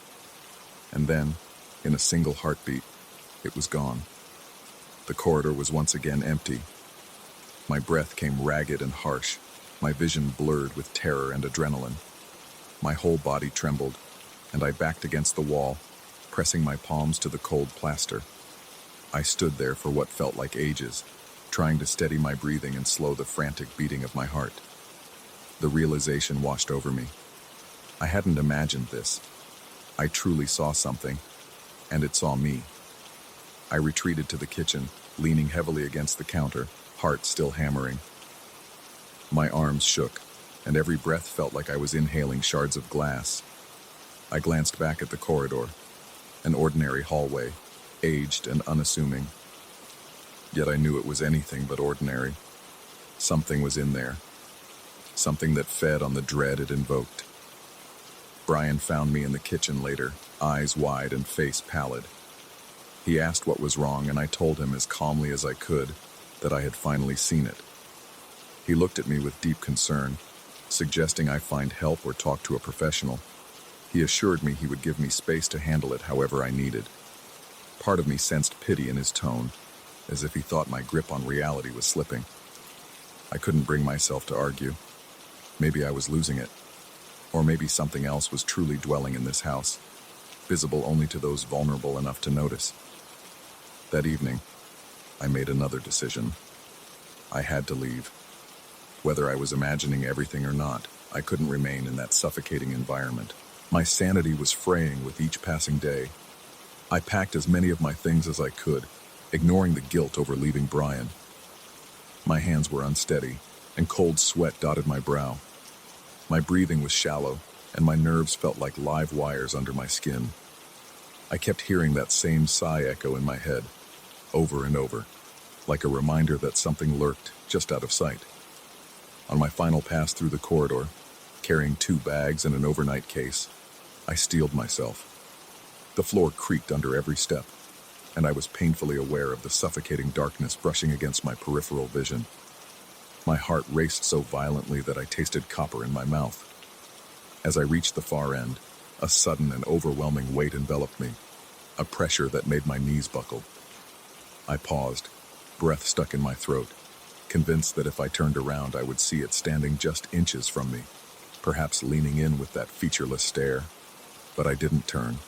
And then, in a single heartbeat, it was gone. The corridor was once again empty. My breath came ragged and harsh, my vision blurred with terror and adrenaline. My whole body trembled, and I backed against the wall, pressing my palms to the cold plaster. I stood there for what felt like ages, trying to steady my breathing and slow the frantic beating of my heart. The realization washed over me. I hadn't imagined this. I truly saw something, and it saw me. I retreated to the kitchen, leaning heavily against the counter, heart still hammering. My arms shook, and every breath felt like I was inhaling shards of glass. I glanced back at the corridor, an ordinary hallway, aged and unassuming. Yet I knew it was anything but ordinary. Something was in there, something that fed on the dread it invoked. Brian found me in the kitchen later, eyes wide and face pallid. He asked what was wrong, and I told him as calmly as I could that I had finally seen it. He looked at me with deep concern, suggesting I find help or talk to a professional. He assured me he would give me space to handle it however I needed. Part of me sensed pity in his tone, as if he thought my grip on reality was slipping. I couldn't bring myself to argue. Maybe I was losing it. Or maybe something else was truly dwelling in this house, visible only to those vulnerable enough to notice. That evening, I made another decision. I had to leave. Whether I was imagining everything or not, I couldn't remain in that suffocating environment. My sanity was fraying with each passing day. I packed as many of my things as I could, ignoring the guilt over leaving Brian. My hands were unsteady, and cold sweat dotted my brow. My breathing was shallow, and my nerves felt like live wires under my skin. I kept hearing that same sigh echo in my head, over and over, like a reminder that something lurked just out of sight. On my final pass through the corridor, carrying 2 bags and an overnight case, I steeled myself. The floor creaked under every step, and I was painfully aware of the suffocating darkness brushing against my peripheral vision. My heart raced so violently that I tasted copper in my mouth. As I reached the far end, a sudden and overwhelming weight enveloped me, a pressure that made my knees buckle. I paused, breath stuck in my throat, convinced that if I turned around I would see it standing just inches from me, perhaps leaning in with that featureless stare. But I didn't turn.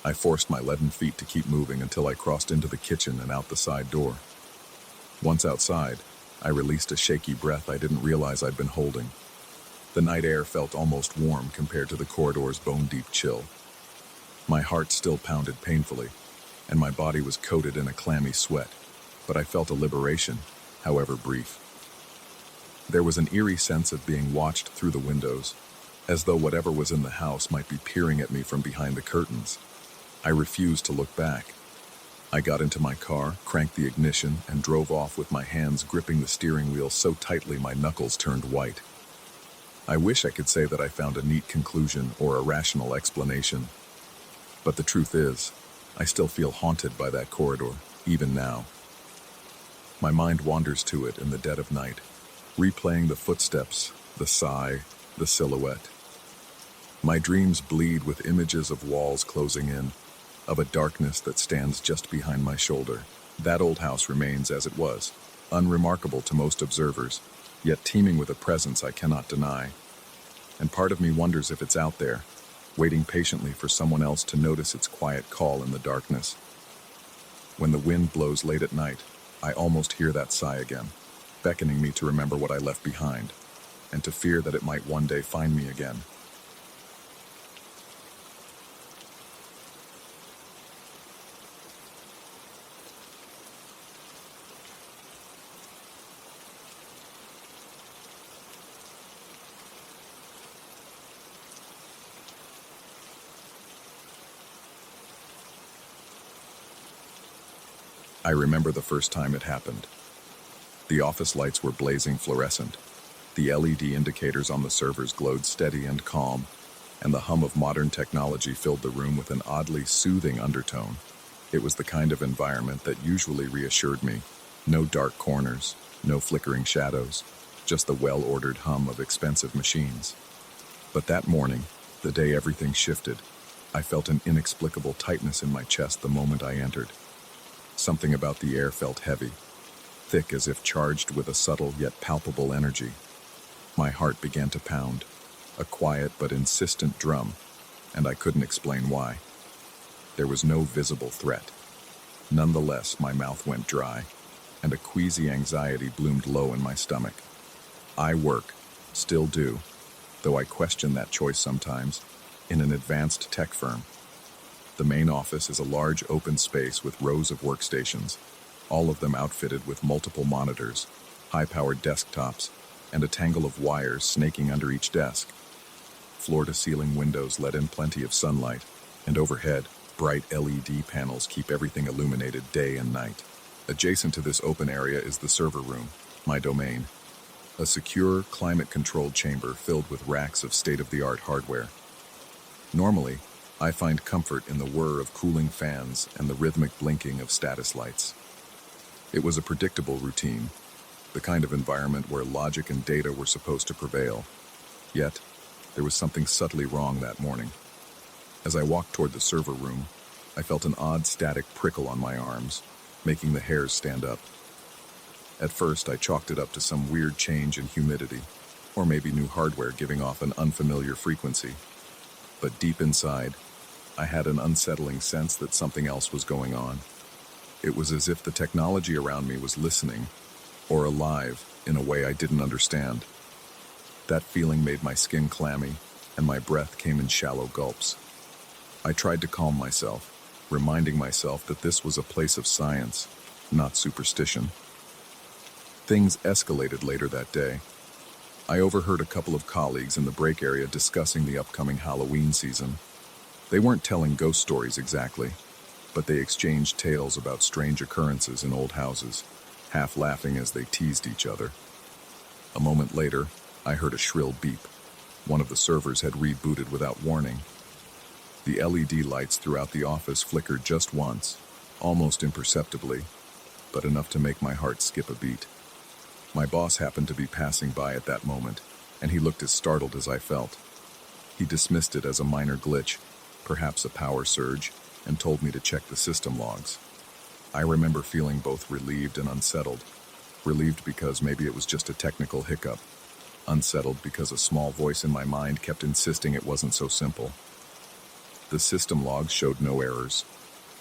I forced my leaden feet to keep moving until I crossed into the kitchen and out the side door. Once outside, I released a shaky breath I didn't realize I'd been holding. The night air felt almost warm compared to the corridor's bone-deep chill. My heart still pounded painfully, and my body was coated in a clammy sweat, but I felt a liberation, however brief. There was an eerie sense of being watched through the windows, as though whatever was in the house might be peering at me from behind the curtains. I refused to look back. I got into my car, cranked the ignition, and drove off with my hands gripping the steering wheel so tightly my knuckles turned white. I wish I could say that I found a neat conclusion or a rational explanation. But the truth is, I still feel haunted by that corridor, even now. My mind wanders to it in the dead of night, replaying the footsteps, the sigh, the silhouette. My dreams bleed with images of walls closing in, of a darkness that stands just behind my shoulder. That old house remains as it was, unremarkable to most observers, yet teeming with a presence I cannot deny. And part of me wonders if it's out there, waiting patiently for someone else to notice its quiet call in the darkness. When the wind blows late at night, I almost hear that sigh again, beckoning me to remember what I left behind, and to fear that it might one day find me again. I remember the first time it happened. The office lights were blazing fluorescent. The LED indicators on the servers glowed steady and calm, and the hum of modern technology filled the room with an oddly soothing undertone. It was the kind of environment that usually reassured me. No dark corners, no flickering shadows, just the well-ordered hum of expensive machines. But that morning, the day everything shifted, I felt an inexplicable tightness in my chest the moment I entered. Something about the air felt heavy, thick as if charged with a subtle yet palpable energy. My heart began to pound, a quiet but insistent drum, and I couldn't explain why. There was no visible threat. Nonetheless, my mouth went dry, and a queasy anxiety bloomed low in my stomach. I work, still do, though I question that choice sometimes, in an advanced tech firm. The main office is a large open space with rows of workstations, all of them outfitted with multiple monitors, high-powered desktops, and a tangle of wires snaking under each desk. Floor-to-ceiling windows let in plenty of sunlight, and overhead, bright LED panels keep everything illuminated day and night. Adjacent to this open area is the server room, my domain, a secure, climate-controlled chamber filled with racks of state-of-the-art hardware. Normally, I find comfort in the whir of cooling fans and the rhythmic blinking of status lights. It was a predictable routine, the kind of environment where logic and data were supposed to prevail. Yet, there was something subtly wrong that morning. As I walked toward the server room, I felt an odd static prickle on my arms, making the hairs stand up. At first, I chalked it up to some weird change in humidity, or maybe new hardware giving off an unfamiliar frequency. But deep inside, I had an unsettling sense that something else was going on. It was as if the technology around me was listening, or alive, in a way I didn't understand. That feeling made my skin clammy, and my breath came in shallow gulps. I tried to calm myself, reminding myself that this was a place of science, not superstition. Things escalated later that day. I overheard a couple of colleagues in the break area discussing the upcoming Halloween season. They weren't telling ghost stories exactly, but they exchanged tales about strange occurrences in old houses, half laughing as they teased each other. A moment later, I heard a shrill beep. One of the servers had rebooted without warning. The LED lights throughout the office flickered just once, almost imperceptibly, but enough to make my heart skip a beat. My boss happened to be passing by at that moment, and he looked as startled as I felt. He dismissed it as a minor glitch, perhaps a power surge, and told me to check the system logs. I remember feeling both relieved and unsettled. Relieved because maybe it was just a technical hiccup. Unsettled because a small voice in my mind kept insisting it wasn't so simple. The system logs showed no errors.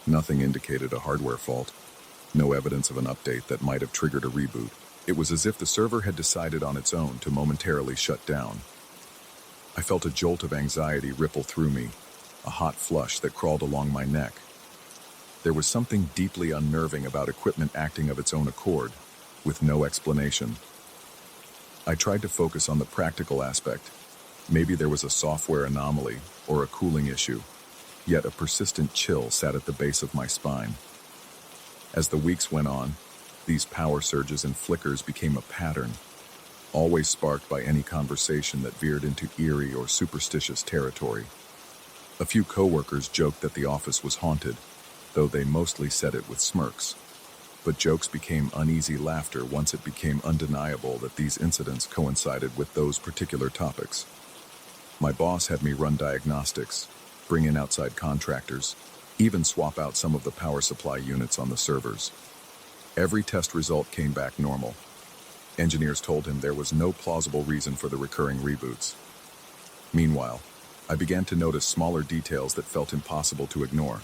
Nothing indicated a hardware fault. No evidence of an update that might have triggered a reboot. It was as if the server had decided on its own to momentarily shut down. I felt a jolt of anxiety ripple through me, a hot flush that crawled along my neck. There was something deeply unnerving about equipment acting of its own accord, with no explanation. I tried to focus on the practical aspect. Maybe there was a software anomaly or a cooling issue, yet a persistent chill sat at the base of my spine. As the weeks went on, these power surges and flickers became a pattern, always sparked by any conversation that veered into eerie or superstitious territory. A few coworkers joked that the office was haunted, though they mostly said it with smirks. But jokes became uneasy laughter once it became undeniable that these incidents coincided with those particular topics. My boss had me run diagnostics, bring in outside contractors, even swap out some of the power supply units on the servers. Every test result came back normal. Engineers told him there was no plausible reason for the recurring reboots. Meanwhile, I began to notice smaller details that felt impossible to ignore.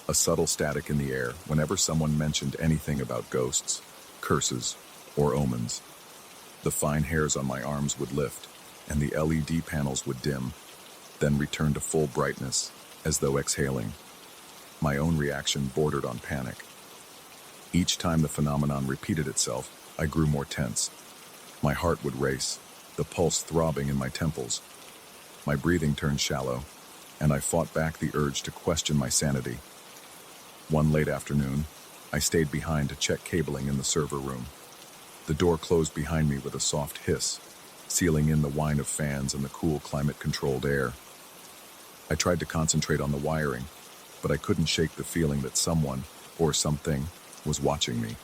A subtle static in the air whenever someone mentioned anything about ghosts, curses, or omens. The fine hairs on my arms would lift, and the LED panels would dim, then return to full brightness, as though exhaling. My own reaction bordered on panic. Each time the phenomenon repeated itself, I grew more tense. My heart would race, the pulse throbbing in my temples. My breathing turned shallow, and I fought back the urge to question my sanity. One late afternoon, I stayed behind to check cabling in the server room. The door closed behind me with a soft hiss, sealing in the whine of fans and the cool climate-controlled air. I tried to concentrate on the wiring, but I couldn't shake the feeling that someone, or something, was watching me.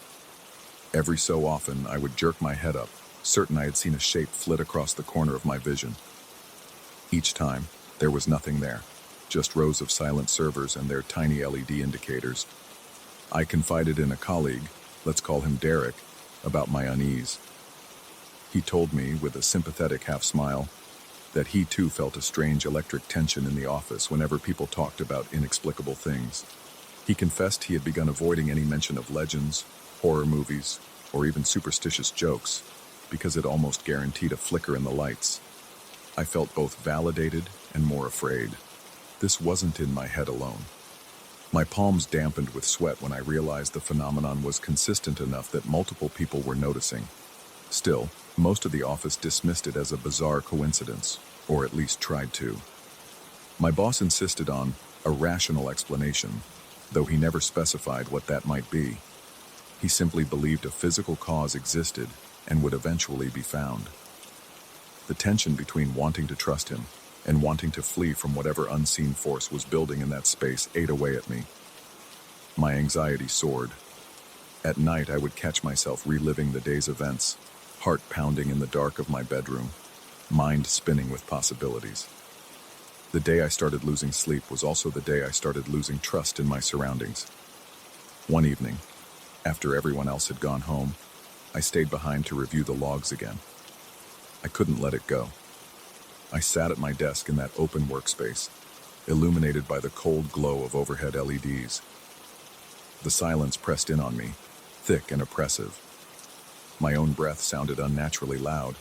Every so often, I would jerk my head up, certain I had seen a shape flit across the corner of my vision. Each time, there was nothing there, just rows of silent servers and their tiny LED indicators. I confided in a colleague, let's call him Derek, about my unease. He told me, with a sympathetic half-smile, that he too felt a strange electric tension in the office whenever people talked about inexplicable things. He confessed he had begun avoiding any mention of legends, horror movies, or even superstitious jokes, because it almost guaranteed a flicker in the lights. I felt both validated and more afraid. This wasn't in my head alone. My palms dampened with sweat when I realized the phenomenon was consistent enough that multiple people were noticing. Still, Most of the office dismissed it as a bizarre coincidence, or at least tried to. My boss insisted on a rational explanation, though he never specified what that might be. He simply believed a physical cause existed and would eventually be found. The tension between wanting to trust him and wanting to flee from whatever unseen force was building in that space ate away at me. My anxiety soared. At night, I would catch myself reliving the day's events, heart pounding in the dark of my bedroom, mind spinning with possibilities. The day I started losing sleep was also the day I started losing trust in my surroundings. One evening, after everyone else had gone home, I stayed behind to review the logs again. I couldn't let it go. I sat at my desk in that open workspace, illuminated by the cold glow of overhead LEDs. The silence pressed in on me, thick and oppressive. My own breath sounded unnaturally loud,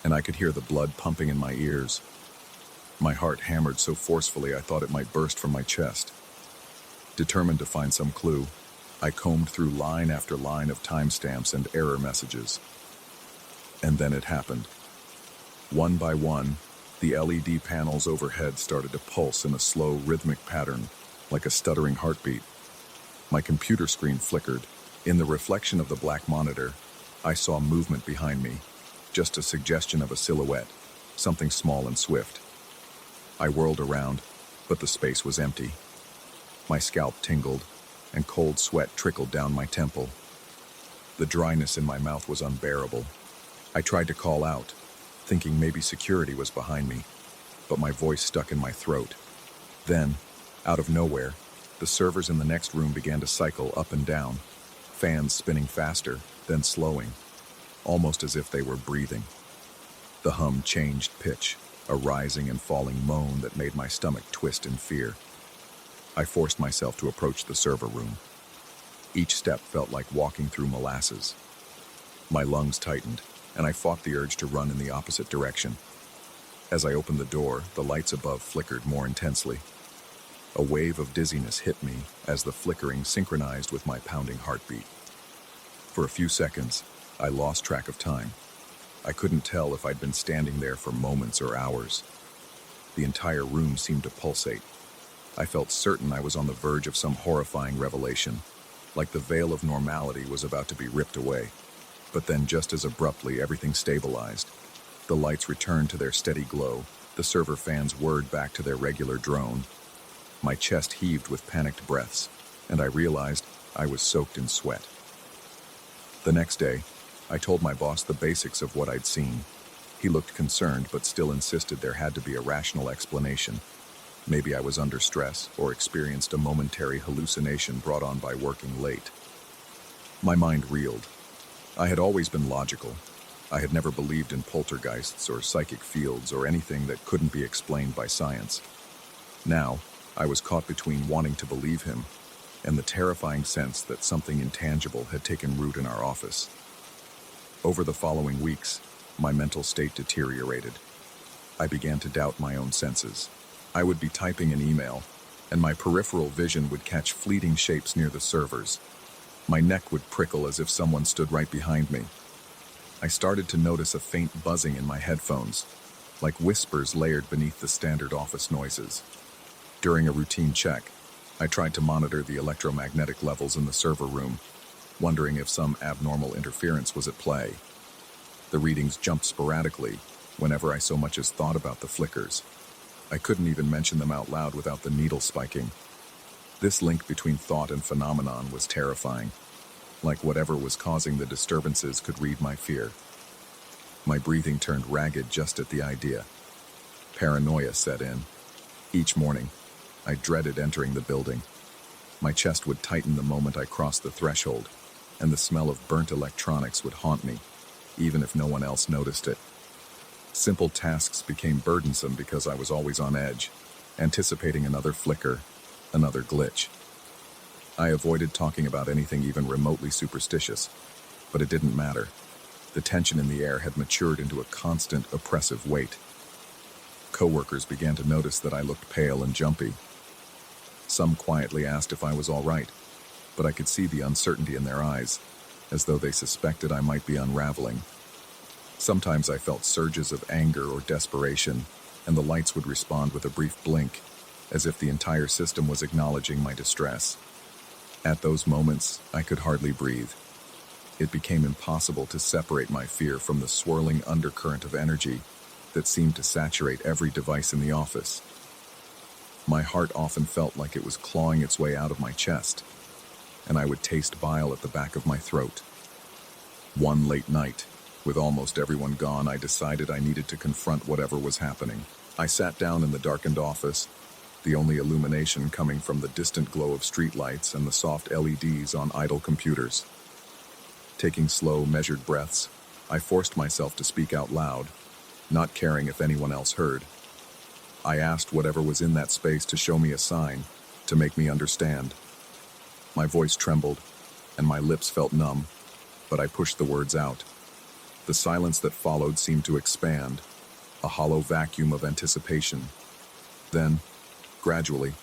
and I could hear the blood pumping in my ears. My heart hammered so forcefully I thought it might burst from my chest. Determined to find some clue, I combed through line after line of timestamps and error messages. And then it happened. One by one, the LED panels overhead started to pulse in a slow, rhythmic pattern, like a stuttering heartbeat. My computer screen flickered. In the reflection of the black monitor, I saw movement behind me, just a suggestion of a silhouette, something small and swift. I whirled around, but the space was empty. My scalp tingled, and cold sweat trickled down my temple. The dryness in my mouth was unbearable. I tried to call out, thinking maybe security was behind me, but my voice stuck in my throat. Then, out of nowhere, the servers in the next room began to cycle up and down, fans spinning faster, then slowing, almost as if they were breathing. The hum changed pitch, a rising and falling moan that made my stomach twist in fear. I forced myself to approach the server room. Each step felt like walking through molasses. My lungs tightened, and I fought the urge to run in the opposite direction. As I opened the door, the lights above flickered more intensely. A wave of dizziness hit me as the flickering synchronized with my pounding heartbeat. For a few seconds, I lost track of time. I couldn't tell if I'd been standing there for moments or hours. The entire room seemed to pulsate. I felt certain I was on the verge of some horrifying revelation, like the veil of normality was about to be ripped away. But then, just as abruptly, everything stabilized. The lights returned to their steady glow, the server fans whirred back to their regular drone. My chest heaved with panicked breaths, and I realized I was soaked in sweat. The next day, I told my boss the basics of what I'd seen. He looked concerned, but still insisted there had to be a rational explanation. Maybe I was under stress or experienced a momentary hallucination brought on by working late. My mind reeled. I had always been logical. I had never believed in poltergeists or psychic fields or anything that couldn't be explained by science. Now, I was caught between wanting to believe him and the terrifying sense that something intangible had taken root in our office. Over the following weeks, my mental state deteriorated. I began to doubt my own senses. I would be typing an email, and my peripheral vision would catch fleeting shapes near the servers. My neck would prickle as if someone stood right behind me. I started to notice a faint buzzing in my headphones, like whispers layered beneath the standard office noises. During a routine check, I tried to monitor the electromagnetic levels in the server room, wondering if some abnormal interference was at play. The readings jumped sporadically whenever I so much as thought about the flickers. I couldn't even mention them out loud without the needle spiking. This link between thought and phenomenon was terrifying, like whatever was causing the disturbances could read my fear. My breathing turned ragged just at the idea. Paranoia set in. Each morning, I dreaded entering the building. My chest would tighten the moment I crossed the threshold, and the smell of burnt electronics would haunt me, even if no one else noticed it. Simple tasks became burdensome because I was always on edge, anticipating another flicker, another glitch. I avoided talking about anything even remotely superstitious, but it didn't matter. The tension in the air had matured into a constant, oppressive weight. Coworkers began to notice that I looked pale and jumpy. Some quietly asked if I was all right, but I could see the uncertainty in their eyes, as though they suspected I might be unraveling. Sometimes I felt surges of anger or desperation, and the lights would respond with a brief blink, as if the entire system was acknowledging my distress. At those moments, I could hardly breathe. It became impossible to separate my fear from the swirling undercurrent of energy that seemed to saturate every device in the office. My heart often felt like it was clawing its way out of my chest, and I would taste bile at the back of my throat. One late night, with almost everyone gone, I decided I needed to confront whatever was happening. I sat down in the darkened office, the only illumination coming from the distant glow of streetlights and the soft LEDs on idle computers. Taking slow, measured breaths, I forced myself to speak out loud, not caring if anyone else heard. I asked whatever was in that space to show me a sign, to make me understand. My voice trembled, and my lips felt numb, but I pushed the words out. The silence that followed seemed to expand, a hollow vacuum of anticipation. Then, gradually,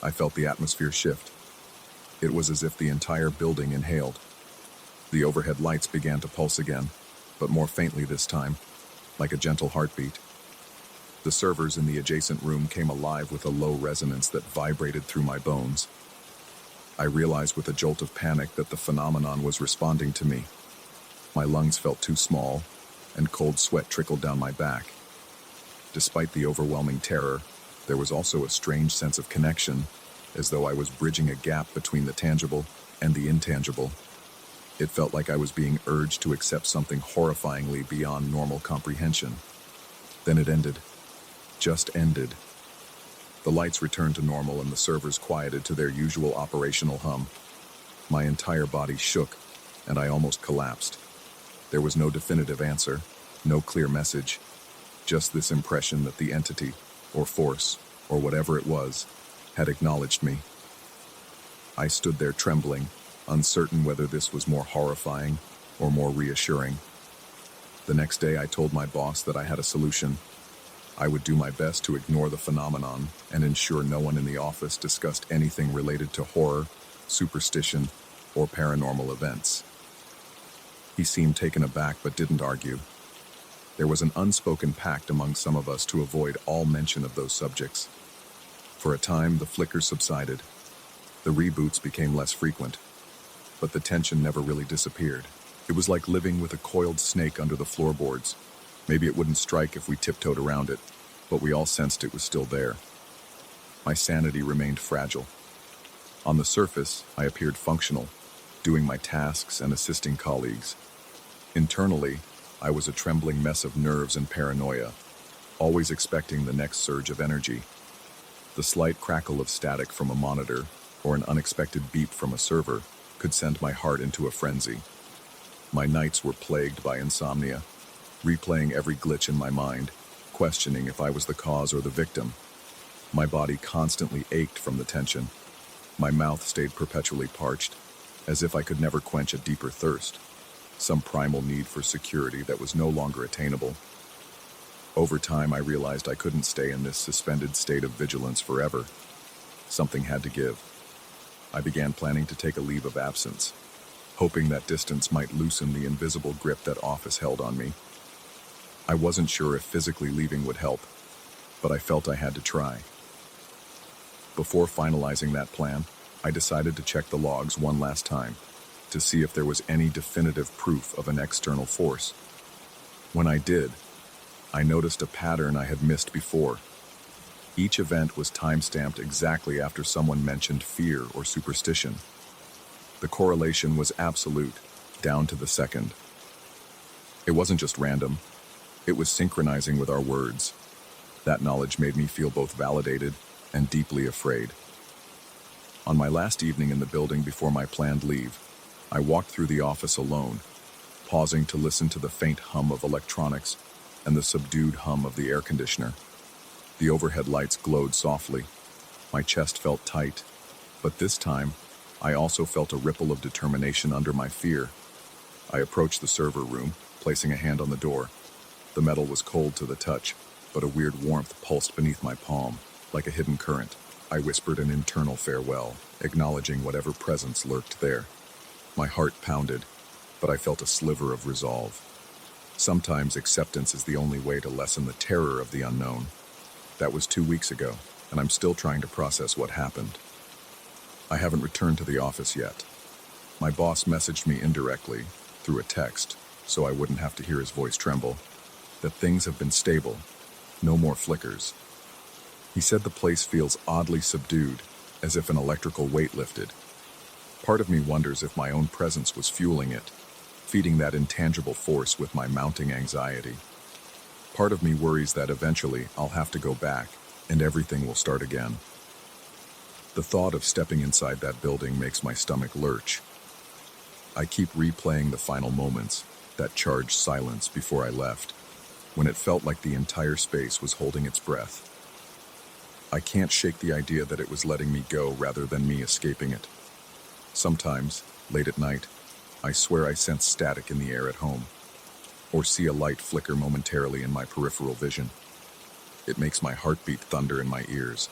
I felt the atmosphere shift. It was as if the entire building inhaled. The overhead lights began to pulse again, but more faintly this time, like a gentle heartbeat. The servers in the adjacent room came alive with a low resonance that vibrated through my bones. I realized with a jolt of panic that the phenomenon was responding to me. My lungs felt too small, and cold sweat trickled down my back. Despite the overwhelming terror, there was also a strange sense of connection, as though I was bridging a gap between the tangible and the intangible. It felt like I was being urged to accept something horrifyingly beyond normal comprehension. Then it ended. Just ended. The lights returned to normal and the servers quieted to their usual operational hum. My entire body shook, and I almost collapsed. There was no definitive answer, no clear message, just this impression that the entity, or force, or whatever it was, had acknowledged me. I stood there trembling, uncertain whether this was more horrifying or more reassuring. The next day I told my boss that I had a solution. I would do my best to ignore the phenomenon and ensure no one in the office discussed anything related to horror, superstition, or paranormal events. He seemed taken aback but didn't argue. There was an unspoken pact among some of us to avoid all mention of those subjects. For a time, the flickers subsided. The reboots became less frequent, but the tension never really disappeared. It was like living with a coiled snake under the floorboards. Maybe it wouldn't strike if we tiptoed around it, but we all sensed it was still there. My sanity remained fragile. On the surface, I appeared functional, doing my tasks and assisting colleagues. Internally, I was a trembling mess of nerves and paranoia, always expecting the next surge of energy. The slight crackle of static from a monitor or an unexpected beep from a server could send my heart into a frenzy. My nights were plagued by insomnia, replaying every glitch in my mind, questioning if I was the cause or the victim. My body constantly ached from the tension. My mouth stayed perpetually parched, as if I could never quench a deeper thirst, some primal need for security that was no longer attainable. Over time, I realized I couldn't stay in this suspended state of vigilance forever. Something had to give. I began planning to take a leave of absence, hoping that distance might loosen the invisible grip that office held on me. I wasn't sure if physically leaving would help, but I felt I had to try. Before finalizing that plan, I decided to check the logs one last time to see if there was any definitive proof of an external force. When I did, I noticed a pattern I had missed before. Each event was time-stamped exactly after someone mentioned fear or superstition. The correlation was absolute, down to the second. It wasn't just random. It was synchronizing with our words. That knowledge made me feel both validated and deeply afraid. On my last evening in the building before my planned leave, I walked through the office alone, pausing to listen to the faint hum of electronics and the subdued hum of the air conditioner. The overhead lights glowed softly. My chest felt tight, but this time, I also felt a ripple of determination under my fear. I approached the server room, placing a hand on the door. The metal was cold to the touch, but a weird warmth pulsed beneath my palm, like a hidden current. I whispered an internal farewell, acknowledging whatever presence lurked there. My heart pounded, but I felt a sliver of resolve. Sometimes acceptance is the only way to lessen the terror of the unknown. That was 2 weeks ago, and I'm still trying to process what happened. I haven't returned to the office yet. My boss messaged me indirectly, through a text, so I wouldn't have to hear his voice tremble, that things have been stable, no more flickers. He said the place feels oddly subdued, as if an electrical weight lifted. Part of me wonders if my own presence was fueling it, feeding that intangible force with my mounting anxiety. Part of me worries that eventually I'll have to go back, and everything will start again. The thought of stepping inside that building makes my stomach lurch. I keep replaying the final moments, that charged silence before I left, when it felt like the entire space was holding its breath. I can't shake the idea that it was letting me go rather than me escaping it. Sometimes, late at night, I swear I sense static in the air at home, or see a light flicker momentarily in my peripheral vision. It makes my heartbeat thunder in my ears.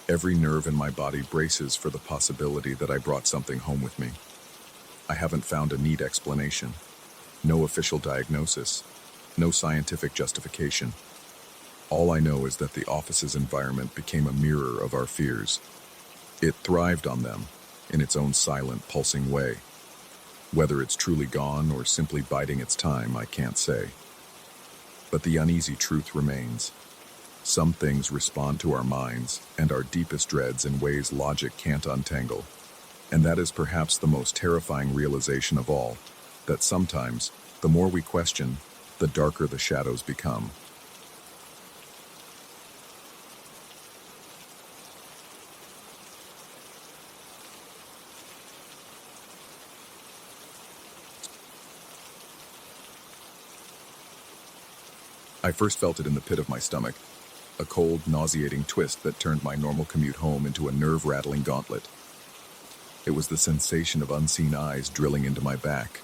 Every nerve in my body braces for the possibility that I brought something home with me. I haven't found a neat explanation. No official diagnosis. No scientific justification. All I know is that the office's environment became a mirror of our fears. It thrived on them, in its own silent, pulsing way. Whether it's truly gone or simply biding its time, I can't say. But the uneasy truth remains. Some things respond to our minds and our deepest dreads in ways logic can't untangle. And that is perhaps the most terrifying realization of all, that sometimes, the more we question, the darker the shadows become. I first felt it in the pit of my stomach, a cold, nauseating twist that turned my normal commute home into a nerve-rattling gauntlet. It was the sensation of unseen eyes drilling into my back.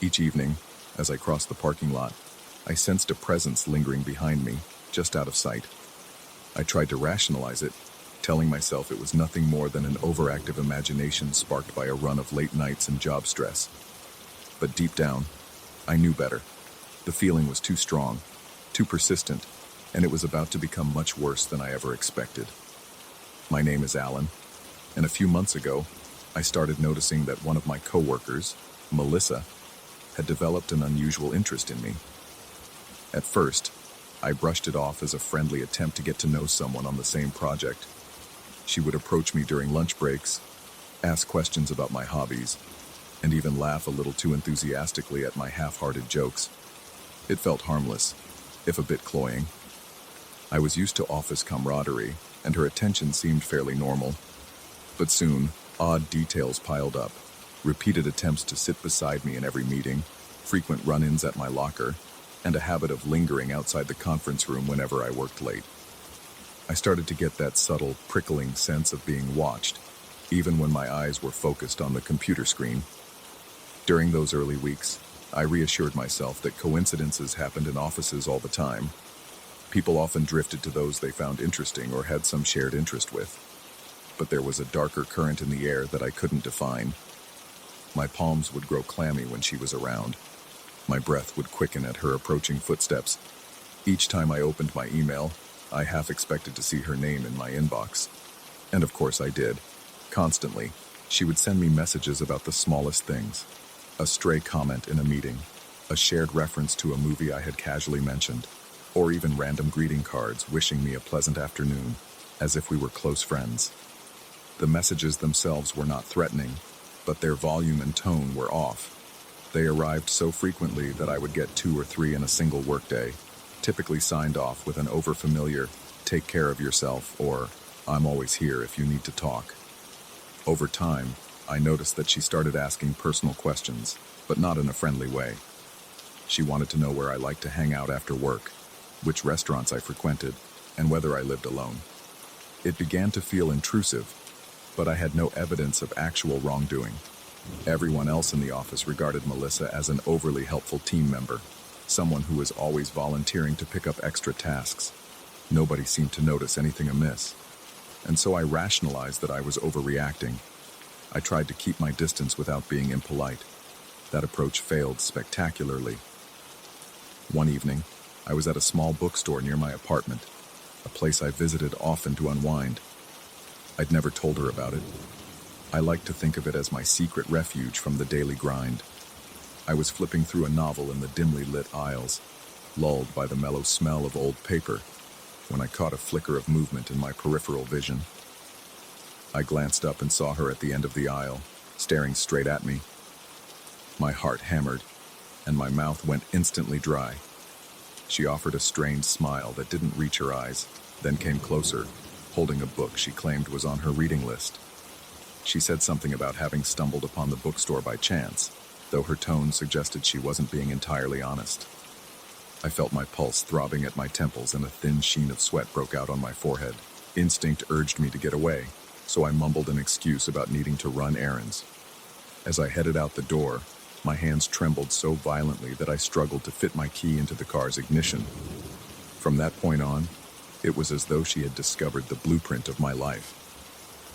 Each evening, as I crossed the parking lot, I sensed a presence lingering behind me, just out of sight. I tried to rationalize it, telling myself it was nothing more than an overactive imagination sparked by a run of late nights and job stress. But deep down, I knew better. The feeling was too strong, too persistent, and it was about to become much worse than I ever expected. My name is Alan, and a few months ago, I started noticing that one of my coworkers, Melissa, had developed an unusual interest in me. At first, I brushed it off as a friendly attempt to get to know someone on the same project. She would approach me during lunch breaks, ask questions about my hobbies, and even laugh a little too enthusiastically at my half-hearted jokes. It felt harmless, if a bit cloying. I was used to office camaraderie, and her attention seemed fairly normal. But soon, odd details piled up. Repeated attempts to sit beside me in every meeting, frequent run-ins at my locker, and a habit of lingering outside the conference room whenever I worked late. I started to get that subtle, prickling sense of being watched, even when my eyes were focused on the computer screen. During those early weeks, I reassured myself that coincidences happened in offices all the time. People often drifted to those they found interesting or had some shared interest with. But there was a darker current in the air that I couldn't define. My palms would grow clammy when she was around. My breath would quicken at her approaching footsteps. Each time I opened my email, I half expected to see her name in my inbox. And of course I did. Constantly, she would send me messages about the smallest things. A stray comment in a meeting, a shared reference to a movie I had casually mentioned, or even random greeting cards wishing me a pleasant afternoon, as if we were close friends. The messages themselves were not threatening, but their volume and tone were off. They arrived so frequently that I would get 2 or 3 in a single workday, typically signed off with an overfamiliar, "Take care of yourself," or "I'm always here if you need to talk." Over time, I noticed that she started asking personal questions, but not in a friendly way. She wanted to know where I liked to hang out after work, which restaurants I frequented, and whether I lived alone. It began to feel intrusive, but I had no evidence of actual wrongdoing. Everyone else in the office regarded Melissa as an overly helpful team member, someone who was always volunteering to pick up extra tasks. Nobody seemed to notice anything amiss, and so I rationalized that I was overreacting. I tried to keep my distance without being impolite. That approach failed spectacularly. One evening, I was at a small bookstore near my apartment, a place I visited often to unwind. I'd never told her about it. I liked to think of it as my secret refuge from the daily grind. I was flipping through a novel in the dimly lit aisles, lulled by the mellow smell of old paper, when I caught a flicker of movement in my peripheral vision. I glanced up and saw her at the end of the aisle, staring straight at me. My heart hammered, and my mouth went instantly dry. She offered a strained smile that didn't reach her eyes, then came closer, holding a book she claimed was on her reading list. She said something about having stumbled upon the bookstore by chance, though her tone suggested she wasn't being entirely honest. I felt my pulse throbbing at my temples and a thin sheen of sweat broke out on my forehead. Instinct urged me to get away, so I mumbled an excuse about needing to run errands. As I headed out the door, my hands trembled so violently that I struggled to fit my key into the car's ignition. From that point on, it was as though she had discovered the blueprint of my life.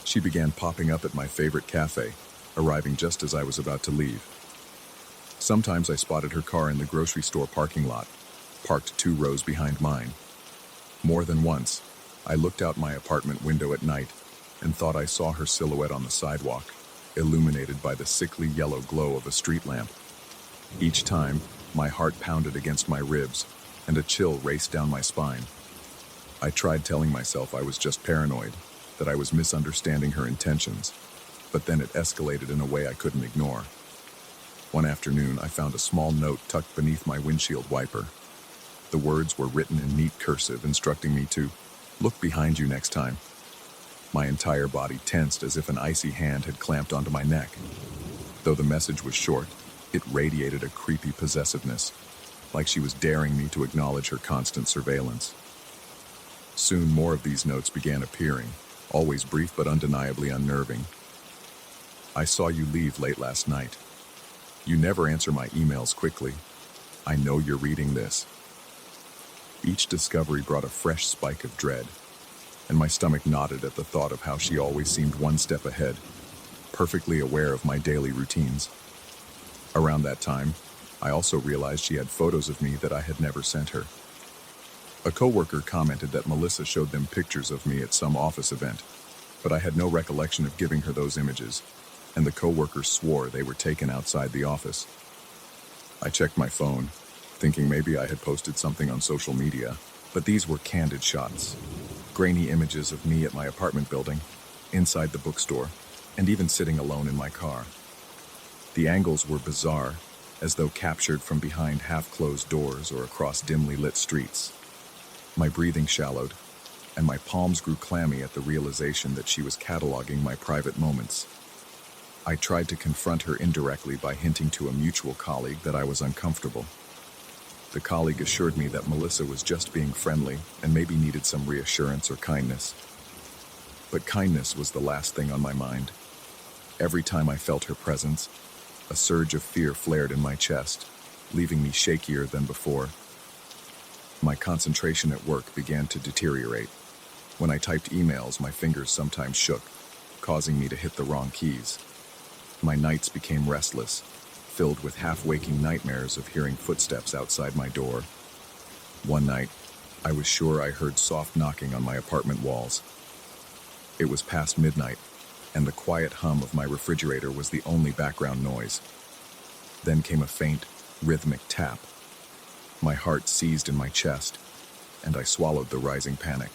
She began popping up at my favorite cafe, arriving just as I was about to leave. Sometimes I spotted her car in the grocery store parking lot, parked 2 rows behind mine. More than once, I looked out my apartment window at night and thought I saw her silhouette on the sidewalk, illuminated by the sickly yellow glow of a street lamp. Each time, my heart pounded against my ribs, and a chill raced down my spine. I tried telling myself I was just paranoid, that I was misunderstanding her intentions, but then it escalated in a way I couldn't ignore. One afternoon, I found a small note tucked beneath my windshield wiper. The words were written in neat cursive, instructing me to look behind you next time. My entire body tensed as if an icy hand had clamped onto my neck. Though the message was short, it radiated a creepy possessiveness, like she was daring me to acknowledge her constant surveillance. Soon more of these notes began appearing, always brief but undeniably unnerving. I saw you leave late last night. You never answer my emails quickly. I know you're reading this. Each discovery brought a fresh spike of dread, and my stomach knotted at the thought of how she always seemed one step ahead, perfectly aware of my daily routines. Around that time, I also realized she had photos of me that I had never sent her. A coworker commented that Melissa showed them pictures of me at some office event, but I had no recollection of giving her those images, and the coworker swore they were taken outside the office. I checked my phone, thinking maybe I had posted something on social media, but these were candid shots. Grainy images of me at my apartment building, inside the bookstore, and even sitting alone in my car. The angles were bizarre, as though captured from behind half-closed doors or across dimly lit streets. My breathing shallowed, and my palms grew clammy at the realization that she was cataloging my private moments. I tried to confront her indirectly by hinting to a mutual colleague that I was uncomfortable. The colleague assured me that Melissa was just being friendly and maybe needed some reassurance or kindness. But kindness was the last thing on my mind. Every time I felt her presence, a surge of fear flared in my chest, leaving me shakier than before. My concentration at work began to deteriorate. When I typed emails, my fingers sometimes shook, causing me to hit the wrong keys. My nights became restless, filled with half-waking nightmares of hearing footsteps outside my door. One night, I was sure I heard soft knocking on my apartment walls. It was past midnight, and the quiet hum of my refrigerator was the only background noise. Then came a faint, rhythmic tap. My heart seized in my chest, and I swallowed the rising panic.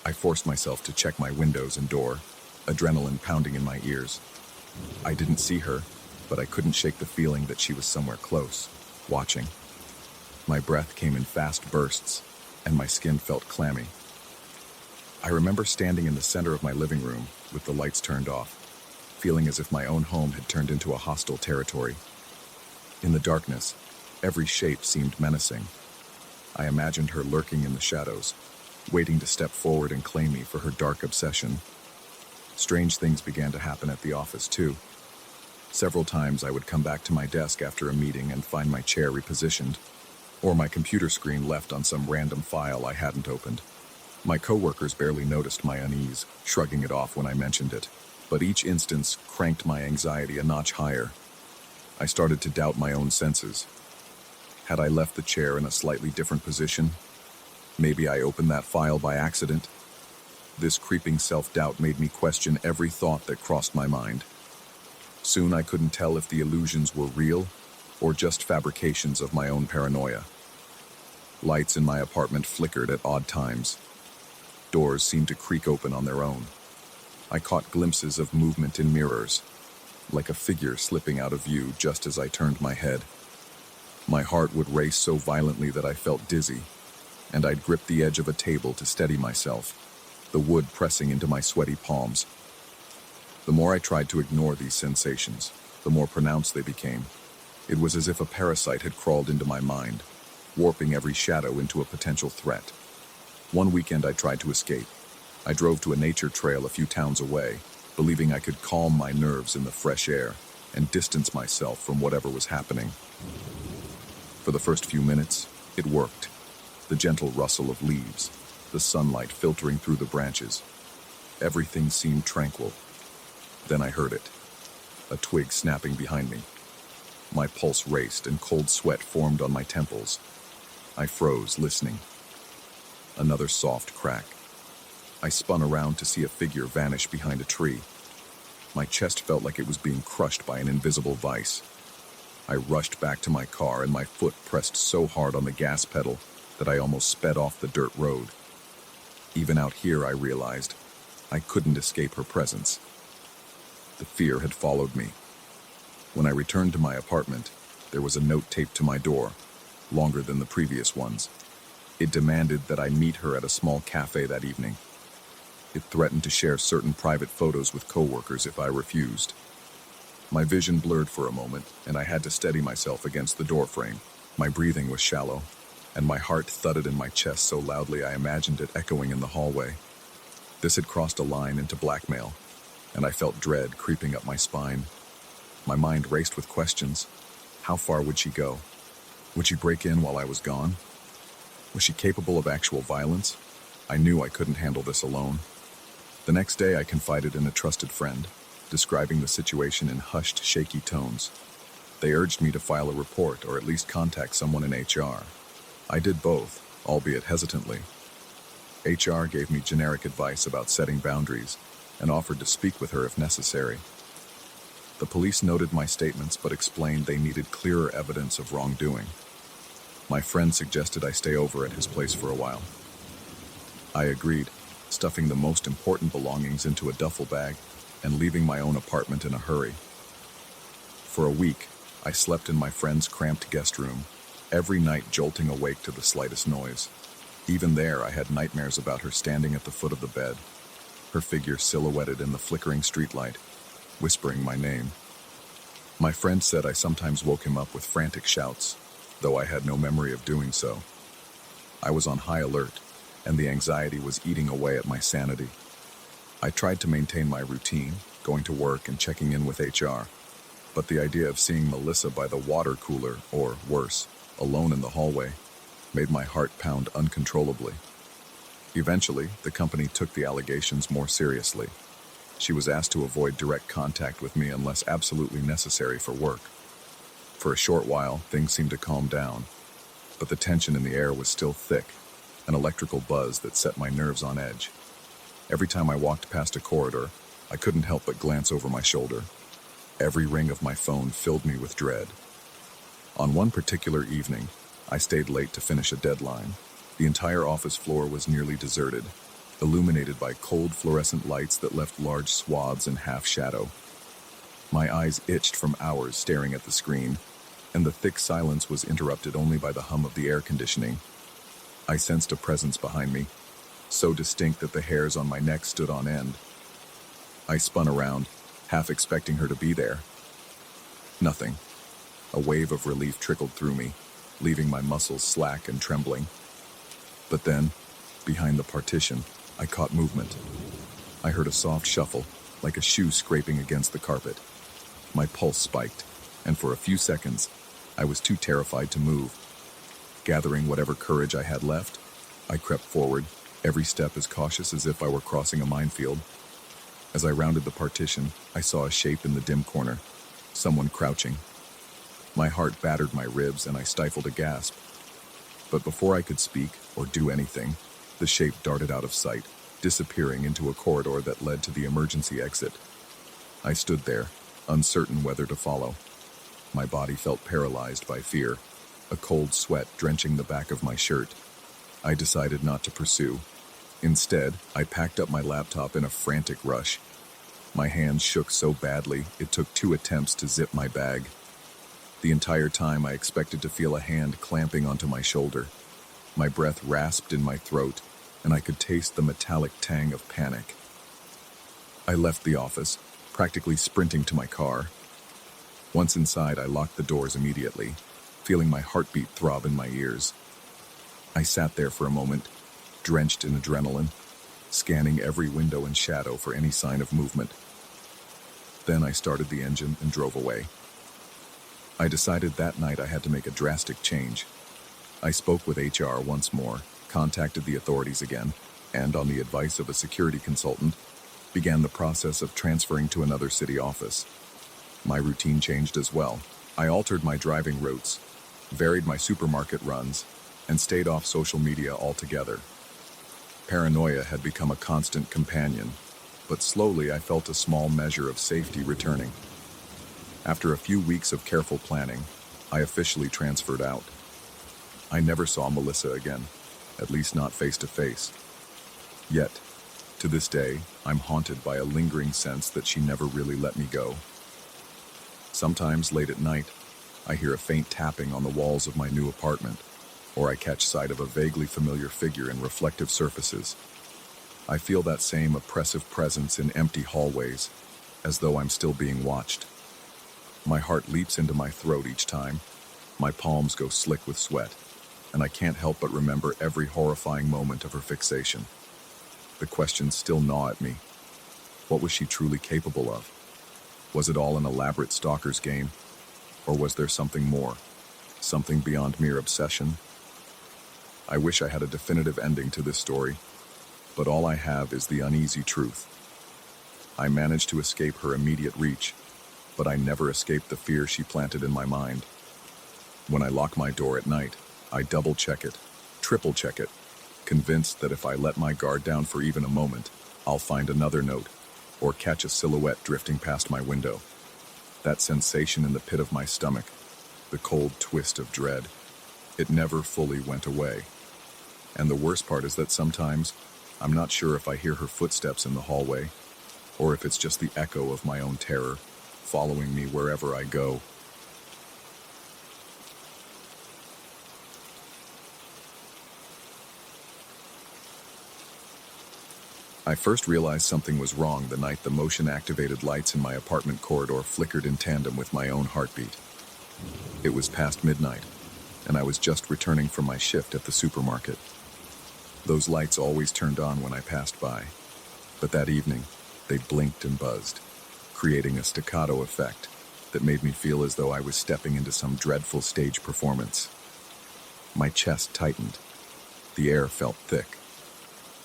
I forced myself to check my windows and door, adrenaline pounding in my ears. I didn't see her, but I couldn't shake the feeling that she was somewhere close, watching. My breath came in fast bursts, and my skin felt clammy. I remember standing in the center of my living room, with the lights turned off, feeling as if my own home had turned into a hostile territory. In the darkness, every shape seemed menacing. I imagined her lurking in the shadows, waiting to step forward and claim me for her dark obsession. Strange things began to happen at the office, too. Several times I would come back to my desk after a meeting and find my chair repositioned, or my computer screen left on some random file I hadn't opened. My coworkers barely noticed my unease, shrugging it off when I mentioned it, but each instance cranked my anxiety a notch higher. I started to doubt my own senses. Had I left the chair in a slightly different position? Maybe I opened that file by accident? This creeping self-doubt made me question every thought that crossed my mind. Soon I couldn't tell if the illusions were real or just fabrications of my own paranoia. Lights in my apartment flickered at odd times. Doors seemed to creak open on their own. I caught glimpses of movement in mirrors, like a figure slipping out of view just as I turned my head. My heart would race so violently that I felt dizzy, and I'd grip the edge of a table to steady myself, the wood pressing into my sweaty palms. The more I tried to ignore these sensations, the more pronounced they became. It was as if a parasite had crawled into my mind, warping every shadow into a potential threat. One weekend I tried to escape. I drove to a nature trail a few towns away, believing I could calm my nerves in the fresh air and distance myself from whatever was happening. For the first few minutes, it worked. The gentle rustle of leaves, the sunlight filtering through the branches. Everything seemed tranquil. Then I heard it, a twig snapping behind me. My pulse raced and cold sweat formed on my temples. I froze, listening. Another soft crack. I spun around to see a figure vanish behind a tree. My chest felt like it was being crushed by an invisible vice. I rushed back to my car and my foot pressed so hard on the gas pedal that I almost sped off the dirt road. Even out here, I realized I couldn't escape her presence. The fear had followed me. When I returned to my apartment, there was a note taped to my door, longer than the previous ones. It demanded that I meet her at a small cafe that evening. It threatened to share certain private photos with coworkers if I refused. My vision blurred for a moment, and I had to steady myself against the doorframe. My breathing was shallow, and my heart thudded in my chest so loudly I imagined it echoing in the hallway. This had crossed a line into blackmail, and I felt dread creeping up my spine. My mind raced with questions. How far would she go? Would she break in while I was gone? Was she capable of actual violence? I knew I couldn't handle this alone. The next day I confided in a trusted friend, describing the situation in hushed, shaky tones. They urged me to file a report or at least contact someone in HR. I did both, albeit hesitantly. HR gave me generic advice about setting boundaries and offered to speak with her if necessary. The police noted my statements but explained they needed clearer evidence of wrongdoing. My friend suggested I stay over at his place for a while. I agreed, stuffing the most important belongings into a duffel bag and leaving my own apartment in a hurry. For a week, I slept in my friend's cramped guest room, every night jolting awake to the slightest noise. Even there, I had nightmares about her standing at the foot of the bed, her figure silhouetted in the flickering streetlight, whispering my name. My friend said I sometimes woke him up with frantic shouts, though I had no memory of doing so. I was on high alert, and the anxiety was eating away at my sanity. I tried to maintain my routine, going to work and checking in with HR, but the idea of seeing Melissa by the water cooler, or worse, alone in the hallway, made my heart pound uncontrollably. Eventually, the company took the allegations more seriously. She was asked to avoid direct contact with me unless absolutely necessary for work. For a short while, things seemed to calm down, but the tension in the air was still thick, an electrical buzz that set my nerves on edge. Every time I walked past a corridor, I couldn't help but glance over my shoulder. Every ring of my phone filled me with dread. On one particular evening, I stayed late to finish a deadline. The entire office floor was nearly deserted, illuminated by cold fluorescent lights that left large swaths in half shadow. My eyes itched from hours staring at the screen, and the thick silence was interrupted only by the hum of the air conditioning. I sensed a presence behind me, so distinct that the hairs on my neck stood on end. I spun around, half expecting her to be there. Nothing. A wave of relief trickled through me, leaving my muscles slack and trembling. But then, behind the partition, I caught movement. I heard a soft shuffle, like a shoe scraping against the carpet. My pulse spiked, and for a few seconds, I was too terrified to move. Gathering whatever courage I had left, I crept forward, every step as cautious as if I were crossing a minefield. As I rounded the partition, I saw a shape in the dim corner, someone crouching. My heart battered my ribs and I stifled a gasp. But before I could speak or do anything, the shape darted out of sight, disappearing into a corridor that led to the emergency exit. I stood there, uncertain whether to follow. My body felt paralyzed by fear, a cold sweat drenching the back of my shirt. I decided not to pursue. Instead, I packed up my laptop in a frantic rush. My hands shook so badly, it took 2 attempts to zip my bag. The entire time I expected to feel a hand clamping onto my shoulder. My breath rasped in my throat, and I could taste the metallic tang of panic. I left the office, practically sprinting to my car. Once inside, I locked the doors immediately, feeling my heartbeat throb in my ears. I sat there for a moment, drenched in adrenaline, scanning every window and shadow for any sign of movement. Then I started the engine and drove away. I decided that night I had to make a drastic change. I spoke with HR once more, contacted the authorities again, and, on the advice of a security consultant, began the process of transferring to another city office. My routine changed as well. I altered my driving routes, varied my supermarket runs, and stayed off social media altogether. Paranoia had become a constant companion, but slowly I felt a small measure of safety returning. After a few weeks of careful planning, I officially transferred out. I never saw Melissa again, at least not face to face. Yet, to this day, I'm haunted by a lingering sense that she never really let me go. Sometimes late at night, I hear a faint tapping on the walls of my new apartment, or I catch sight of a vaguely familiar figure in reflective surfaces. I feel that same oppressive presence in empty hallways, as though I'm still being watched. My heart leaps into my throat each time, my palms go slick with sweat, and I can't help but remember every horrifying moment of her fixation. The questions still gnaw at me. What was she truly capable of? Was it all an elaborate stalker's game? Or was there something more? Something beyond mere obsession? I wish I had a definitive ending to this story, but all I have is the uneasy truth. I managed to escape her immediate reach, but I never escaped the fear she planted in my mind. When I lock my door at night, I double-check it, triple-check it, convinced that if I let my guard down for even a moment, I'll find another note, or catch a silhouette drifting past my window. That sensation in the pit of my stomach, the cold twist of dread, it never fully went away. And the worst part is that sometimes, I'm not sure if I hear her footsteps in the hallway, or if it's just the echo of my own terror, following me wherever I go. I first realized something was wrong the night the motion-activated lights in my apartment corridor flickered in tandem with my own heartbeat. It was past midnight, and I was just returning from my shift at the supermarket. Those lights always turned on when I passed by, but that evening, they blinked and buzzed, creating a staccato effect that made me feel as though I was stepping into some dreadful stage performance. My chest tightened. The air felt thick.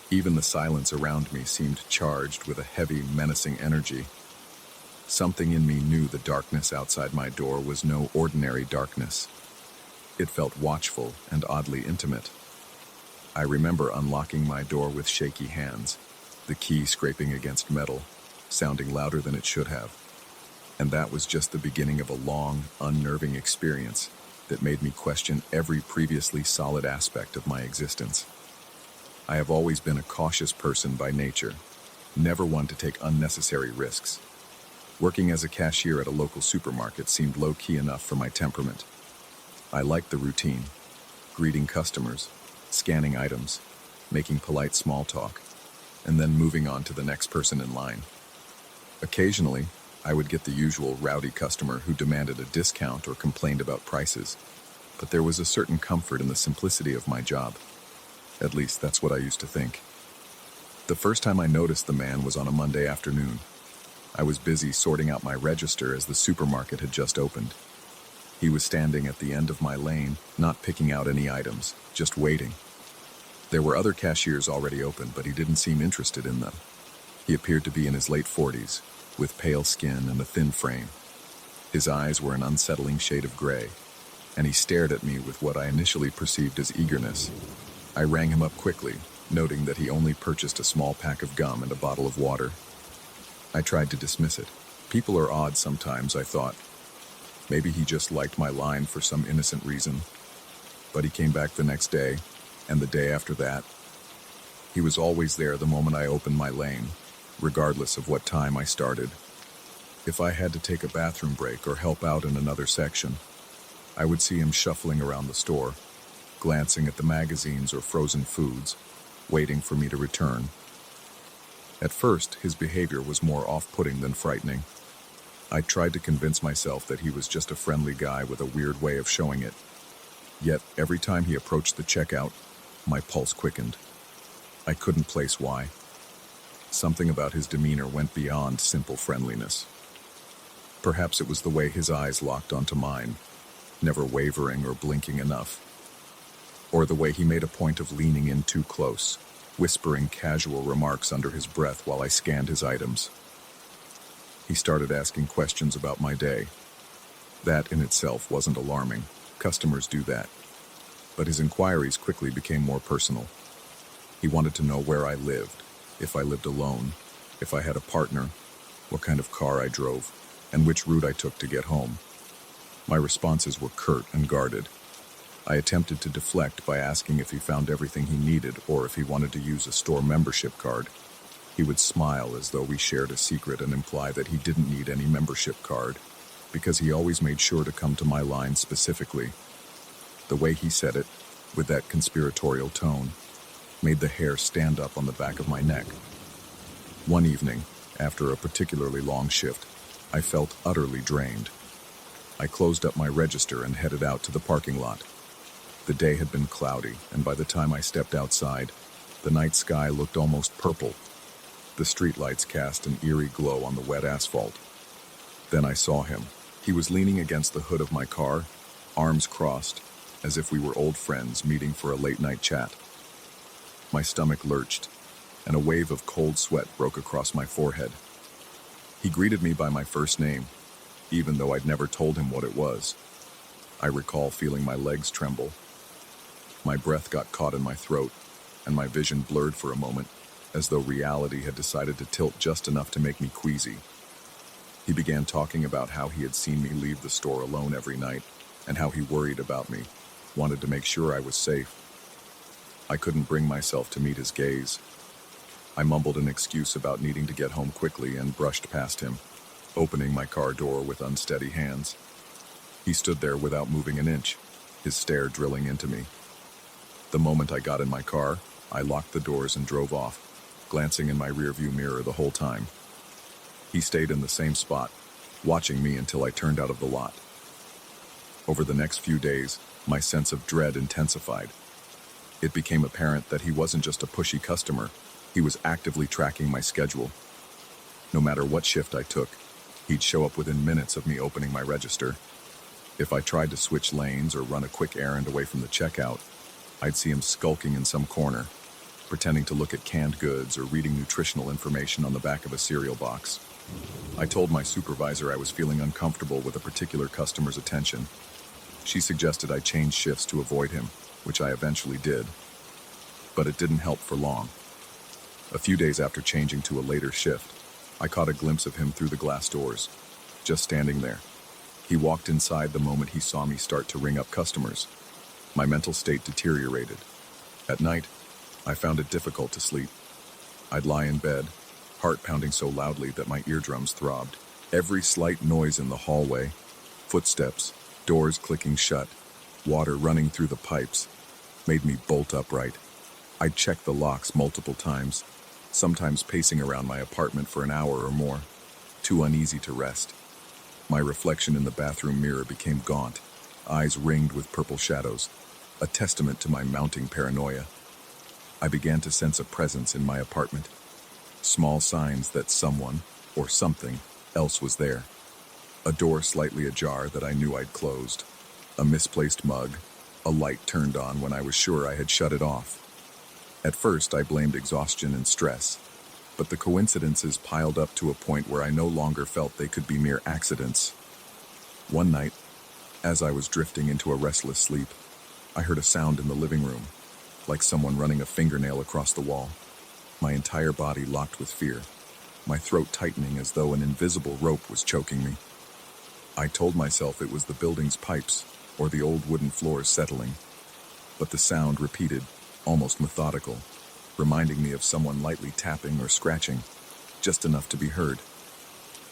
Even the silence around me seemed charged with a heavy, menacing energy. Something in me knew the darkness outside my door was no ordinary darkness. It felt watchful and oddly intimate. I remember unlocking my door with shaky hands, the key scraping against metal, sounding louder than it should have. And that was just the beginning of a long, unnerving experience that made me question every previously solid aspect of my existence. I have always been a cautious person by nature, never one to take unnecessary risks. Working as a cashier at a local supermarket seemed low-key enough for my temperament. I liked the routine, greeting customers, scanning items, making polite small talk, and then moving on to the next person in line. Occasionally, I would get the usual rowdy customer who demanded a discount or complained about prices, but there was a certain comfort in the simplicity of my job. At least, that's what I used to think. The first time I noticed the man was on a Monday afternoon. I was busy sorting out my register as the supermarket had just opened. He was standing at the end of my lane, not picking out any items, just waiting. There were other cashiers already open, but he didn't seem interested in them. He appeared to be in his late 40s, with pale skin and a thin frame. His eyes were an unsettling shade of gray, and he stared at me with what I initially perceived as eagerness. I rang him up quickly, noting that he only purchased a small pack of gum and a bottle of water. I tried to dismiss it. People are odd sometimes, I thought. Maybe he just liked my line for some innocent reason. But he came back the next day, and the day after that. He was always there the moment I opened my lane, regardless of what time I started. If I had to take a bathroom break or help out in another section, I would see him shuffling around the store, glancing at the magazines or frozen foods, waiting for me to return. At first, his behavior was more off-putting than frightening. I tried to convince myself that he was just a friendly guy with a weird way of showing it. Yet, every time he approached the checkout, my pulse quickened. I couldn't place why. Something about his demeanor went beyond simple friendliness. Perhaps it was the way his eyes locked onto mine, never wavering or blinking enough. Or the way he made a point of leaning in too close, whispering casual remarks under his breath while I scanned his items. He started asking questions about my day. That in itself wasn't alarming. Customers do that. But his inquiries quickly became more personal. He wanted to know where I lived, if I lived alone, if I had a partner, what kind of car I drove, and which route I took to get home. My responses were curt and guarded. I attempted to deflect by asking if he found everything he needed or if he wanted to use a store membership card. He would smile as though we shared a secret and imply that he didn't need any membership card, because he always made sure to come to my line specifically. The way he said it, with that conspiratorial tone, made the hair stand up on the back of my neck. One evening, after a particularly long shift, I felt utterly drained. I closed up my register and headed out to the parking lot. The day had been cloudy, and by the time I stepped outside, the night sky looked almost purple. The streetlights cast an eerie glow on the wet asphalt. Then I saw him. He was leaning against the hood of my car, arms crossed, as if we were old friends meeting for a late-night chat. My stomach lurched, and a wave of cold sweat broke across my forehead. He greeted me by my first name, even though I'd never told him what it was. I recall feeling my legs tremble. My breath got caught in my throat, and my vision blurred for a moment, as though reality had decided to tilt just enough to make me queasy. He began talking about how he had seen me leave the store alone every night, and how he worried about me, wanted to make sure I was safe. I couldn't bring myself to meet his gaze. I mumbled an excuse about needing to get home quickly and brushed past him, opening my car door with unsteady hands. He stood there without moving an inch, his stare drilling into me. The moment I got in my car, I locked the doors and drove off, glancing in my rearview mirror the whole time. He stayed in the same spot, watching me until I turned out of the lot. Over the next few days, my sense of dread intensified. It became apparent that he wasn't just a pushy customer, he was actively tracking my schedule. No matter what shift I took, he'd show up within minutes of me opening my register. If I tried to switch lanes or run a quick errand away from the checkout, I'd see him skulking in some corner, pretending to look at canned goods or reading nutritional information on the back of a cereal box. I told my supervisor I was feeling uncomfortable with a particular customer's attention. She suggested I change shifts to avoid him, which I eventually did. But it didn't help for long. A few days after changing to a later shift, I caught a glimpse of him through the glass doors, just standing there. He walked inside the moment he saw me start to ring up customers. My mental state deteriorated. At night, I found it difficult to sleep. I'd lie in bed, heart pounding so loudly that my eardrums throbbed. Every slight noise in the hallway, footsteps, doors clicking shut, water running through the pipes, made me bolt upright. I'd check the locks multiple times, sometimes pacing around my apartment for an hour or more, too uneasy to rest. My reflection in the bathroom mirror became gaunt, eyes ringed with purple shadows, a testament to my mounting paranoia. I began to sense a presence in my apartment, small signs that someone, or something, else was there. A door slightly ajar that I knew I'd closed, a misplaced mug, a light turned on when I was sure I had shut it off. At first, I blamed exhaustion and stress, but the coincidences piled up to a point where I no longer felt they could be mere accidents. One night, as I was drifting into a restless sleep, I heard a sound in the living room, like someone running a fingernail across the wall. My entire body locked with fear, my throat tightening as though an invisible rope was choking me. I told myself it was the building's pipes or the old wooden floors settling, but the sound repeated, almost methodical, reminding me of someone lightly tapping or scratching, just enough to be heard.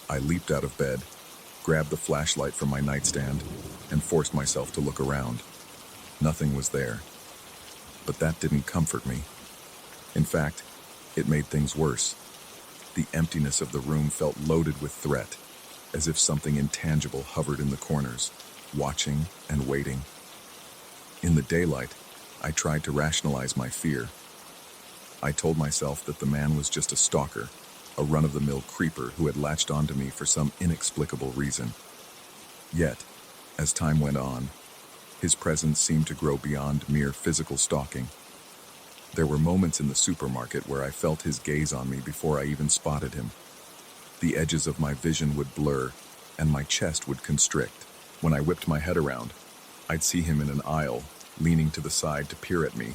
I leaped out of bed, grabbed the flashlight from my nightstand, and forced myself to look around. Nothing was there. But that didn't comfort me. In fact, it made things worse. The emptiness of the room felt loaded with threat, as if something intangible hovered in the corners, watching and waiting. In the daylight, I tried to rationalize my fear. I told myself that the man was just a stalker, a run-of-the-mill creeper who had latched onto me for some inexplicable reason. Yet, as time went on, his presence seemed to grow beyond mere physical stalking. There were moments in the supermarket where I felt his gaze on me before I even spotted him. The edges of my vision would blur, and my chest would constrict. When I whipped my head around, I'd see him in an aisle, leaning to the side to peer at me,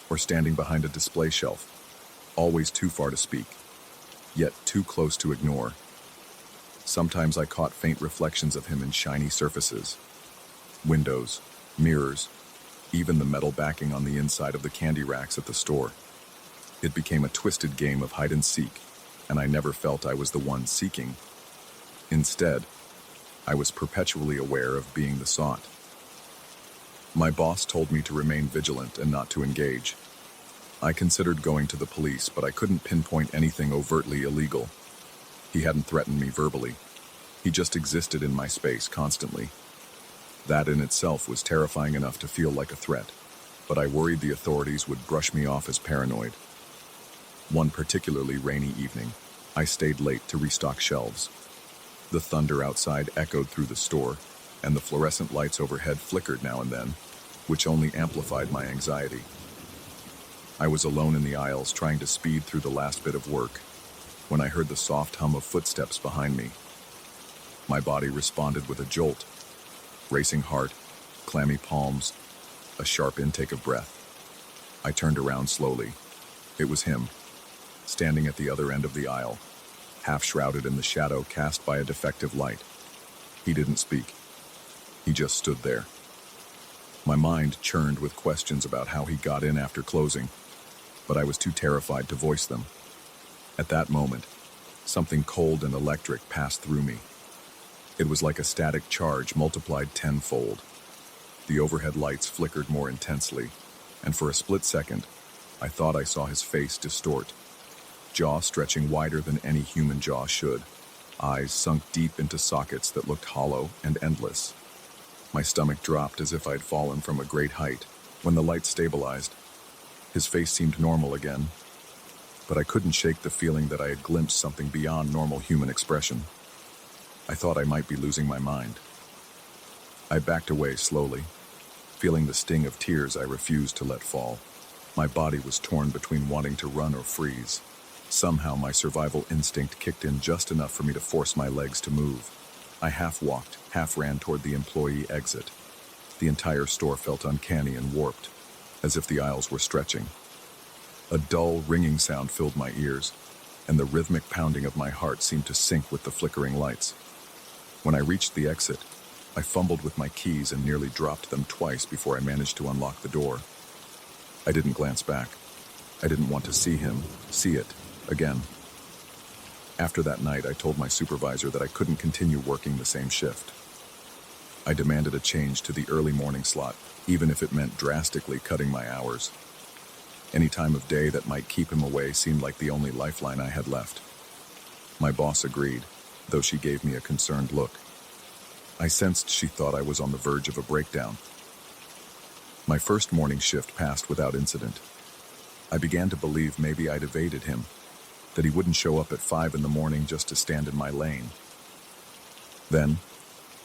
or standing behind a display shelf, always too far to speak, yet too close to ignore. Sometimes I caught faint reflections of him in shiny surfaces, windows, mirrors, even the metal backing on the inside of the candy racks at the store. It became a twisted game of hide and seek, and I never felt I was the one seeking. Instead, I was perpetually aware of being the sought. My boss told me to remain vigilant and not to engage. I considered going to the police, but I couldn't pinpoint anything overtly illegal. He hadn't threatened me verbally. He just existed in my space constantly. That in itself was terrifying enough to feel like a threat, but I worried the authorities would brush me off as paranoid. One particularly rainy evening, I stayed late to restock shelves. The thunder outside echoed through the store, and the fluorescent lights overhead flickered now and then, which only amplified my anxiety. I was alone in the aisles trying to speed through the last bit of work, when I heard the soft hum of footsteps behind me. My body responded with a jolt. Racing heart, clammy palms, a sharp intake of breath. I turned around slowly. It was him, standing at the other end of the aisle, half shrouded in the shadow cast by a defective light. He didn't speak. He just stood there. My mind churned with questions about how he got in after closing, but I was too terrified to voice them. At that moment, something cold and electric passed through me. It was like a static charge multiplied tenfold. The overhead lights flickered more intensely, and for a split second, I thought I saw his face distort, jaw stretching wider than any human jaw should, eyes sunk deep into sockets that looked hollow and endless. My stomach dropped as if I'd fallen from a great height. When the light stabilized, his face seemed normal again, but I couldn't shake the feeling that I had glimpsed something beyond normal human expression. I thought I might be losing my mind. I backed away slowly, feeling the sting of tears I refused to let fall. My body was torn between wanting to run or freeze. Somehow my survival instinct kicked in just enough for me to force my legs to move. I half walked, half ran toward the employee exit. The entire store felt uncanny and warped, as if the aisles were stretching. A dull, ringing sound filled my ears, and the rhythmic pounding of my heart seemed to sync with the flickering lights. When I reached the exit, I fumbled with my keys and nearly dropped them twice before I managed to unlock the door. I didn't glance back. I didn't want to see it, again. After that night, I told my supervisor that I couldn't continue working the same shift. I demanded a change to the early morning slot, even if it meant drastically cutting my hours. Any time of day that might keep him away seemed like the only lifeline I had left. My boss agreed, though she gave me a concerned look. I sensed she thought I was on the verge of a breakdown. My first morning shift passed without incident. I began to believe maybe I'd evaded him, that he wouldn't show up at 5 in the morning just to stand in my lane. Then,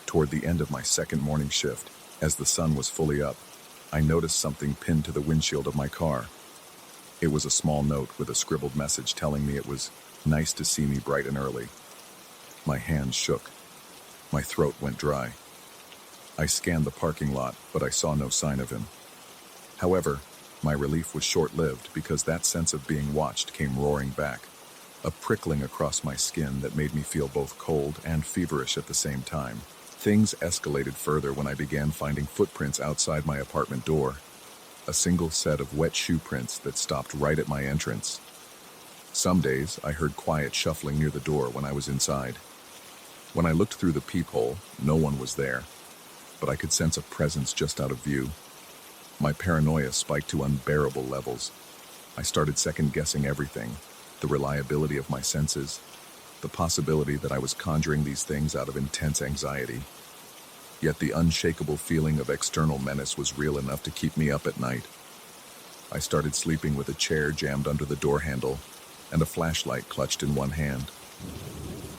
toward the end of my second morning shift, as the sun was fully up, I noticed something pinned to the windshield of my car. It was a small note with a scribbled message telling me it was nice to see me bright and early. My hands shook. My throat went dry. I scanned the parking lot, but I saw no sign of him. However, my relief was short-lived because that sense of being watched came roaring back, a prickling across my skin that made me feel both cold and feverish at the same time. Things escalated further when I began finding footprints outside my apartment door, a single set of wet shoe prints that stopped right at my entrance. Some days, I heard quiet shuffling near the door when I was inside. When I looked through the peephole, no one was there, but I could sense a presence just out of view. My paranoia spiked to unbearable levels. I started second-guessing everything, the reliability of my senses, the possibility that I was conjuring these things out of intense anxiety. Yet the unshakable feeling of external menace was real enough to keep me up at night. I started sleeping with a chair jammed under the door handle and a flashlight clutched in one hand.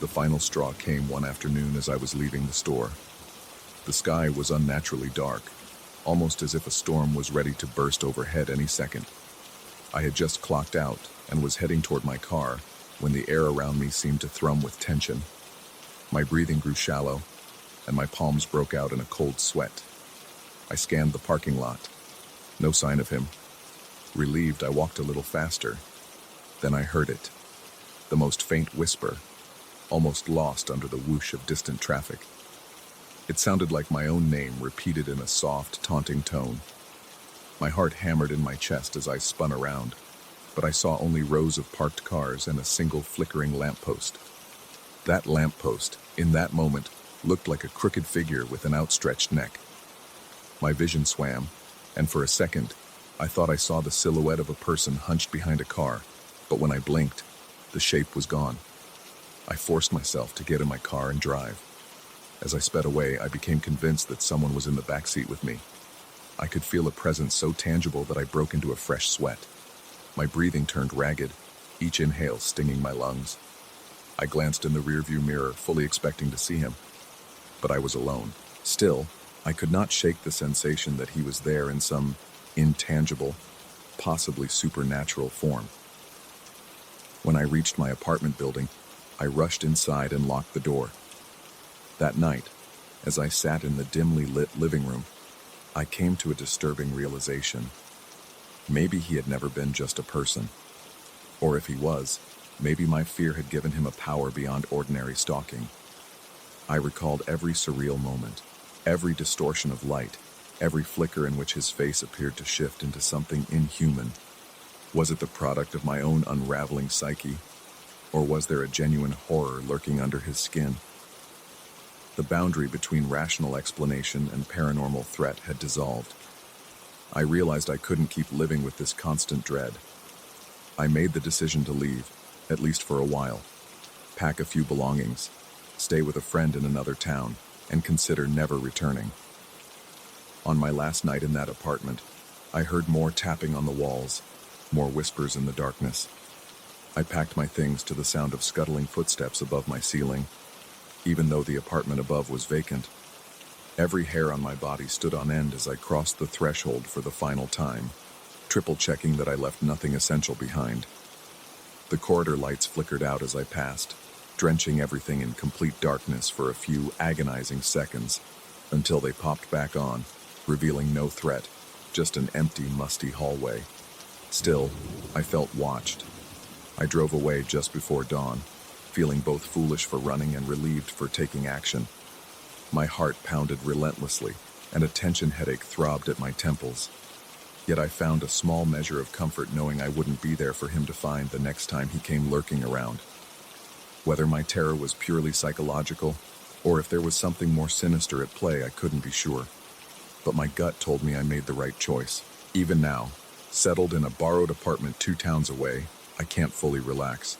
The final straw came one afternoon as I was leaving the store. The sky was unnaturally dark, almost as if a storm was ready to burst overhead any second. I had just clocked out and was heading toward my car when the air around me seemed to thrum with tension. My breathing grew shallow, and my palms broke out in a cold sweat. I scanned the parking lot. No sign of him. Relieved, I walked a little faster. Then I heard it, the most faint whisper, almost lost under the whoosh of distant traffic. It sounded like my own name repeated in a soft, taunting tone. My heart hammered in my chest as I spun around, but I saw only rows of parked cars and a single flickering lamppost. That lamppost, in that moment, looked like a crooked figure with an outstretched neck. My vision swam, and for a second, I thought I saw the silhouette of a person hunched behind a car, but when I blinked, the shape was gone. I forced myself to get in my car and drive. As I sped away, I became convinced that someone was in the back seat with me. I could feel a presence so tangible that I broke into a fresh sweat. My breathing turned ragged, each inhale stinging my lungs. I glanced in the rearview mirror, fully expecting to see him. But I was alone. Still, I could not shake the sensation that he was there in some intangible, possibly supernatural form. When I reached my apartment building, I rushed inside and locked the door. That night, as I sat in the dimly lit living room, I came to a disturbing realization. Maybe he had never been just a person. Or if he was, maybe my fear had given him a power beyond ordinary stalking. I recalled every surreal moment, every distortion of light, every flicker in which his face appeared to shift into something inhuman. Was it the product of my own unraveling psyche, or was there a genuine horror lurking under his skin? The boundary between rational explanation and paranormal threat had dissolved. I realized I couldn't keep living with this constant dread. I made the decision to leave, at least for a while, pack a few belongings, stay with a friend in another town, and consider never returning. On my last night in that apartment, I heard more tapping on the walls, more whispers in the darkness. I packed my things to the sound of scuttling footsteps above my ceiling, even though the apartment above was vacant. Every hair on my body stood on end as I crossed the threshold for the final time, triple-checking that I left nothing essential behind. The corridor lights flickered out as I passed, drenching everything in complete darkness for a few agonizing seconds, until they popped back on, revealing no threat, just an empty, musty hallway. Still, I felt watched. I drove away just before dawn, feeling both foolish for running and relieved for taking action. My heart pounded relentlessly, and a tension headache throbbed at my temples. Yet I found a small measure of comfort knowing I wouldn't be there for him to find the next time he came lurking around. Whether my terror was purely psychological, or if there was something more sinister at play, I couldn't be sure. But my gut told me I made the right choice. Even now, settled in a borrowed apartment 2 towns away, I can't fully relax.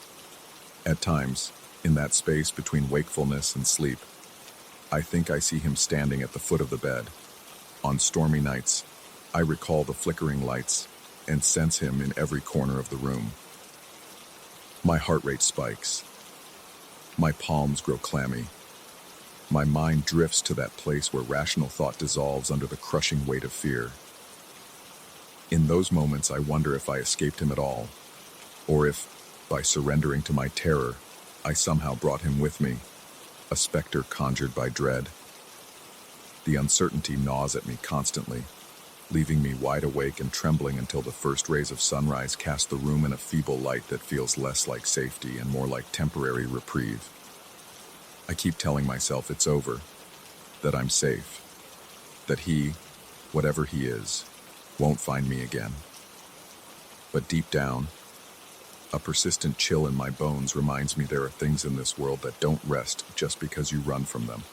At times, in that space between wakefulness and sleep, I think I see him standing at the foot of the bed. On stormy nights, I recall the flickering lights and sense him in every corner of the room. My heart rate spikes. My palms grow clammy. My mind drifts to that place where rational thought dissolves under the crushing weight of fear. In those moments, I wonder if I escaped him at all, or if, by surrendering to my terror, I somehow brought him with me, a specter conjured by dread. The uncertainty gnaws at me constantly, leaving me wide awake and trembling until the first rays of sunrise cast the room in a feeble light that feels less like safety and more like temporary reprieve. I keep telling myself it's over, that I'm safe, that he, whatever he is, won't find me again. But deep down, a persistent chill in my bones reminds me there are things in this world that don't rest just because you run from them.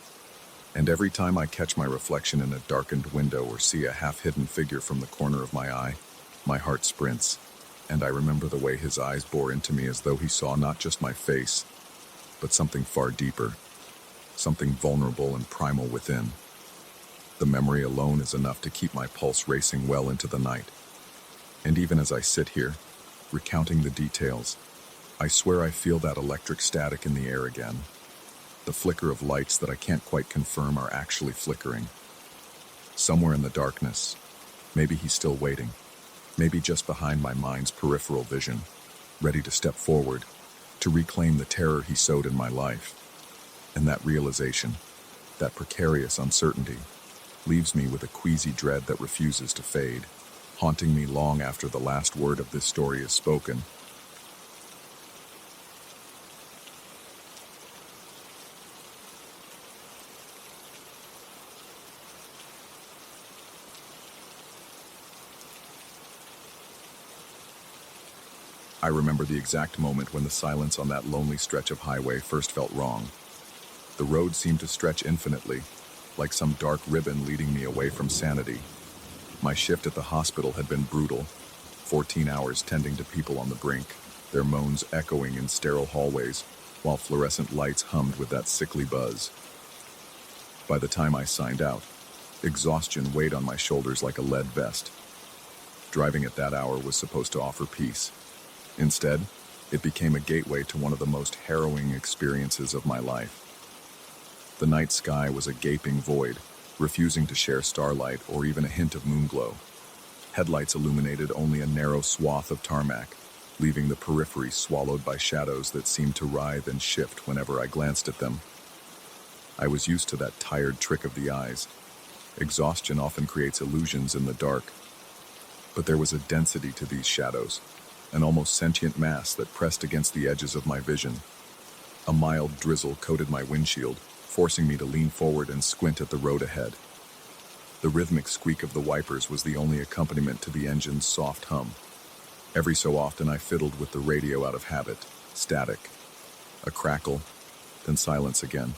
And every time I catch my reflection in a darkened window or see a half-hidden figure from the corner of my eye, my heart sprints, and I remember the way his eyes bore into me as though he saw not just my face, but something far deeper, something vulnerable and primal within. The memory alone is enough to keep my pulse racing well into the night. And even as I sit here, recounting the details, I swear I feel that electric static in the air again. The flicker of lights that I can't quite confirm are actually flickering. Somewhere in the darkness, maybe he's still waiting, maybe just behind my mind's peripheral vision, ready to step forward, to reclaim the terror he sowed in my life. And that realization, that precarious uncertainty, leaves me with a queasy dread that refuses to fade, haunting me long after the last word of this story is spoken. I remember the exact moment when the silence on that lonely stretch of highway first felt wrong. The road seemed to stretch infinitely, like some dark ribbon leading me away from sanity. My shift at the hospital had been brutal, 14 hours tending to people on the brink, their moans echoing in sterile hallways, while fluorescent lights hummed with that sickly buzz. By the time I signed out, exhaustion weighed on my shoulders like a lead vest. Driving at that hour was supposed to offer peace. Instead, it became a gateway to one of the most harrowing experiences of my life. The night sky was a gaping void, refusing to share starlight or even a hint of moonglow. Headlights illuminated only a narrow swath of tarmac, leaving the periphery swallowed by shadows that seemed to writhe and shift whenever I glanced at them. I was used to that tired trick of the eyes. Exhaustion often creates illusions in the dark. But there was a density to these shadows, an almost sentient mass that pressed against the edges of my vision. A mild drizzle coated my windshield, forcing me to lean forward and squint at the road ahead. The rhythmic squeak of the wipers was the only accompaniment to the engine's soft hum. Every so often I fiddled with the radio out of habit, static. A crackle, then silence again.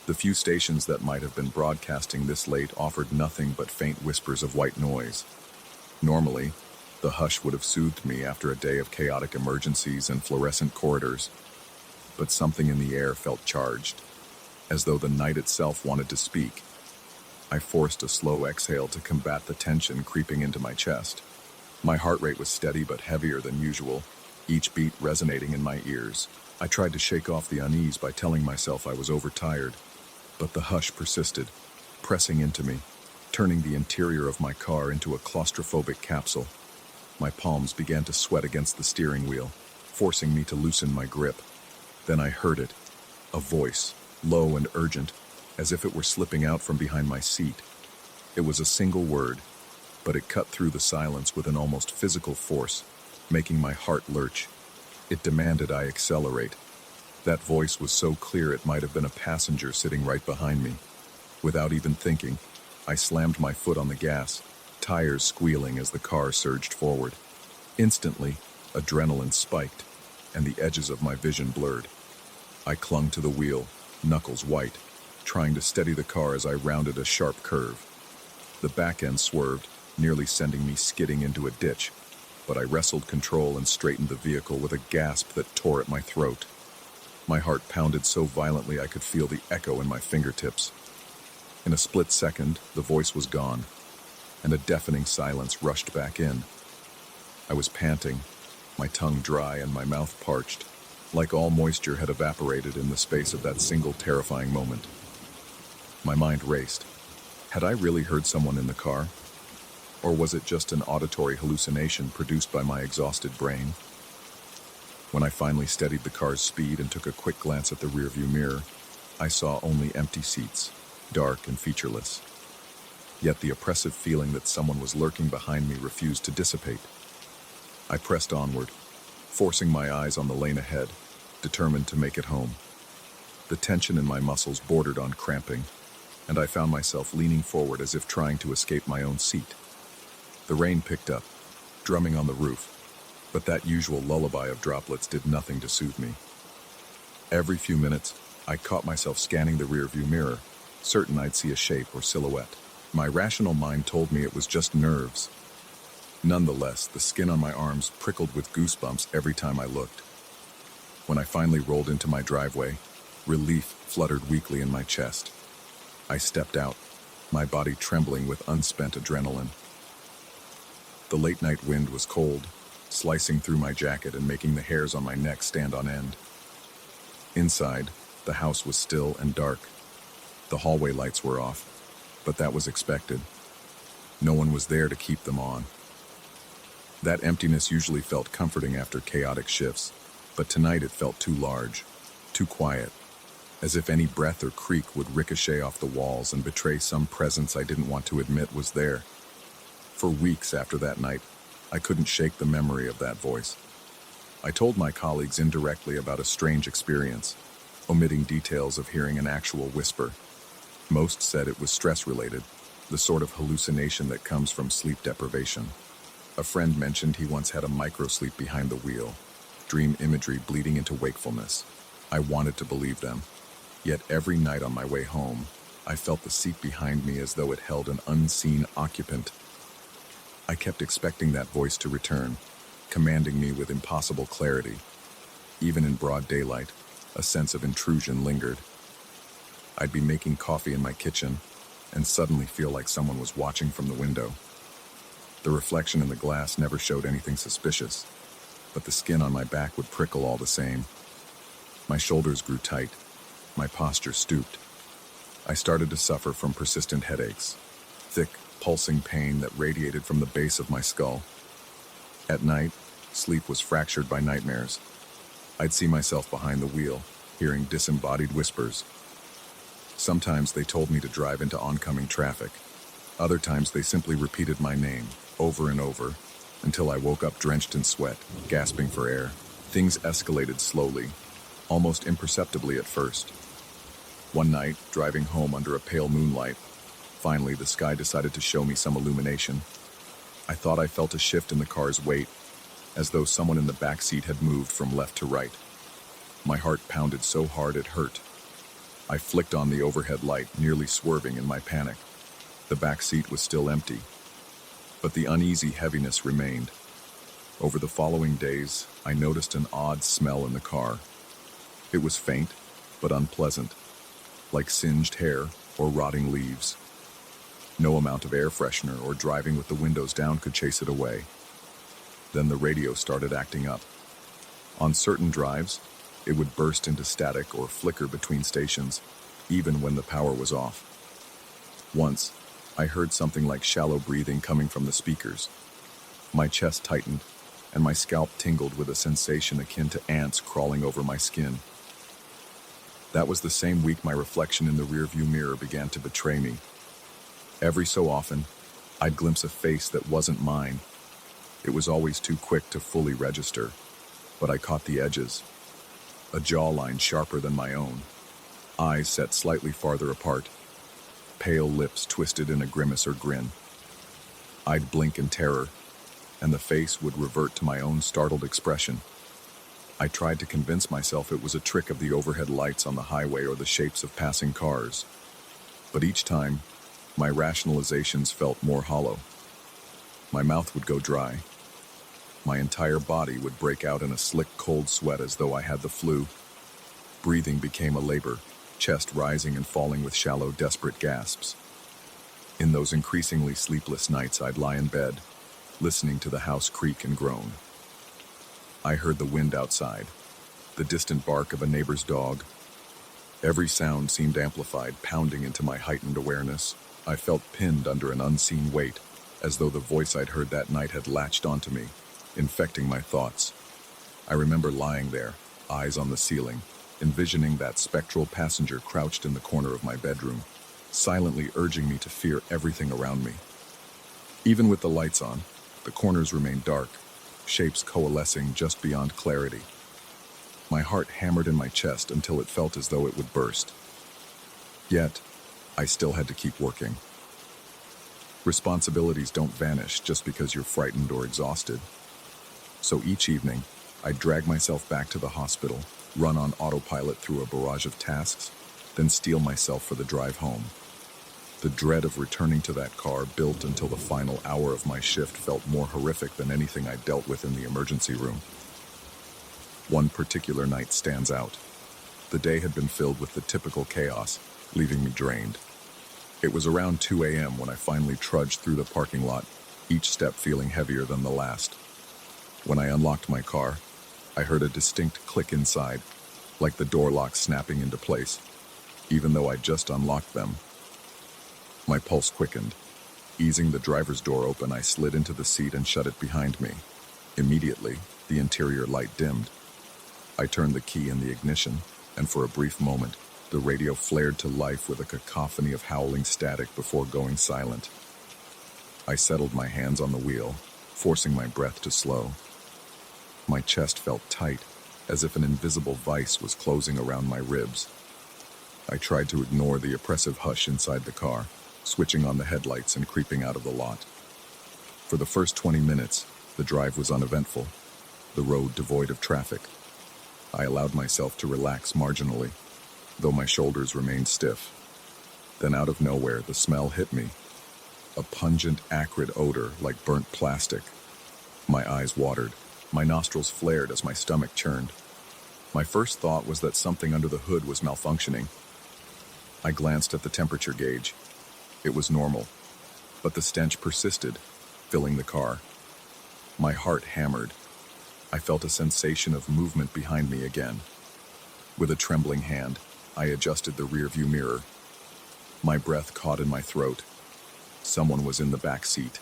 The few stations that might have been broadcasting this late offered nothing but faint whispers of white noise. Normally, the hush would have soothed me after a day of chaotic emergencies and fluorescent corridors. But something in the air felt charged, as though the night itself wanted to speak. I forced a slow exhale to combat the tension creeping into my chest. My heart rate was steady but heavier than usual, each beat resonating in my ears. I tried to shake off the unease by telling myself I was overtired, but the hush persisted, pressing into me, turning the interior of my car into a claustrophobic capsule. My palms began to sweat against the steering wheel, forcing me to loosen my grip. Then I heard it, a voice, low and urgent, as if it were slipping out from behind my seat. It was a single word, but it cut through the silence with an almost physical force, making my heart lurch. It demanded I accelerate. That voice was so clear it might have been a passenger sitting right behind me. Without even thinking, I slammed my foot on the gas, tires squealing as the car surged forward. Instantly, adrenaline spiked, and the edges of my vision blurred. I clung to the wheel, knuckles white, trying to steady the car as I rounded a sharp curve. The back end swerved, nearly sending me skidding into a ditch, but I wrestled control and straightened the vehicle with a gasp that tore at my throat. My heart pounded so violently I could feel the echo in my fingertips. In a split second, the voice was gone, and a deafening silence rushed back in. I was panting, my tongue dry and my mouth parched, like all moisture had evaporated in the space of that single terrifying moment. My mind raced. Had I really heard someone in the car? Or was it just an auditory hallucination produced by my exhausted brain? When I finally steadied the car's speed and took a quick glance at the rearview mirror, I saw only empty seats. dark and featureless. Yet the oppressive feeling that someone was lurking behind me refused to dissipate. I pressed onward, forcing my eyes on the lane ahead, determined to make it home. The tension in my muscles bordered on cramping, and I found myself leaning forward as if trying to escape my own seat. The rain picked up, drumming on the roof, but that usual lullaby of droplets did nothing to soothe me. Every few minutes, I caught myself scanning the rearview mirror, certain I'd see a shape or silhouette. My rational mind told me it was just nerves. Nonetheless, the skin on my arms prickled with goosebumps every time I looked. When I finally rolled into my driveway, relief fluttered weakly in my chest. I stepped out, my body trembling with unspent adrenaline. The late-night wind was cold, slicing through my jacket and making the hairs on my neck stand on end. Inside, the house was still and dark. The hallway lights were off, but that was expected. No one was there to keep them on. That emptiness usually felt comforting after chaotic shifts, but tonight it felt too large, too quiet, as if any breath or creak would ricochet off the walls and betray some presence I didn't want to admit was there. For weeks after that night, I couldn't shake the memory of that voice. I told my colleagues indirectly about a strange experience, omitting details of hearing an actual whisper. Most said it was stress-related, the sort of hallucination that comes from sleep deprivation. A friend mentioned he once had a microsleep behind the wheel, dream imagery bleeding into wakefulness. I wanted to believe them. Yet every night on my way home, I felt the seat behind me as though it held an unseen occupant. I kept expecting that voice to return, commanding me with impossible clarity. Even in broad daylight, a sense of intrusion lingered. I'd be making coffee in my kitchen, and suddenly feel like someone was watching from the window. The reflection in the glass never showed anything suspicious, but the skin on my back would prickle all the same. My shoulders grew tight, my posture stooped. I started to suffer from persistent headaches, thick, pulsing pain that radiated from the base of my skull. At night, sleep was fractured by nightmares. I'd see myself behind the wheel, hearing disembodied whispers. Sometimes they told me to drive into oncoming traffic. Other times they simply repeated my name, over and over, until I woke up drenched in sweat, gasping for air. Things escalated slowly, almost imperceptibly at first. One night, driving home under a pale moonlight, finally the sky decided to show me some illumination. I thought I felt a shift in the car's weight, as though someone in the back seat had moved from left to right. My heart pounded so hard it hurt. I flicked on the overhead light, nearly swerving in my panic. The back seat was still empty, but the uneasy heaviness remained. Over the following days, I noticed an odd smell in the car. It was faint, but unpleasant, like singed hair or rotting leaves. No amount of air freshener or driving with the windows down could chase it away. Then the radio started acting up. On certain drives, it would burst into static or flicker between stations, even when the power was off. Once, I heard something like shallow breathing coming from the speakers. My chest tightened, and my scalp tingled with a sensation akin to ants crawling over my skin. That was the same week my reflection in the rearview mirror began to betray me. Every so often, I'd glimpse a face that wasn't mine. It was always too quick to fully register, but I caught the edges. A jawline sharper than my own, eyes set slightly farther apart, pale lips twisted in a grimace or grin. I'd blink in terror, and the face would revert to my own startled expression. I tried to convince myself it was a trick of the overhead lights on the highway or the shapes of passing cars. But each time, my rationalizations felt more hollow. My mouth would go dry. My entire body would break out in a slick, cold sweat as though I had the flu. Breathing became a labor, chest rising and falling with shallow, desperate gasps. In those increasingly sleepless nights, I'd lie in bed, listening to the house creak and groan. I heard the wind outside, the distant bark of a neighbor's dog. Every sound seemed amplified, pounding into my heightened awareness. I felt pinned under an unseen weight, as though the voice I'd heard that night had latched onto me, infecting my thoughts. I remember lying there, eyes on the ceiling, envisioning that spectral passenger crouched in the corner of my bedroom. silently urging me to fear everything around me. Even with the lights on, the corners remained dark, shapes coalescing just beyond clarity. My heart hammered in my chest until it felt as though it would burst. Yet, I still had to keep working. Responsibilities don't vanish just because you're frightened or exhausted. So each evening, I'd drag myself back to the hospital, run on autopilot through a barrage of tasks, then steel myself for the drive home. The dread of returning to that car built until the final hour of my shift felt more horrific than anything I'd dealt with in the emergency room. One particular night stands out. The day had been filled with the typical chaos, leaving me drained. It was around 2 a.m. when I finally trudged through the parking lot, each step feeling heavier than the last. When I unlocked my car, I heard a distinct click inside, like the door locks snapping into place, even though I'd just unlocked them. My pulse quickened. Easing the driver's door open, I slid into the seat and shut it behind me. Immediately, the interior light dimmed. I turned the key in the ignition, and for a brief moment, the radio flared to life with a cacophony of howling static before going silent. I settled my hands on the wheel, forcing my breath to slow. My chest felt tight, as if an invisible vice was closing around my ribs. I tried to ignore the oppressive hush inside the car, switching on the headlights and creeping out of the lot. For the first 20 minutes, the drive was uneventful, the road devoid of traffic. I allowed myself to relax marginally, though my shoulders remained stiff. Then out of nowhere, the smell hit me. A pungent, acrid odor like burnt plastic. My eyes watered. My nostrils flared as my stomach churned. My first thought was that something under the hood was malfunctioning. I glanced at the temperature gauge. It was normal, but the stench persisted, filling the car. My heart hammered. I felt a sensation of movement behind me again. With a trembling hand, I adjusted the rearview mirror. My breath caught in my throat. Someone was in the back seat.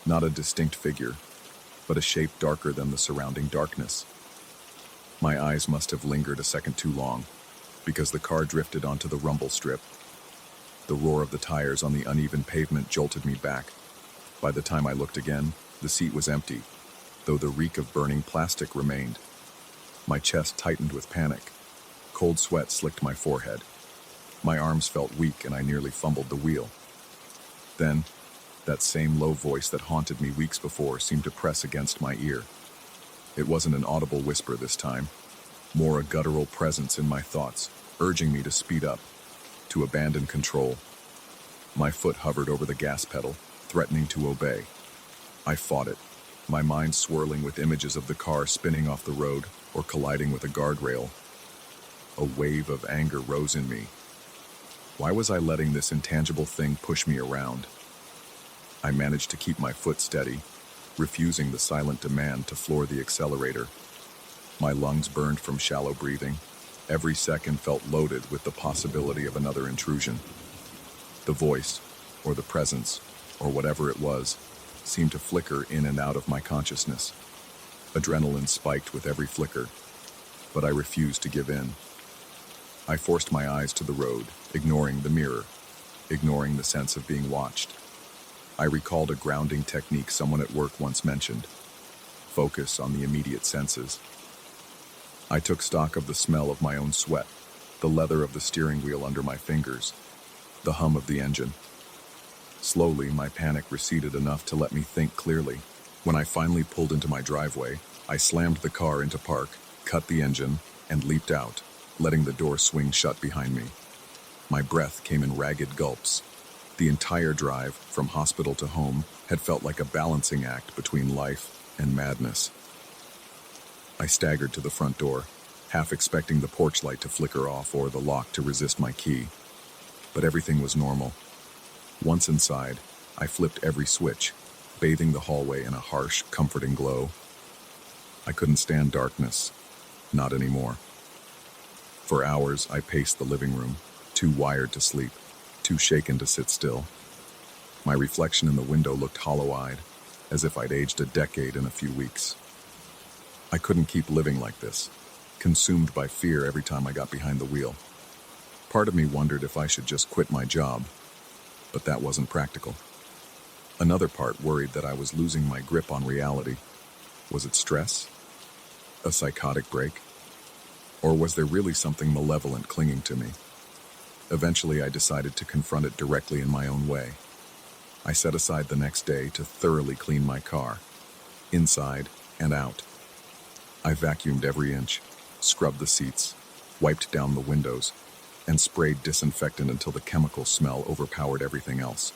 Not a distinct figure, but a shape darker than the surrounding darkness. My eyes must have lingered a second too long, because the car drifted onto the rumble strip. The roar of the tires on the uneven pavement jolted me back. By the time I looked again, the seat was empty, though the reek of burning plastic remained. My chest tightened with panic. Cold sweat slicked my forehead. My arms felt weak and I nearly fumbled the wheel. Then, that same low voice that haunted me weeks before seemed to press against my ear. It wasn't an audible whisper this time, more a guttural presence in my thoughts, urging me to speed up, to abandon control. My foot hovered over the gas pedal, threatening to obey. I fought it, my mind swirling with images of the car spinning off the road or colliding with a guardrail. A wave of anger rose in me. Why was I letting this intangible thing push me around? I managed to keep my foot steady, refusing the silent demand to floor the accelerator. My lungs burned from shallow breathing. Every second felt loaded with the possibility of another intrusion. The voice, or the presence, or whatever it was, seemed to flicker in and out of my consciousness. Adrenaline spiked with every flicker, but I refused to give in. I forced my eyes to the road, ignoring the mirror, ignoring the sense of being watched. I recalled a grounding technique someone at work once mentioned. Focus on the immediate senses. I took stock of the smell of my own sweat, the leather of the steering wheel under my fingers, the hum of the engine. Slowly, my panic receded enough to let me think clearly. When I finally pulled into my driveway, I slammed the car into park, cut the engine, and leaped out, letting the door swing shut behind me. My breath came in ragged gulps. The entire drive, from hospital to home, had felt like a balancing act between life and madness. I staggered to the front door, half expecting the porch light to flicker off or the lock to resist my key. But everything was normal. Once inside, I flipped every switch, bathing the hallway in a harsh, comforting glow. I couldn't stand darkness. Not anymore. For hours, I paced the living room, too wired to sleep, too shaken to sit still. My reflection in the window looked hollow-eyed, as if I'd aged a decade in a few weeks. I couldn't keep living like this, consumed by fear every time I got behind the wheel. Part of me wondered if I should just quit my job, but that wasn't practical. Another part worried that I was losing my grip on reality. Was it stress? A psychotic break? Or was there really something malevolent clinging to me? Eventually, I decided to confront it directly in my own way. I set aside the next day to thoroughly clean my car, inside and out. I vacuumed every inch, scrubbed the seats, wiped down the windows, and sprayed disinfectant until the chemical smell overpowered everything else.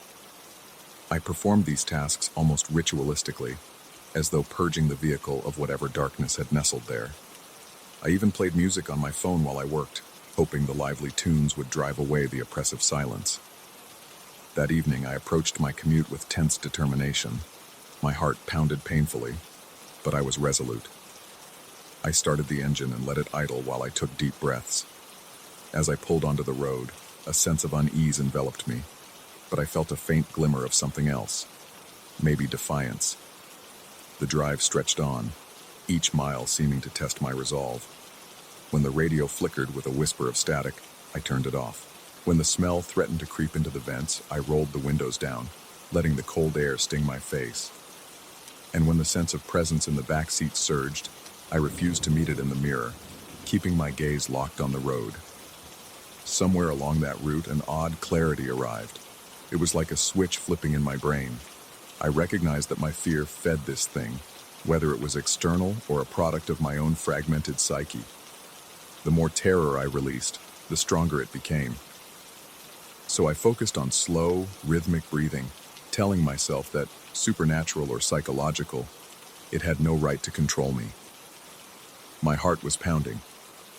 I performed these tasks almost ritualistically, as though purging the vehicle of whatever darkness had nestled there. I even played music on my phone while I worked, hoping the lively tunes would drive away the oppressive silence. That evening, I approached my commute with tense determination. My heart pounded painfully, but I was resolute. I started the engine and let it idle while I took deep breaths. As I pulled onto the road, a sense of unease enveloped me, but I felt a faint glimmer of something else, maybe defiance. The drive stretched on, each mile seeming to test my resolve. When the radio flickered with a whisper of static, I turned it off. When the smell threatened to creep into the vents, I rolled the windows down, letting the cold air sting my face. And when the sense of presence in the back seat surged, I refused to meet it in the mirror, keeping my gaze locked on the road. Somewhere along that route, an odd clarity arrived. It was like a switch flipping in my brain. I recognized that my fear fed this thing, whether it was external or a product of my own fragmented psyche. The more terror I released, the stronger it became. So I focused on slow, rhythmic breathing, telling myself that, supernatural or psychological, it had no right to control me. My heart was pounding,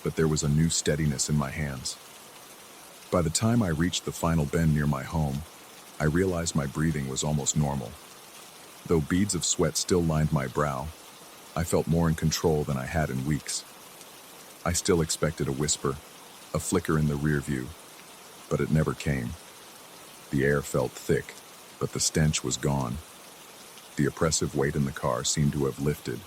but there was a new steadiness in my hands. By the time I reached the final bend near my home, I realized my breathing was almost normal. Though beads of sweat still lined my brow, I felt more in control than I had in weeks. I still expected a whisper, a flicker in the rear view, but it never came. The air felt thick, but the stench was gone. The oppressive weight in the car seemed to have lifted,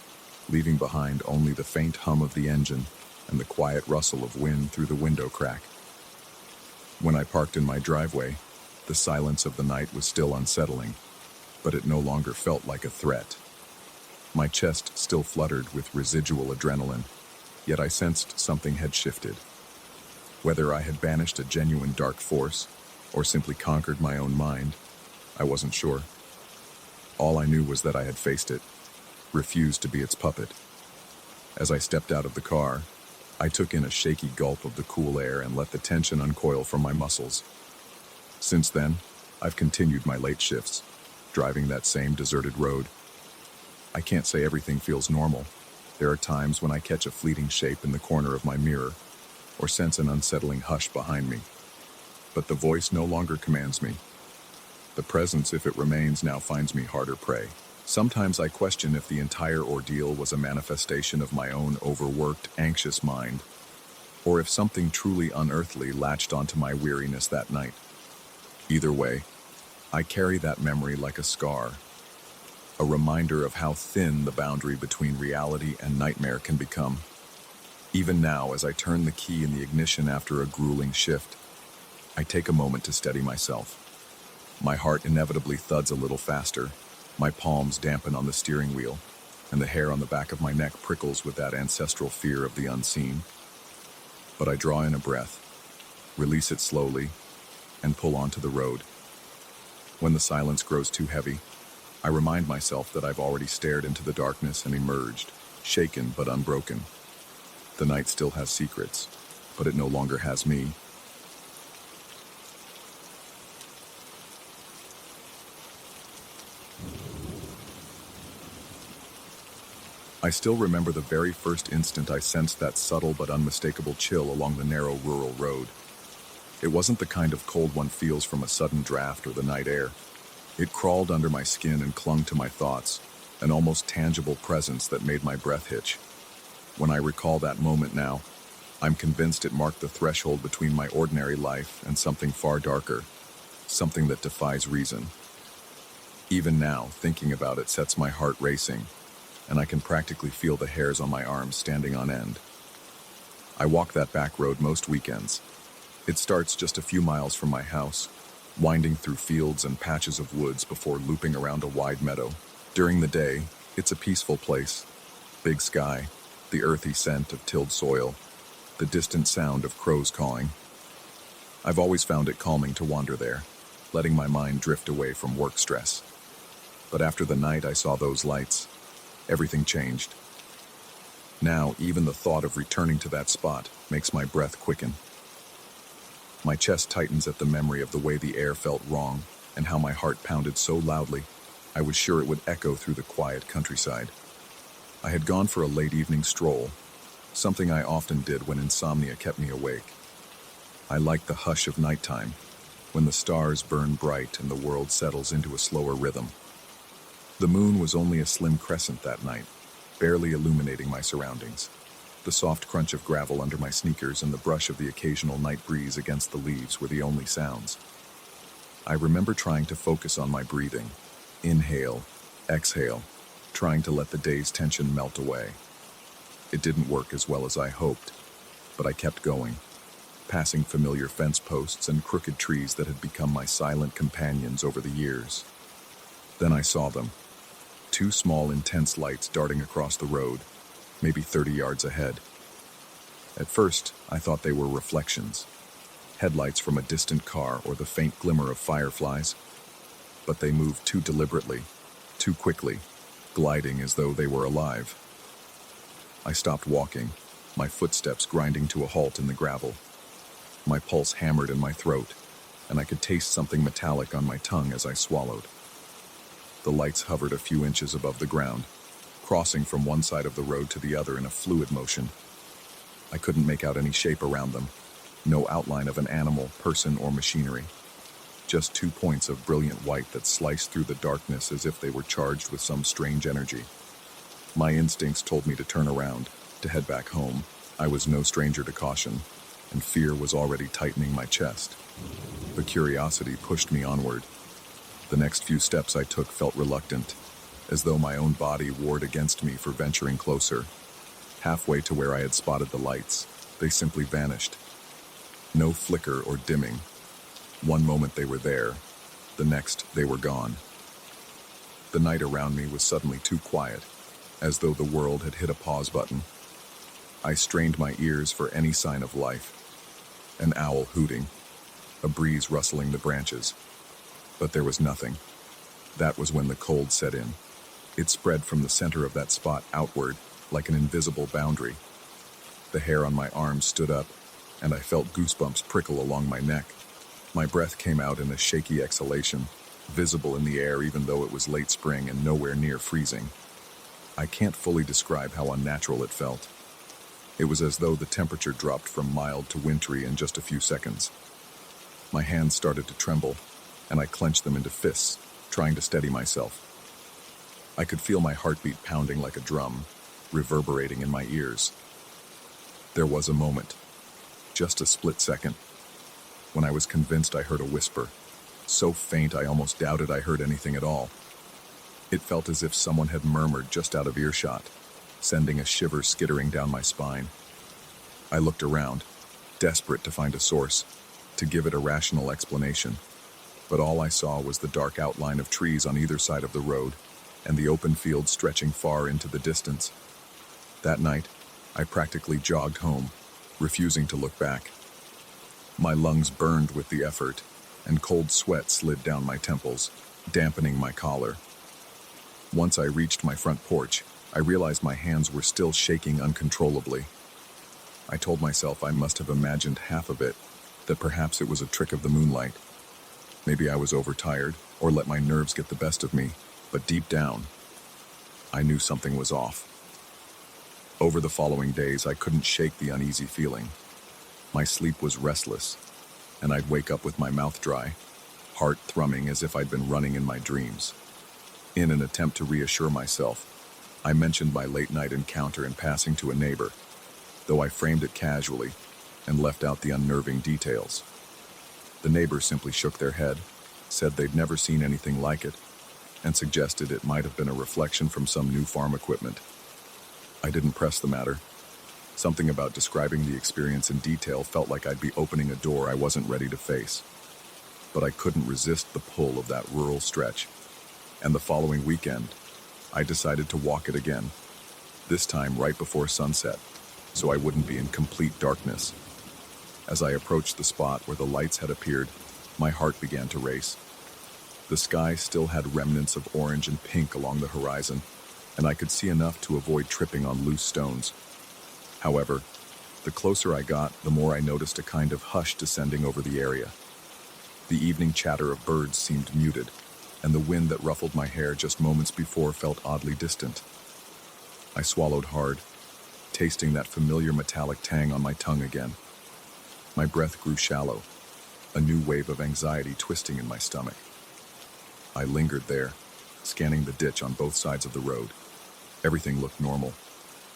leaving behind only the faint hum of the engine and the quiet rustle of wind through the window crack. When I parked in my driveway, the silence of the night was still unsettling, but it no longer felt like a threat. My chest still fluttered with residual adrenaline, yet I sensed something had shifted. Whether I had banished a genuine dark force, or simply conquered my own mind, I wasn't sure. All I knew was that I had faced it, refused to be its puppet. As I stepped out of the car, I took in a shaky gulp of the cool air and let the tension uncoil from my muscles. Since then, I've continued my late shifts, driving that same deserted road. I can't say everything feels normal. There are times when I catch a fleeting shape in the corner of my mirror, or sense an unsettling hush behind me. But the voice no longer commands me. The presence, if it remains, now finds me harder prey. Sometimes I question if the entire ordeal was a manifestation of my own overworked, anxious mind, or if something truly unearthly latched onto my weariness that night. Either way, I carry that memory like a scar, a reminder of how thin the boundary between reality and nightmare can become. Even now, as I turn the key in the ignition after a grueling shift, I take a moment to steady myself. My heart inevitably thuds a little faster, my palms dampen on the steering wheel, and the hair on the back of my neck prickles with that ancestral fear of the unseen. But I draw in a breath, release it slowly, and pull onto the road. When the silence grows too heavy, I remind myself that I've already stared into the darkness and emerged, shaken but unbroken. The night still has secrets, but it no longer has me. I still remember the very first instant I sensed that subtle but unmistakable chill along the narrow rural road. It wasn't the kind of cold one feels from a sudden draft or the night air. It crawled under my skin and clung to my thoughts, an almost tangible presence that made my breath hitch. When I recall that moment now, I'm convinced it marked the threshold between my ordinary life and something far darker, something that defies reason. Even now, thinking about it sets my heart racing, and I can practically feel the hairs on my arms standing on end. I walk that back road most weekends, It starts just a few miles from my house, winding through fields and patches of woods before looping around a wide meadow. During the day, it's a peaceful place. Big sky, the earthy scent of tilled soil, the distant sound of crows cawing. I've always found it calming to wander there, letting my mind drift away from work stress. But after the night I saw those lights, everything changed. Now, even the thought of returning to that spot makes my breath quicken. My chest tightens at the memory of the way the air felt wrong and how my heart pounded so loudly, I was sure it would echo through the quiet countryside. I had gone for a late evening stroll, something I often did when insomnia kept me awake. I liked the hush of nighttime, when the stars burn bright and the world settles into a slower rhythm. The moon was only a slim crescent that night, barely illuminating my surroundings. The soft crunch of gravel under my sneakers and the brush of the occasional night breeze against the leaves were the only sounds. I remember trying to focus on my breathing, inhale, exhale, trying to let the day's tension melt away. It didn't work as well as I hoped, but I kept going, passing familiar fence posts and crooked trees that had become my silent companions over the years. Then I saw them, two small, intense lights darting across the road, maybe 30 yards ahead. At first, I thought they were reflections, headlights from a distant car or the faint glimmer of fireflies. But they moved too deliberately, too quickly, gliding as though they were alive. I stopped walking, my footsteps grinding to a halt in the gravel. My pulse hammered in my throat, and I could taste something metallic on my tongue as I swallowed. The lights hovered a few inches above the ground, crossing from one side of the road to the other in a fluid motion. I couldn't make out any shape around them, no outline of an animal, person, or machinery. Just 2 points of brilliant white that sliced through the darkness as if they were charged with some strange energy. My instincts told me to turn around, to head back home. I was no stranger to caution, and fear was already tightening my chest. But curiosity pushed me onward. The next few steps I took felt reluctant, as though my own body warred against me for venturing closer. Halfway to where I had spotted the lights, they simply vanished. No flicker or dimming. One moment they were there, the next they were gone. The night around me was suddenly too quiet, as though the world had hit a pause button. I strained my ears for any sign of life. An owl hooting, a breeze rustling the branches. But there was nothing. That was when the cold set in. It spread from the center of that spot outward, like an invisible boundary. The hair on my arms stood up, and I felt goosebumps prickle along my neck. My breath came out in a shaky exhalation, visible in the air even though it was late spring and nowhere near freezing. I can't fully describe how unnatural it felt. It was as though the temperature dropped from mild to wintry in just a few seconds. My hands started to tremble, and I clenched them into fists, trying to steady myself. I could feel my heartbeat pounding like a drum, reverberating in my ears. There was a moment, just a split second, when I was convinced I heard a whisper, so faint I almost doubted I heard anything at all. It felt as if someone had murmured just out of earshot, sending a shiver skittering down my spine. I looked around, desperate to find a source, to give it a rational explanation. But all I saw was the dark outline of trees on either side of the road, and the open field stretching far into the distance. That night, I practically jogged home, refusing to look back. My lungs burned with the effort, and cold sweat slid down my temples, dampening my collar. Once I reached my front porch, I realized my hands were still shaking uncontrollably. I told myself I must have imagined half of it, that perhaps it was a trick of the moonlight. Maybe I was overtired, or let my nerves get the best of me, but deep down, I knew something was off. Over the following days, I couldn't shake the uneasy feeling. My sleep was restless, and I'd wake up with my mouth dry, heart thrumming as if I'd been running in my dreams. In an attempt to reassure myself, I mentioned my late-night encounter in passing to a neighbor, though I framed it casually and left out the unnerving details. The neighbor simply shook their head, said they'd never seen anything like it, and suggested it might have been a reflection from some new farm equipment. I didn't press the matter, Something about describing the experience in detail felt like I'd be opening a door I wasn't ready to face. But I couldn't resist the pull of that rural stretch. And the following weekend, I decided to walk it again, this time right before sunset, so I wouldn't be in complete darkness. As I approached the spot where the lights had appeared, my heart began to race. The sky still had remnants of orange and pink along the horizon, and I could see enough to avoid tripping on loose stones. However, the closer I got, the more I noticed a kind of hush descending over the area. The evening chatter of birds seemed muted, and the wind that ruffled my hair just moments before felt oddly distant. I swallowed hard, tasting that familiar metallic tang on my tongue again. My breath grew shallow, a new wave of anxiety twisting in my stomach. I lingered there, scanning the ditch on both sides of the road. Everything looked normal.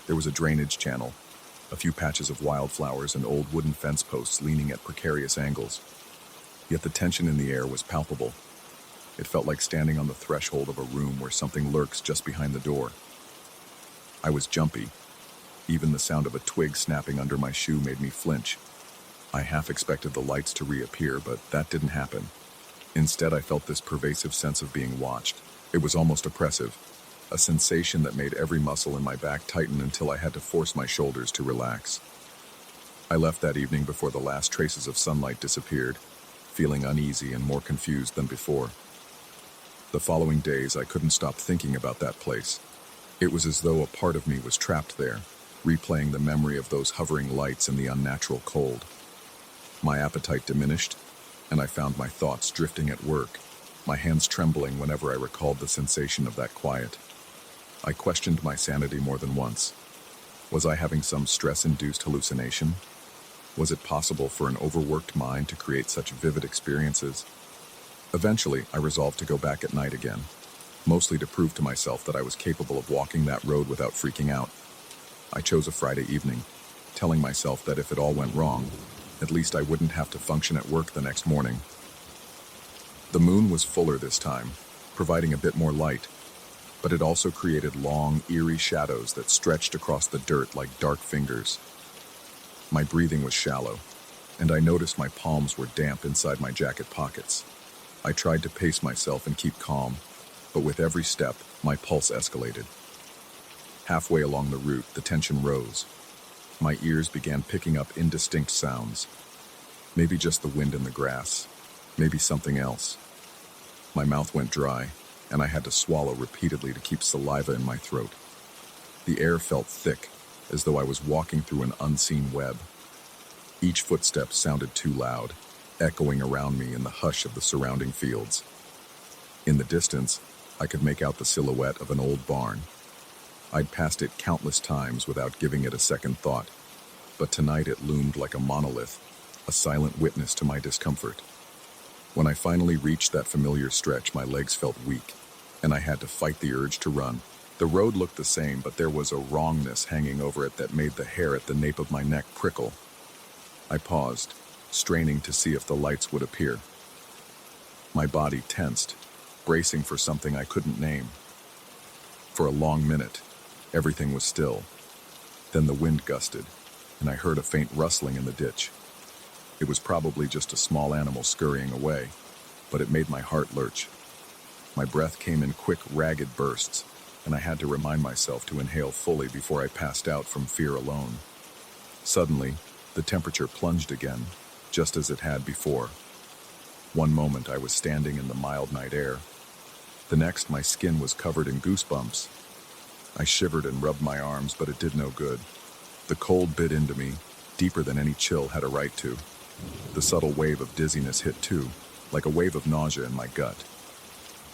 There was a drainage channel, a few patches of wildflowers, and old wooden fence posts leaning at precarious angles. Yet the tension in the air was palpable. It felt like standing on the threshold of a room where something lurks just behind the door. I was jumpy. Even the sound of a twig snapping under my shoe made me flinch. I half expected the lights to reappear, but that didn't happen. Instead, I felt this pervasive sense of being watched. It was almost oppressive, a sensation that made every muscle in my back tighten until I had to force my shoulders to relax. I left that evening before the last traces of sunlight disappeared, feeling uneasy and more confused than before. The following days, I couldn't stop thinking about that place. It was as though a part of me was trapped there, replaying the memory of those hovering lights and the unnatural cold. My appetite diminished, and I found my thoughts drifting at work, my hands trembling whenever I recalled the sensation of that quiet. I questioned my sanity more than once. Was I having some stress-induced hallucination? Was it possible for an overworked mind to create such vivid experiences? Eventually, I resolved to go back at night again, mostly to prove to myself that I was capable of walking that road without freaking out. I chose a Friday evening, telling myself that if it all went wrong, at least I wouldn't have to function at work the next morning. The moon was fuller this time, providing a bit more light, but it also created long, eerie shadows that stretched across the dirt like dark fingers. My breathing was shallow, and I noticed my palms were damp inside my jacket pockets. I tried to pace myself and keep calm, but with every step, my pulse escalated. Halfway along the route, the tension rose. My ears began picking up indistinct sounds. Maybe just the wind in the grass, maybe something else. My mouth went dry, and I had to swallow repeatedly to keep saliva in my throat. The air felt thick, as though I was walking through an unseen web. Each footstep sounded too loud, echoing around me in the hush of the surrounding fields. In the distance, I could make out the silhouette of an old barn. I'd passed it countless times without giving it a second thought, but tonight it loomed like a monolith, a silent witness to my discomfort. When I finally reached that familiar stretch, my legs felt weak, and I had to fight the urge to run. The road looked the same, but there was a wrongness hanging over it that made the hair at the nape of my neck prickle. I paused, straining to see if the lights would appear. My body tensed, bracing for something I couldn't name. For a long minute, everything was still. Then the wind gusted, and I heard a faint rustling in the ditch. It was probably just a small animal scurrying away, but it made my heart lurch. My breath came in quick, ragged bursts, and I had to remind myself to inhale fully before I passed out from fear alone. Suddenly, the temperature plunged again, just as it had before. One moment I was standing in the mild night air. The next, my skin was covered in goosebumps. I shivered and rubbed my arms, but it did no good. The cold bit into me, deeper than any chill had a right to. The subtle wave of dizziness hit too, like a wave of nausea in my gut.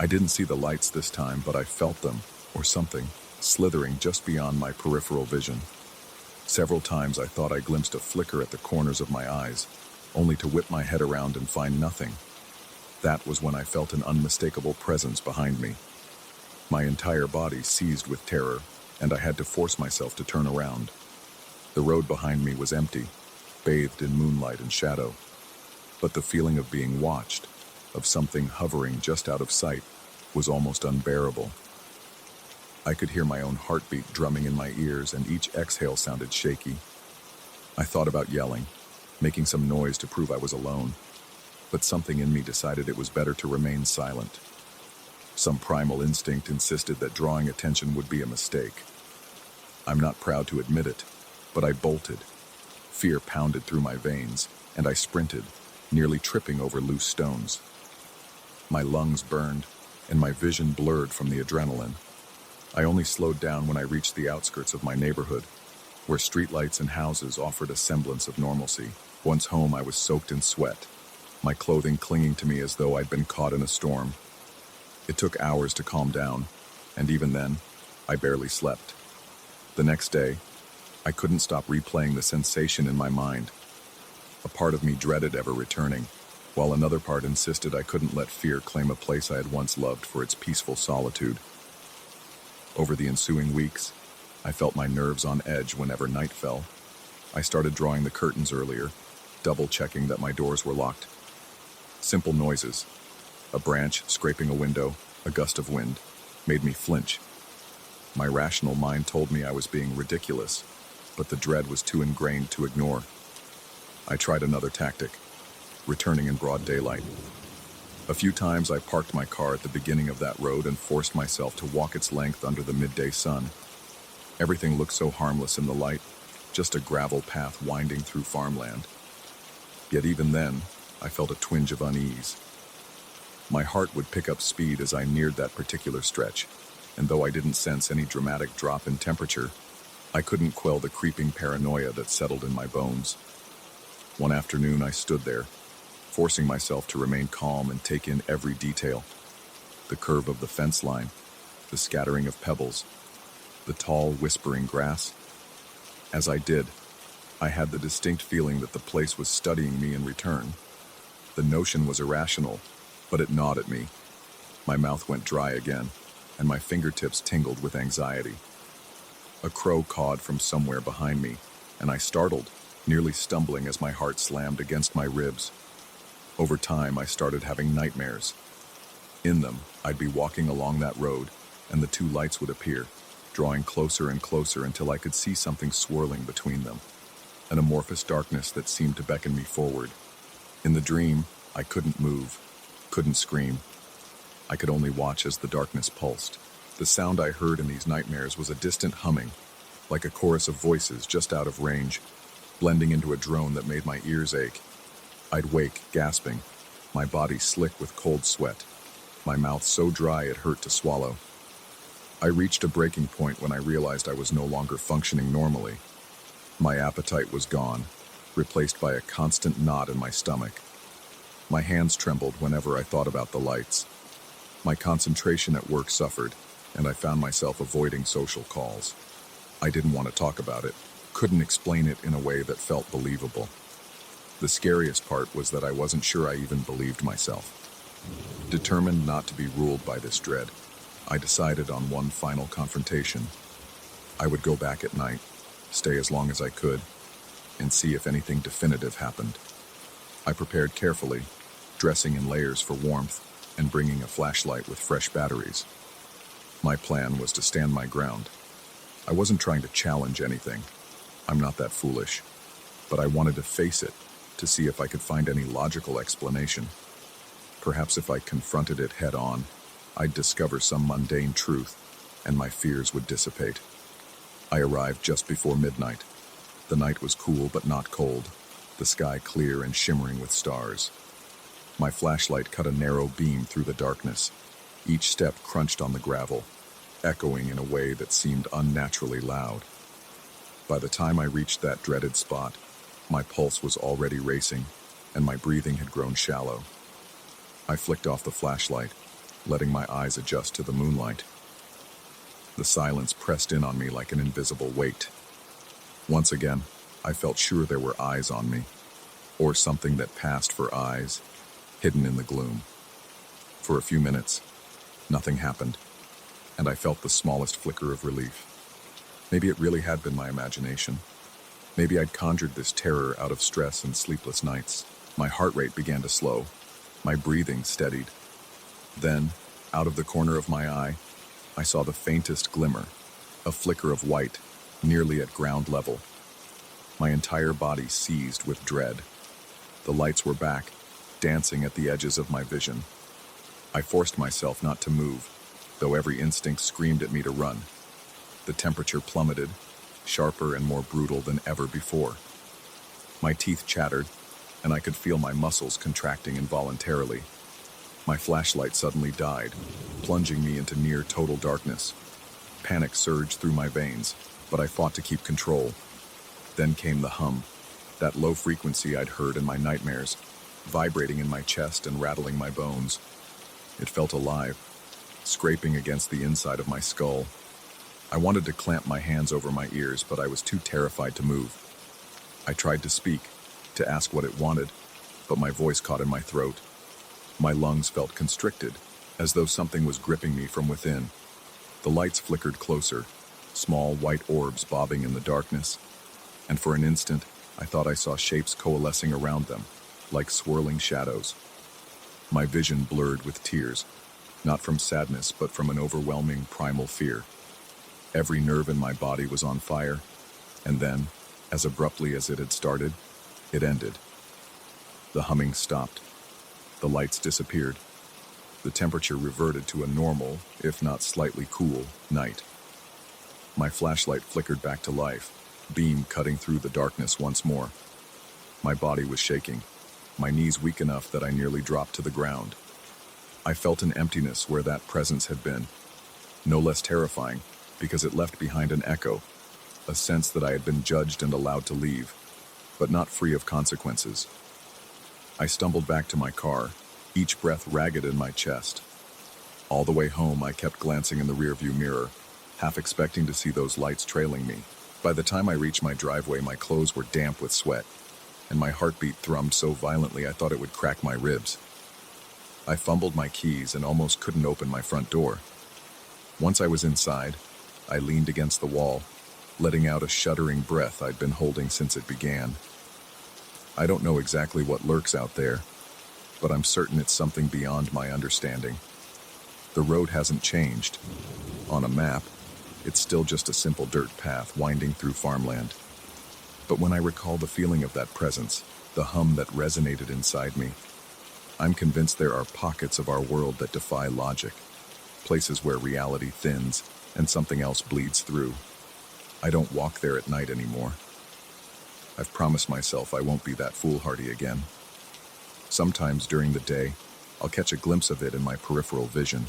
I didn't see the lights this time, but I felt them, or something, slithering just beyond my peripheral vision. Several times I thought I glimpsed a flicker at the corners of my eyes, only to whip my head around and find nothing. That was when I felt an unmistakable presence behind me. My entire body seized with terror, and I had to force myself to turn around. The road behind me was empty, bathed in moonlight and shadow, but the feeling of being watched, of something hovering just out of sight, was almost unbearable. I could hear my own heartbeat drumming in my ears, and each exhale sounded shaky, I thought about yelling, making some noise to prove I was alone, but something in me decided it was better to remain silent. Some primal instinct insisted that drawing attention would be a mistake. I'm not proud to admit it, but I bolted. Fear pounded through my veins, and I sprinted, nearly tripping over loose stones. My lungs burned, and my vision blurred from the adrenaline. I only slowed down when I reached the outskirts of my neighborhood, where streetlights and houses offered a semblance of normalcy. Once home, I was soaked in sweat, my clothing clinging to me as though I'd been caught in a storm. It took hours to calm down, and even then, I barely slept. The next day, I couldn't stop replaying the sensation in my mind. A part of me dreaded ever returning, while another part insisted I couldn't let fear claim a place I had once loved for its peaceful solitude. Over the ensuing weeks, I felt my nerves on edge whenever night fell. I started drawing the curtains earlier, double-checking that my doors were locked. Simple noises, a branch scraping a window, a gust of wind, made me flinch. My rational mind told me I was being ridiculous, but the dread was too ingrained to ignore. I tried another tactic, returning in broad daylight. A few times I parked my car at the beginning of that road and forced myself to walk its length under the midday sun. Everything looked so harmless in the light, just a gravel path winding through farmland. Yet even then, I felt a twinge of unease. My heart would pick up speed as I neared that particular stretch, and though I didn't sense any dramatic drop in temperature, I couldn't quell the creeping paranoia that settled in my bones. One afternoon I stood there, forcing myself to remain calm and take in every detail. The curve of the fence line, the scattering of pebbles, the tall, whispering grass. As I did, I had the distinct feeling that the place was studying me in return. The notion was irrational, but it gnawed at me. My mouth went dry again, and my fingertips tingled with anxiety. A crow cawed from somewhere behind me, and I startled, nearly stumbling as my heart slammed against my ribs. Over time, I started having nightmares. In them, I'd be walking along that road, and the two lights would appear, drawing closer and closer until I could see something swirling between them, an amorphous darkness that seemed to beckon me forward. In the dream, I couldn't move, couldn't scream. I could only watch as the darkness pulsed. The sound I heard in these nightmares was a distant humming, like a chorus of voices just out of range, blending into a drone that made my ears ache. I'd wake, gasping, my body slick with cold sweat, my mouth so dry it hurt to swallow. I reached a breaking point when I realized I was no longer functioning normally. My appetite was gone, replaced by a constant knot in my stomach. My hands trembled whenever I thought about the lights. My concentration at work suffered, and I found myself avoiding social calls. I didn't want to talk about it, couldn't explain it in a way that felt believable. The scariest part was that I wasn't sure I even believed myself. Determined not to be ruled by this dread, I decided on one final confrontation. I would go back at night, stay as long as I could, and see if anything definitive happened. I prepared carefully, dressing in layers for warmth and bringing a flashlight with fresh batteries. My plan was to stand my ground. I wasn't trying to challenge anything. I'm not that foolish. But I wanted to face it, to see if I could find any logical explanation. Perhaps if I confronted it head-on, I'd discover some mundane truth, and my fears would dissipate. I arrived just before midnight. The night was cool but not cold, the sky clear and shimmering with stars. My flashlight cut a narrow beam through the darkness. Each step crunched on the gravel, echoing in a way that seemed unnaturally loud. By the time I reached that dreaded spot, my pulse was already racing, and my breathing had grown shallow. I flicked off the flashlight, letting my eyes adjust to the moonlight. The silence pressed in on me like an invisible weight. Once again, I felt sure there were eyes on me, or something that passed for eyes, hidden in the gloom. For a few minutes, nothing happened, and I felt the smallest flicker of relief. Maybe it really had been my imagination. Maybe I'd conjured this terror out of stress and sleepless nights. My heart rate began to slow. My breathing steadied. Then, out of the corner of my eye, I saw the faintest glimmer, a flicker of white, nearly at ground level. My entire body seized with dread. The lights were back, dancing at the edges of my vision. I forced myself not to move, though every instinct screamed at me to run. The temperature plummeted, sharper and more brutal than ever before. My teeth chattered, and I could feel my muscles contracting involuntarily. My flashlight suddenly died, plunging me into near total darkness. Panic surged through my veins, but I fought to keep control. Then came the hum, that low frequency I'd heard in my nightmares, vibrating in my chest and rattling my bones. It felt alive, scraping against the inside of my skull. I wanted to clamp my hands over my ears, but I was too terrified to move. I tried to speak, to ask what it wanted, but my voice caught in my throat. My lungs felt constricted, as though something was gripping me from within. The lights flickered closer, small white orbs bobbing in the darkness, and for an instant, I thought I saw shapes coalescing around them, like swirling shadows. My vision blurred with tears, not from sadness, but from an overwhelming primal fear. Every nerve in my body was on fire, and then, as abruptly as it had started, it ended. The humming stopped. The lights disappeared. The temperature reverted to a normal, if not slightly cool, night. My flashlight flickered back to life, beam cutting through the darkness once more. My body was shaking, my knees weak enough that I nearly dropped to the ground. I felt an emptiness where that presence had been, no less terrifying because it left behind an echo, a sense that I had been judged and allowed to leave, but not free of consequences. I stumbled back to my car, each breath ragged in my chest. All the way home, I kept glancing in the rearview mirror, half expecting to see those lights trailing me. By the time I reached my driveway, my clothes were damp with sweat, and my heartbeat thrummed so violently I thought it would crack my ribs. I fumbled my keys and almost couldn't open my front door. Once I was inside, I leaned against the wall, letting out a shuddering breath I'd been holding since it began. I don't know exactly what lurks out there, but I'm certain it's something beyond my understanding. The road hasn't changed. On a map, it's still just a simple dirt path winding through farmland. But when I recall the feeling of that presence, the hum that resonated inside me, I'm convinced there are pockets of our world that defy logic, places where reality thins and something else bleeds through. I don't walk there at night anymore. I've promised myself I won't be that foolhardy again. Sometimes during the day, I'll catch a glimpse of it in my peripheral vision.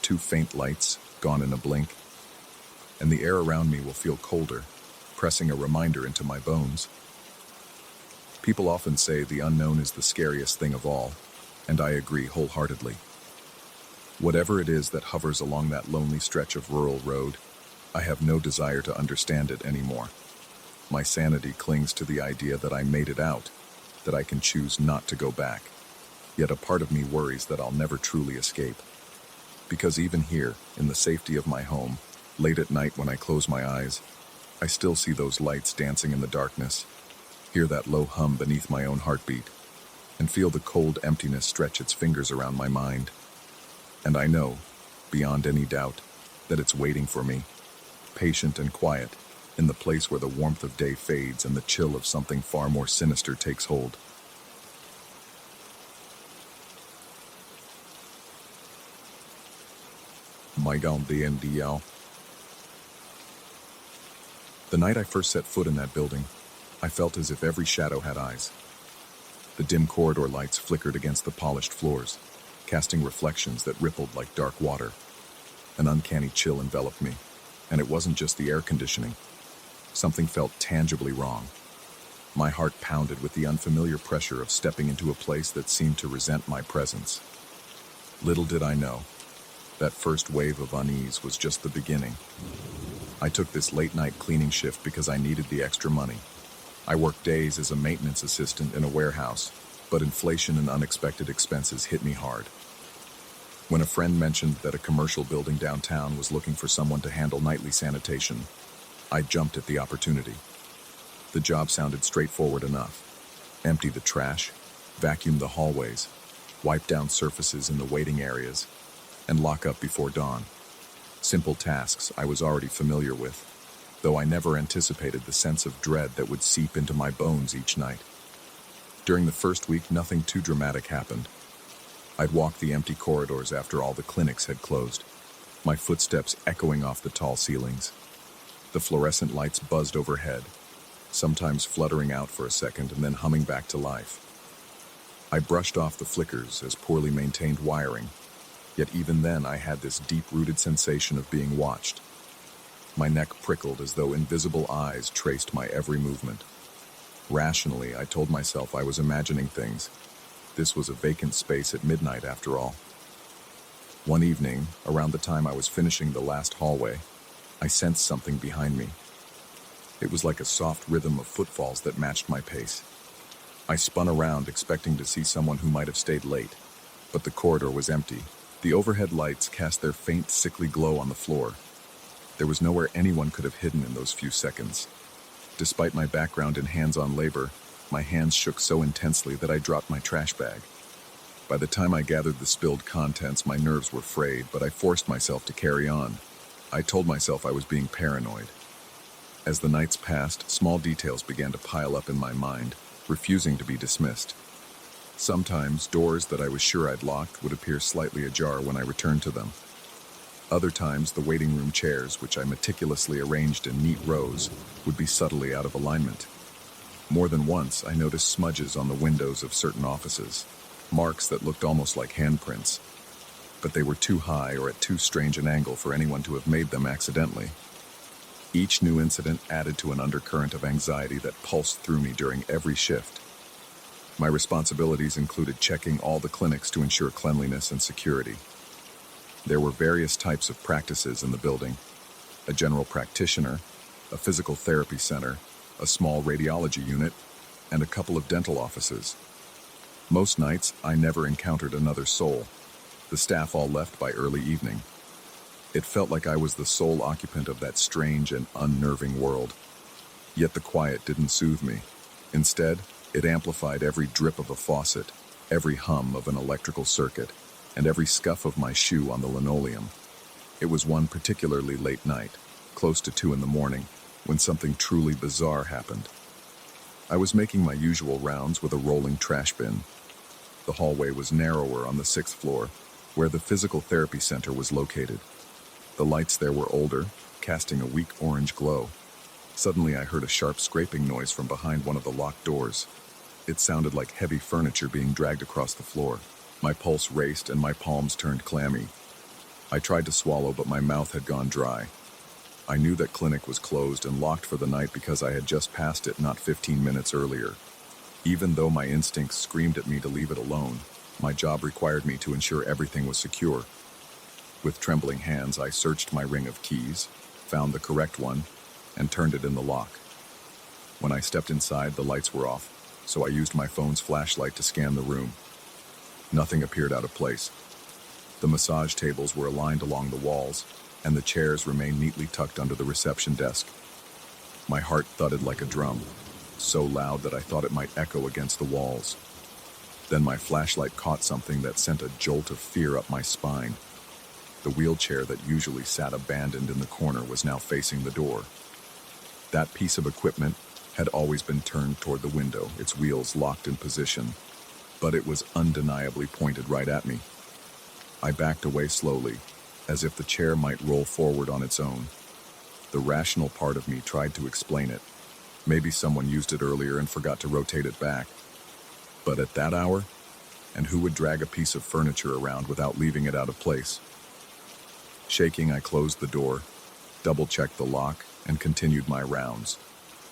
2 faint lights, gone in a blink, and the air around me will feel colder, pressing a reminder into my bones. People often say the unknown is the scariest thing of all, and I agree wholeheartedly. Whatever it is that hovers along that lonely stretch of rural road, I have no desire to understand it anymore. My sanity clings to the idea that I made it out, that I can choose not to go back. Yet a part of me worries that I'll never truly escape. Because even here, in the safety of my home, late at night when I close my eyes, I still see those lights dancing in the darkness, hear that low hum beneath my own heartbeat, and feel the cold emptiness stretch its fingers around my mind. And I know, beyond any doubt, that it's waiting for me, patient and quiet, in the place where the warmth of day fades and the chill of something far more sinister takes hold. The night I first set foot in that building, I felt as if every shadow had eyes. The dim corridor lights flickered against the polished floors, casting reflections that rippled like dark water. An uncanny chill enveloped me, and it wasn't just the air conditioning. Something felt tangibly wrong. My heart pounded with the unfamiliar pressure of stepping into a place that seemed to resent my presence. Little did I know, that first wave of unease was just the beginning. I took this late-night cleaning shift because I needed the extra money. I worked days as a maintenance assistant in a warehouse, but inflation and unexpected expenses hit me hard. When a friend mentioned that a commercial building downtown was looking for someone to handle nightly sanitation, I jumped at the opportunity. The job sounded straightforward enough. Empty the trash, vacuum the hallways, wipe down surfaces in the waiting areas, and lock up before dawn. Simple tasks I was already familiar with. though I never anticipated the sense of dread that would seep into my bones each night. During the first week, nothing too dramatic happened. I'd walk the empty corridors after all the clinics had closed, my footsteps echoing off the tall ceilings. The fluorescent lights buzzed overhead, sometimes fluttering out for a second and then humming back to life. I brushed off the flickers as poorly maintained wiring, yet even then I had this deep-rooted sensation of being watched. My neck prickled as though invisible eyes traced my every movement. Rationally, I told myself I was imagining things. This was a vacant space at midnight, after all. One evening, around the time I was finishing the last hallway, I sensed something behind me. It was like a soft rhythm of footfalls that matched my pace. I spun around, expecting to see someone who might have stayed late, but the corridor was empty. The overhead lights cast their faint, sickly glow on the floor. There was nowhere anyone could have hidden in those few seconds. Despite my background in hands-on labor, my hands shook so intensely that I dropped my trash bag. By the time I gathered the spilled contents, my nerves were frayed, but I forced myself to carry on. I told myself I was being paranoid. As the nights passed, small details began to pile up in my mind, refusing to be dismissed. Sometimes, doors that I was sure I'd locked would appear slightly ajar when I returned to them. Other times, the waiting room chairs, which I meticulously arranged in neat rows, would be subtly out of alignment. More than once, I noticed smudges on the windows of certain offices, marks that looked almost like handprints, but they were too high or at too strange an angle for anyone to have made them accidentally. Each new incident added to an undercurrent of anxiety that pulsed through me during every shift. My responsibilities included checking all the clinics to ensure cleanliness and security. There were various types of practices in the building: a general practitioner, a physical therapy center, a small radiology unit, and a couple of dental offices. Most nights, I never encountered another soul. The staff all left by early evening. It felt like I was the sole occupant of that strange and unnerving world. Yet the quiet didn't soothe me. Instead, it amplified every drip of a faucet, every hum of an electrical circuit, and every scuff of my shoe on the linoleum. It was one particularly late night, close to 2 in the morning, when something truly bizarre happened. I was making my usual rounds with a rolling trash bin. The hallway was narrower on the 6th floor, where the physical therapy center was located. The lights there were older, casting a weak orange glow. Suddenly I heard a sharp scraping noise from behind one of the locked doors. It sounded like heavy furniture being dragged across the floor. My pulse raced and my palms turned clammy. I tried to swallow, but my mouth had gone dry. I knew that clinic was closed and locked for the night because I had just passed it not 15 minutes earlier. Even though my instincts screamed at me to leave it alone, my job required me to ensure everything was secure. With trembling hands, I searched my ring of keys, found the correct one, and turned it in the lock. When I stepped inside, the lights were off, so I used my phone's flashlight to scan the room. Nothing appeared out of place. The massage tables were aligned along the walls, and the chairs remained neatly tucked under the reception desk. My heart thudded like a drum, so loud that I thought it might echo against the walls. Then my flashlight caught something that sent a jolt of fear up my spine. The wheelchair that usually sat abandoned in the corner was now facing the door. That piece of equipment had always been turned toward the window, its wheels locked in position, but it was undeniably pointed right at me. I backed away slowly, as if the chair might roll forward on its own. The rational part of me tried to explain it. Maybe someone used it earlier and forgot to rotate it back. But at that hour? And who would drag a piece of furniture around without leaving it out of place? Shaking, I closed the door, double-checked the lock, and continued my rounds,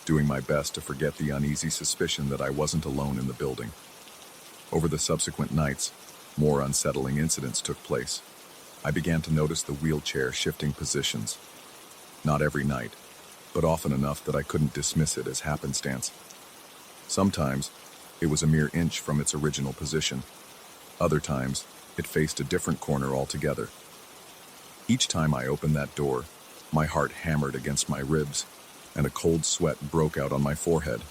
doing my best to forget the uneasy suspicion that I wasn't alone in the building. Over the subsequent nights, more unsettling incidents took place. I began to notice the wheelchair shifting positions. Not every night, but often enough that I couldn't dismiss it as happenstance. Sometimes, it was a mere inch from its original position. Other times, it faced a different corner altogether. Each time I opened that door, my heart hammered against my ribs, and a cold sweat broke out on my forehead.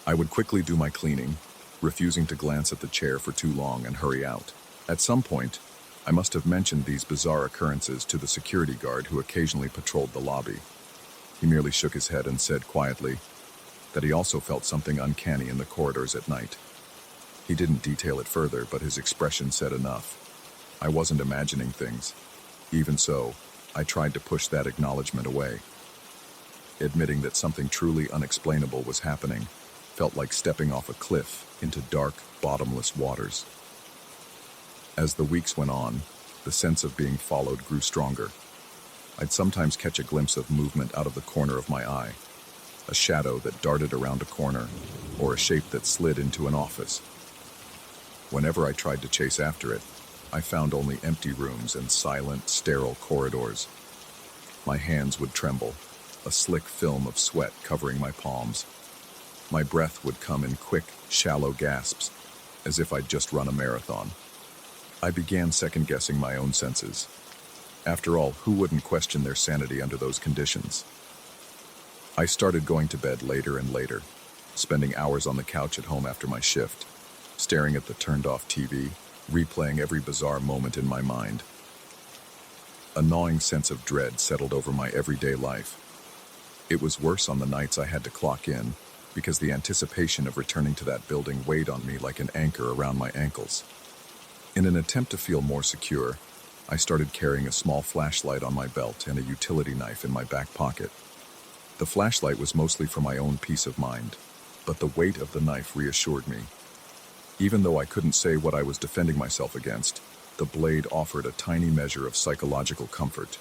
I would quickly do my cleaning, refusing to glance at the chair for too long, and hurry out. At some point, I must have mentioned these bizarre occurrences to the security guard who occasionally patrolled the lobby. He merely shook his head and said quietly that he also felt something uncanny in the corridors at night. He didn't detail it further, but his expression said enough. I wasn't imagining things. Even so, I tried to push that acknowledgement away. Admitting that something truly unexplainable was happening felt like stepping off a cliff into dark, bottomless waters. As the weeks went on, the sense of being followed grew stronger. I'd sometimes catch a glimpse of movement out of the corner of my eye, a shadow that darted around a corner, or a shape that slid into an office. Whenever I tried to chase after it, I found only empty rooms and silent, sterile corridors. My hands would tremble, a slick film of sweat covering my palms. My breath would come in quick, shallow gasps, as if I'd just run a marathon. I began second-guessing my own senses. After all, who wouldn't question their sanity under those conditions? I started going to bed later and later, spending hours on the couch at home after my shift, staring at the turned-off TV, replaying every bizarre moment in my mind. A gnawing sense of dread settled over my everyday life. It was worse on the nights I had to clock in, because the anticipation of returning to that building weighed on me like an anchor around my ankles. In an attempt to feel more secure, I started carrying a small flashlight on my belt and a utility knife in my back pocket. The flashlight was mostly for my own peace of mind, but the weight of the knife reassured me. Even though I couldn't say what I was defending myself against, the blade offered a tiny measure of psychological comfort.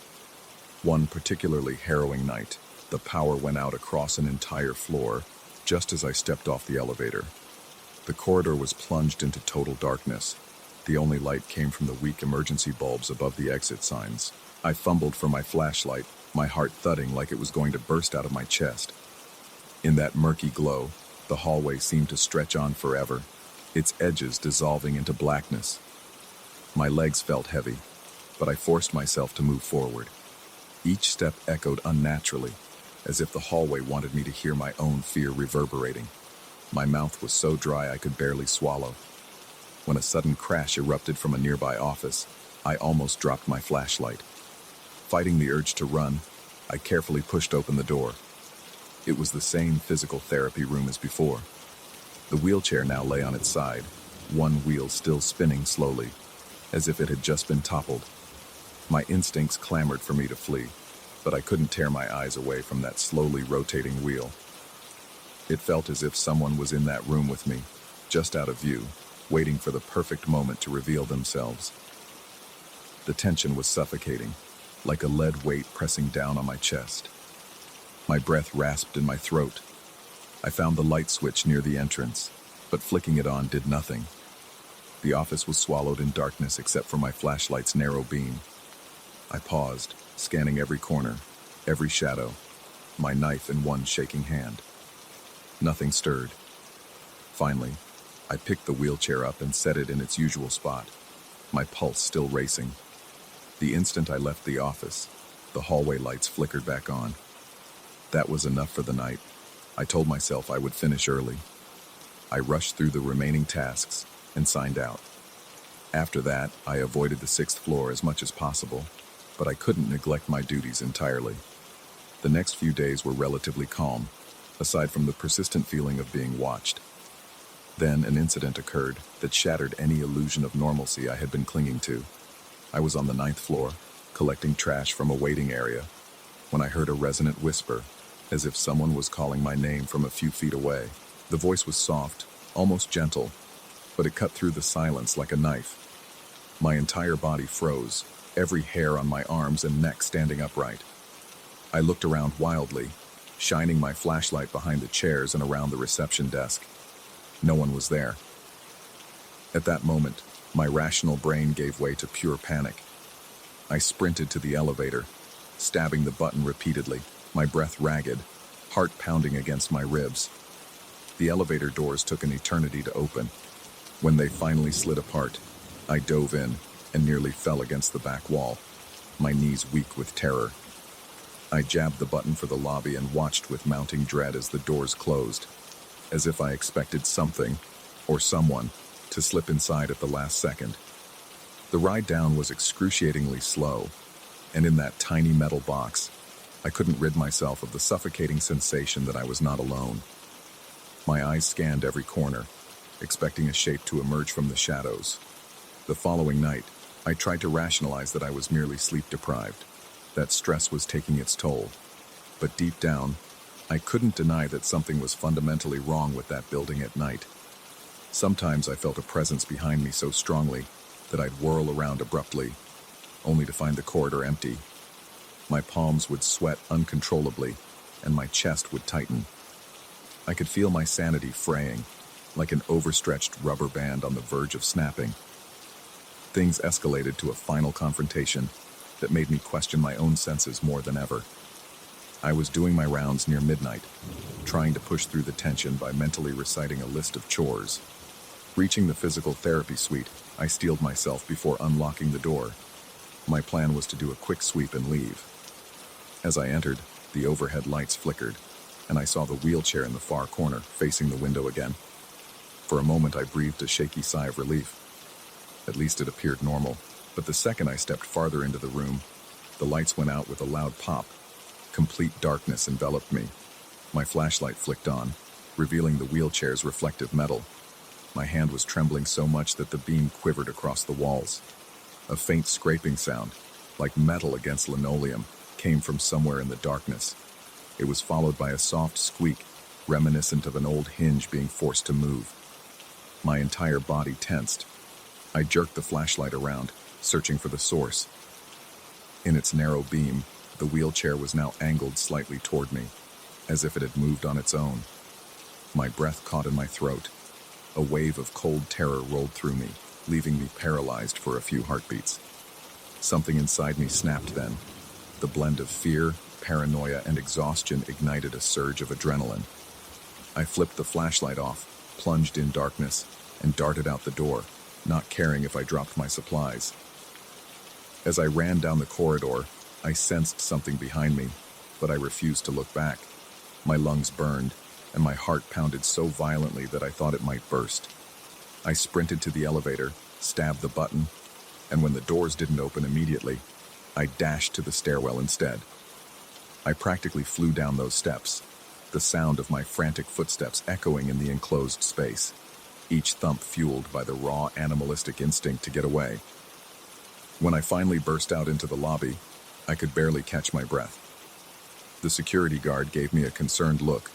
One particularly harrowing night, the power went out across an entire floor just as I stepped off the elevator. The corridor was plunged into total darkness. The only light came from the weak emergency bulbs above the exit signs. I fumbled for my flashlight, my heart thudding like it was going to burst out of my chest. In that murky glow, the hallway seemed to stretch on forever, its edges dissolving into blackness. My legs felt heavy, but I forced myself to move forward. Each step echoed unnaturally, as if the hallway wanted me to hear my own fear reverberating. My mouth was so dry I could barely swallow. When a sudden crash erupted from a nearby office, I almost dropped my flashlight. Fighting the urge to run, I carefully pushed open the door. It was the same physical therapy room as before. The wheelchair now lay on its side, one wheel still spinning slowly, as if it had just been toppled. My instincts clamored for me to flee, but I couldn't tear my eyes away from that slowly rotating wheel. It felt as if someone was in that room with me, just out of view, waiting for the perfect moment to reveal themselves. The tension was suffocating, like a lead weight pressing down on my chest. My breath rasped in my throat. I found the light switch near the entrance, but flicking it on did nothing. The office was swallowed in darkness except for my flashlight's narrow beam. I paused, scanning every corner, every shadow, my knife in one shaking hand. Nothing stirred. Finally, I picked the wheelchair up and set it in its usual spot, my pulse still racing. The instant I left the office, the hallway lights flickered back on. That was enough for the night. I told myself I would finish early. I rushed through the remaining tasks and signed out. After that, I avoided the 6th floor as much as possible, but I couldn't neglect my duties entirely. The next few days were relatively calm, aside from the persistent feeling of being watched. Then an incident occurred that shattered any illusion of normalcy I had been clinging to. I was on the 9th floor, collecting trash from a waiting area, when I heard a resonant whisper, as if someone was calling my name from a few feet away. The voice was soft, almost gentle, but it cut through the silence like a knife. My entire body froze, every hair on my arms and neck standing upright. I looked around wildly, shining my flashlight behind the chairs and around the reception desk. No one was there. At that moment, my rational brain gave way to pure panic. I sprinted to the elevator, stabbing the button repeatedly, my breath ragged, heart pounding against my ribs. The elevator doors took an eternity to open. When they finally slid apart, I dove in and nearly fell against the back wall, my knees weak with terror. I jabbed the button for the lobby and watched with mounting dread as the doors closed, as if I expected something, or someone, to slip inside at the last second. The ride down was excruciatingly slow, and in that tiny metal box, I couldn't rid myself of the suffocating sensation that I was not alone. My eyes scanned every corner, expecting a shape to emerge from the shadows. The following night, I tried to rationalize that I was merely sleep-deprived, that stress was taking its toll. But deep down, I couldn't deny that something was fundamentally wrong with that building at night. Sometimes I felt a presence behind me so strongly that I'd whirl around abruptly, only to find the corridor empty. My palms would sweat uncontrollably, and my chest would tighten. I could feel my sanity fraying, like an overstretched rubber band on the verge of snapping. Things escalated to a final confrontation that made me question my own senses more than ever. I was doing my rounds near midnight, trying to push through the tension by mentally reciting a list of chores. Reaching the physical therapy suite, I steeled myself before unlocking the door. My plan was to do a quick sweep and leave. As I entered, the overhead lights flickered, and I saw the wheelchair in the far corner, facing the window again. For a moment, I breathed a shaky sigh of relief. At least it appeared normal, but the second I stepped farther into the room, the lights went out with a loud pop. Complete darkness enveloped me. My flashlight flicked on, revealing the wheelchair's reflective metal. My hand was trembling so much that the beam quivered across the walls. A faint scraping sound, like metal against linoleum, came from somewhere in the darkness. It was followed by a soft squeak, reminiscent of an old hinge being forced to move. My entire body tensed. I jerked the flashlight around, searching for the source. In its narrow beam, the wheelchair was now angled slightly toward me, as if it had moved on its own. My breath caught in my throat. A wave of cold terror rolled through me, leaving me paralyzed for a few heartbeats. Something inside me snapped then. The blend of fear, paranoia, and exhaustion ignited a surge of adrenaline. I flipped the flashlight off, plunged in darkness, and darted out the door, not caring if I dropped my supplies. As I ran down the corridor, I sensed something behind me, but I refused to look back. My lungs burned, and my heart pounded so violently that I thought it might burst. I sprinted to the elevator, stabbed the button, and when the doors didn't open immediately, I dashed to the stairwell instead. I practically flew down those steps, the sound of my frantic footsteps echoing in the enclosed space, each thump fueled by the raw animalistic instinct to get away. When I finally burst out into the lobby, I could barely catch my breath. The security guard gave me a concerned look,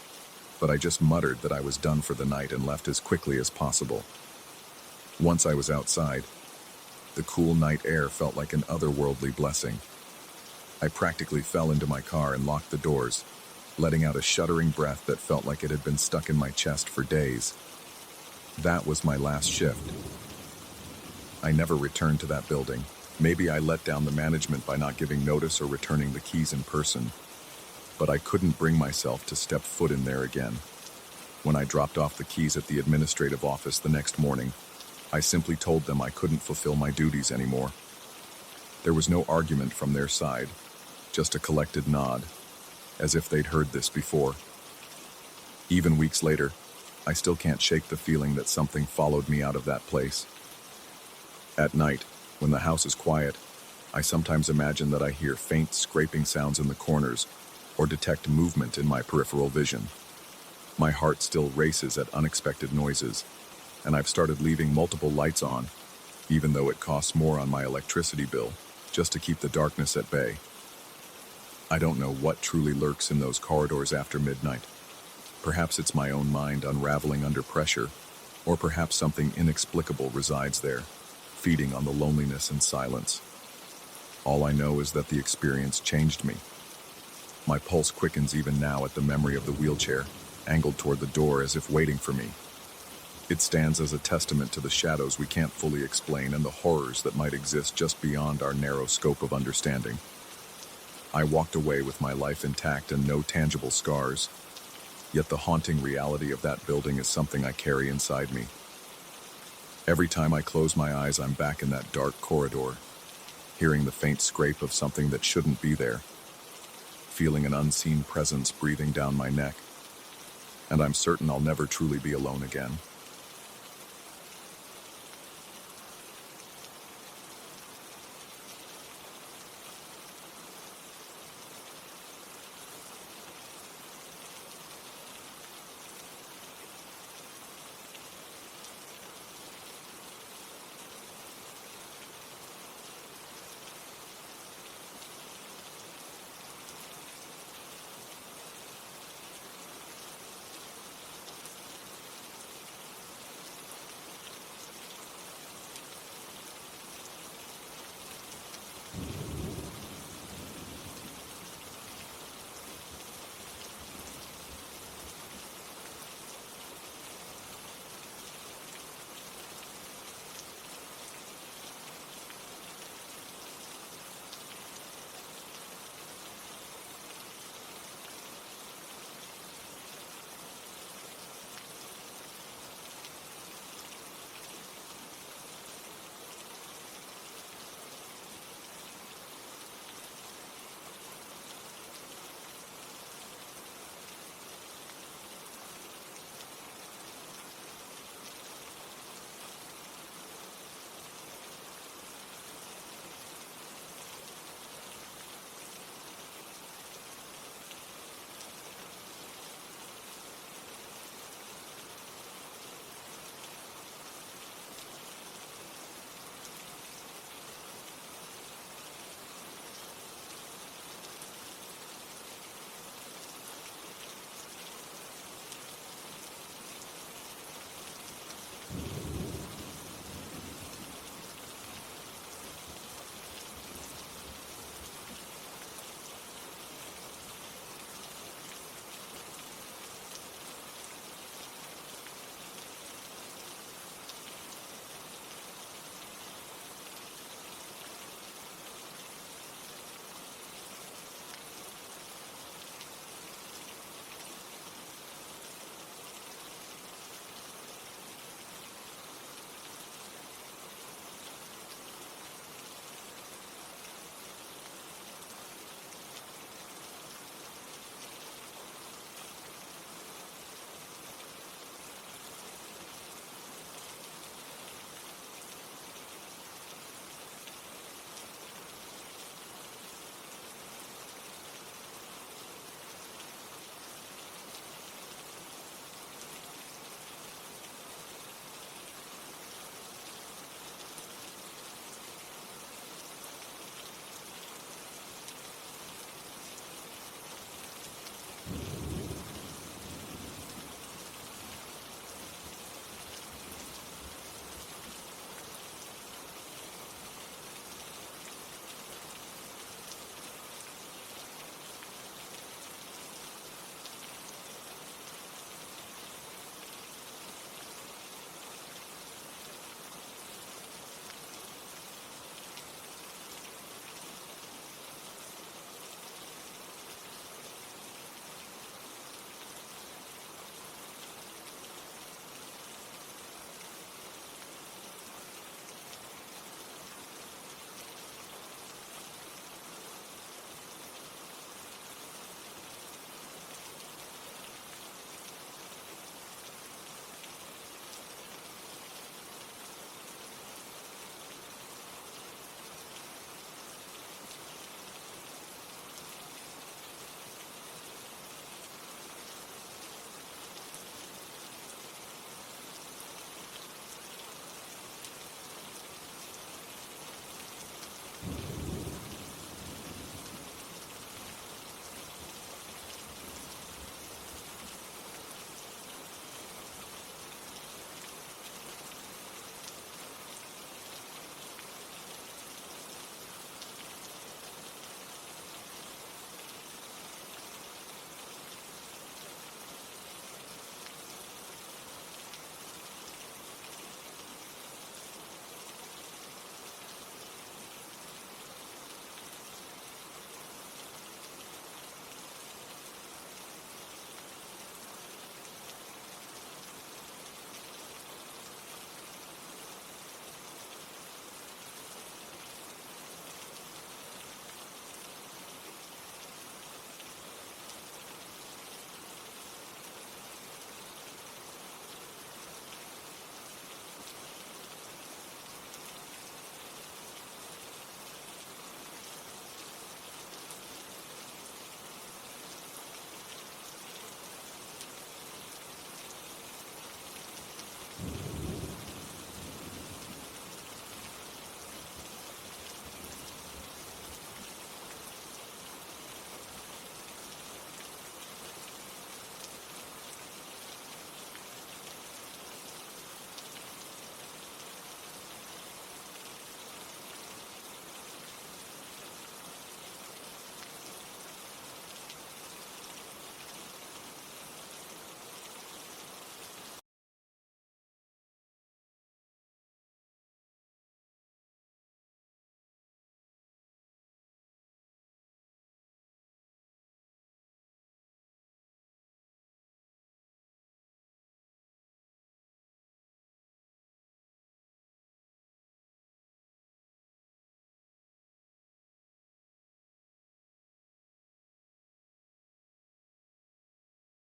but I just muttered that I was done for the night and left as quickly as possible. Once I was outside, the cool night air felt like an otherworldly blessing. I practically fell into my car and locked the doors, letting out a shuddering breath that felt like it had been stuck in my chest for days. That was my last shift. I never returned to that building. Maybe I let down the management by not giving notice or returning the keys in person, but I couldn't bring myself to step foot in there again. When I dropped off the keys at the administrative office the next morning, I simply told them I couldn't fulfill my duties anymore. There was no argument from their side, just a collected nod, as if they'd heard this before. Even weeks later, I still can't shake the feeling that something followed me out of that place. At night, when the house is quiet, I sometimes imagine that I hear faint scraping sounds in the corners or detect movement in my peripheral vision. My heart still races at unexpected noises, and I've started leaving multiple lights on, even though it costs more on my electricity bill, just to keep the darkness at bay. I don't know what truly lurks in those corridors after midnight. Perhaps it's my own mind unraveling under pressure, or perhaps something inexplicable resides there, feeding on the loneliness and silence. All I know is that the experience changed me. My pulse quickens even now at the memory of the wheelchair, angled toward the door as if waiting for me. It stands as a testament to the shadows we can't fully explain and the horrors that might exist just beyond our narrow scope of understanding. I walked away with my life intact and no tangible scars, yet the haunting reality of that building is something I carry inside me. Every time I close my eyes, I'm back in that dark corridor, hearing the faint scrape of something that shouldn't be there, feeling an unseen presence breathing down my neck, and I'm certain I'll never truly be alone again.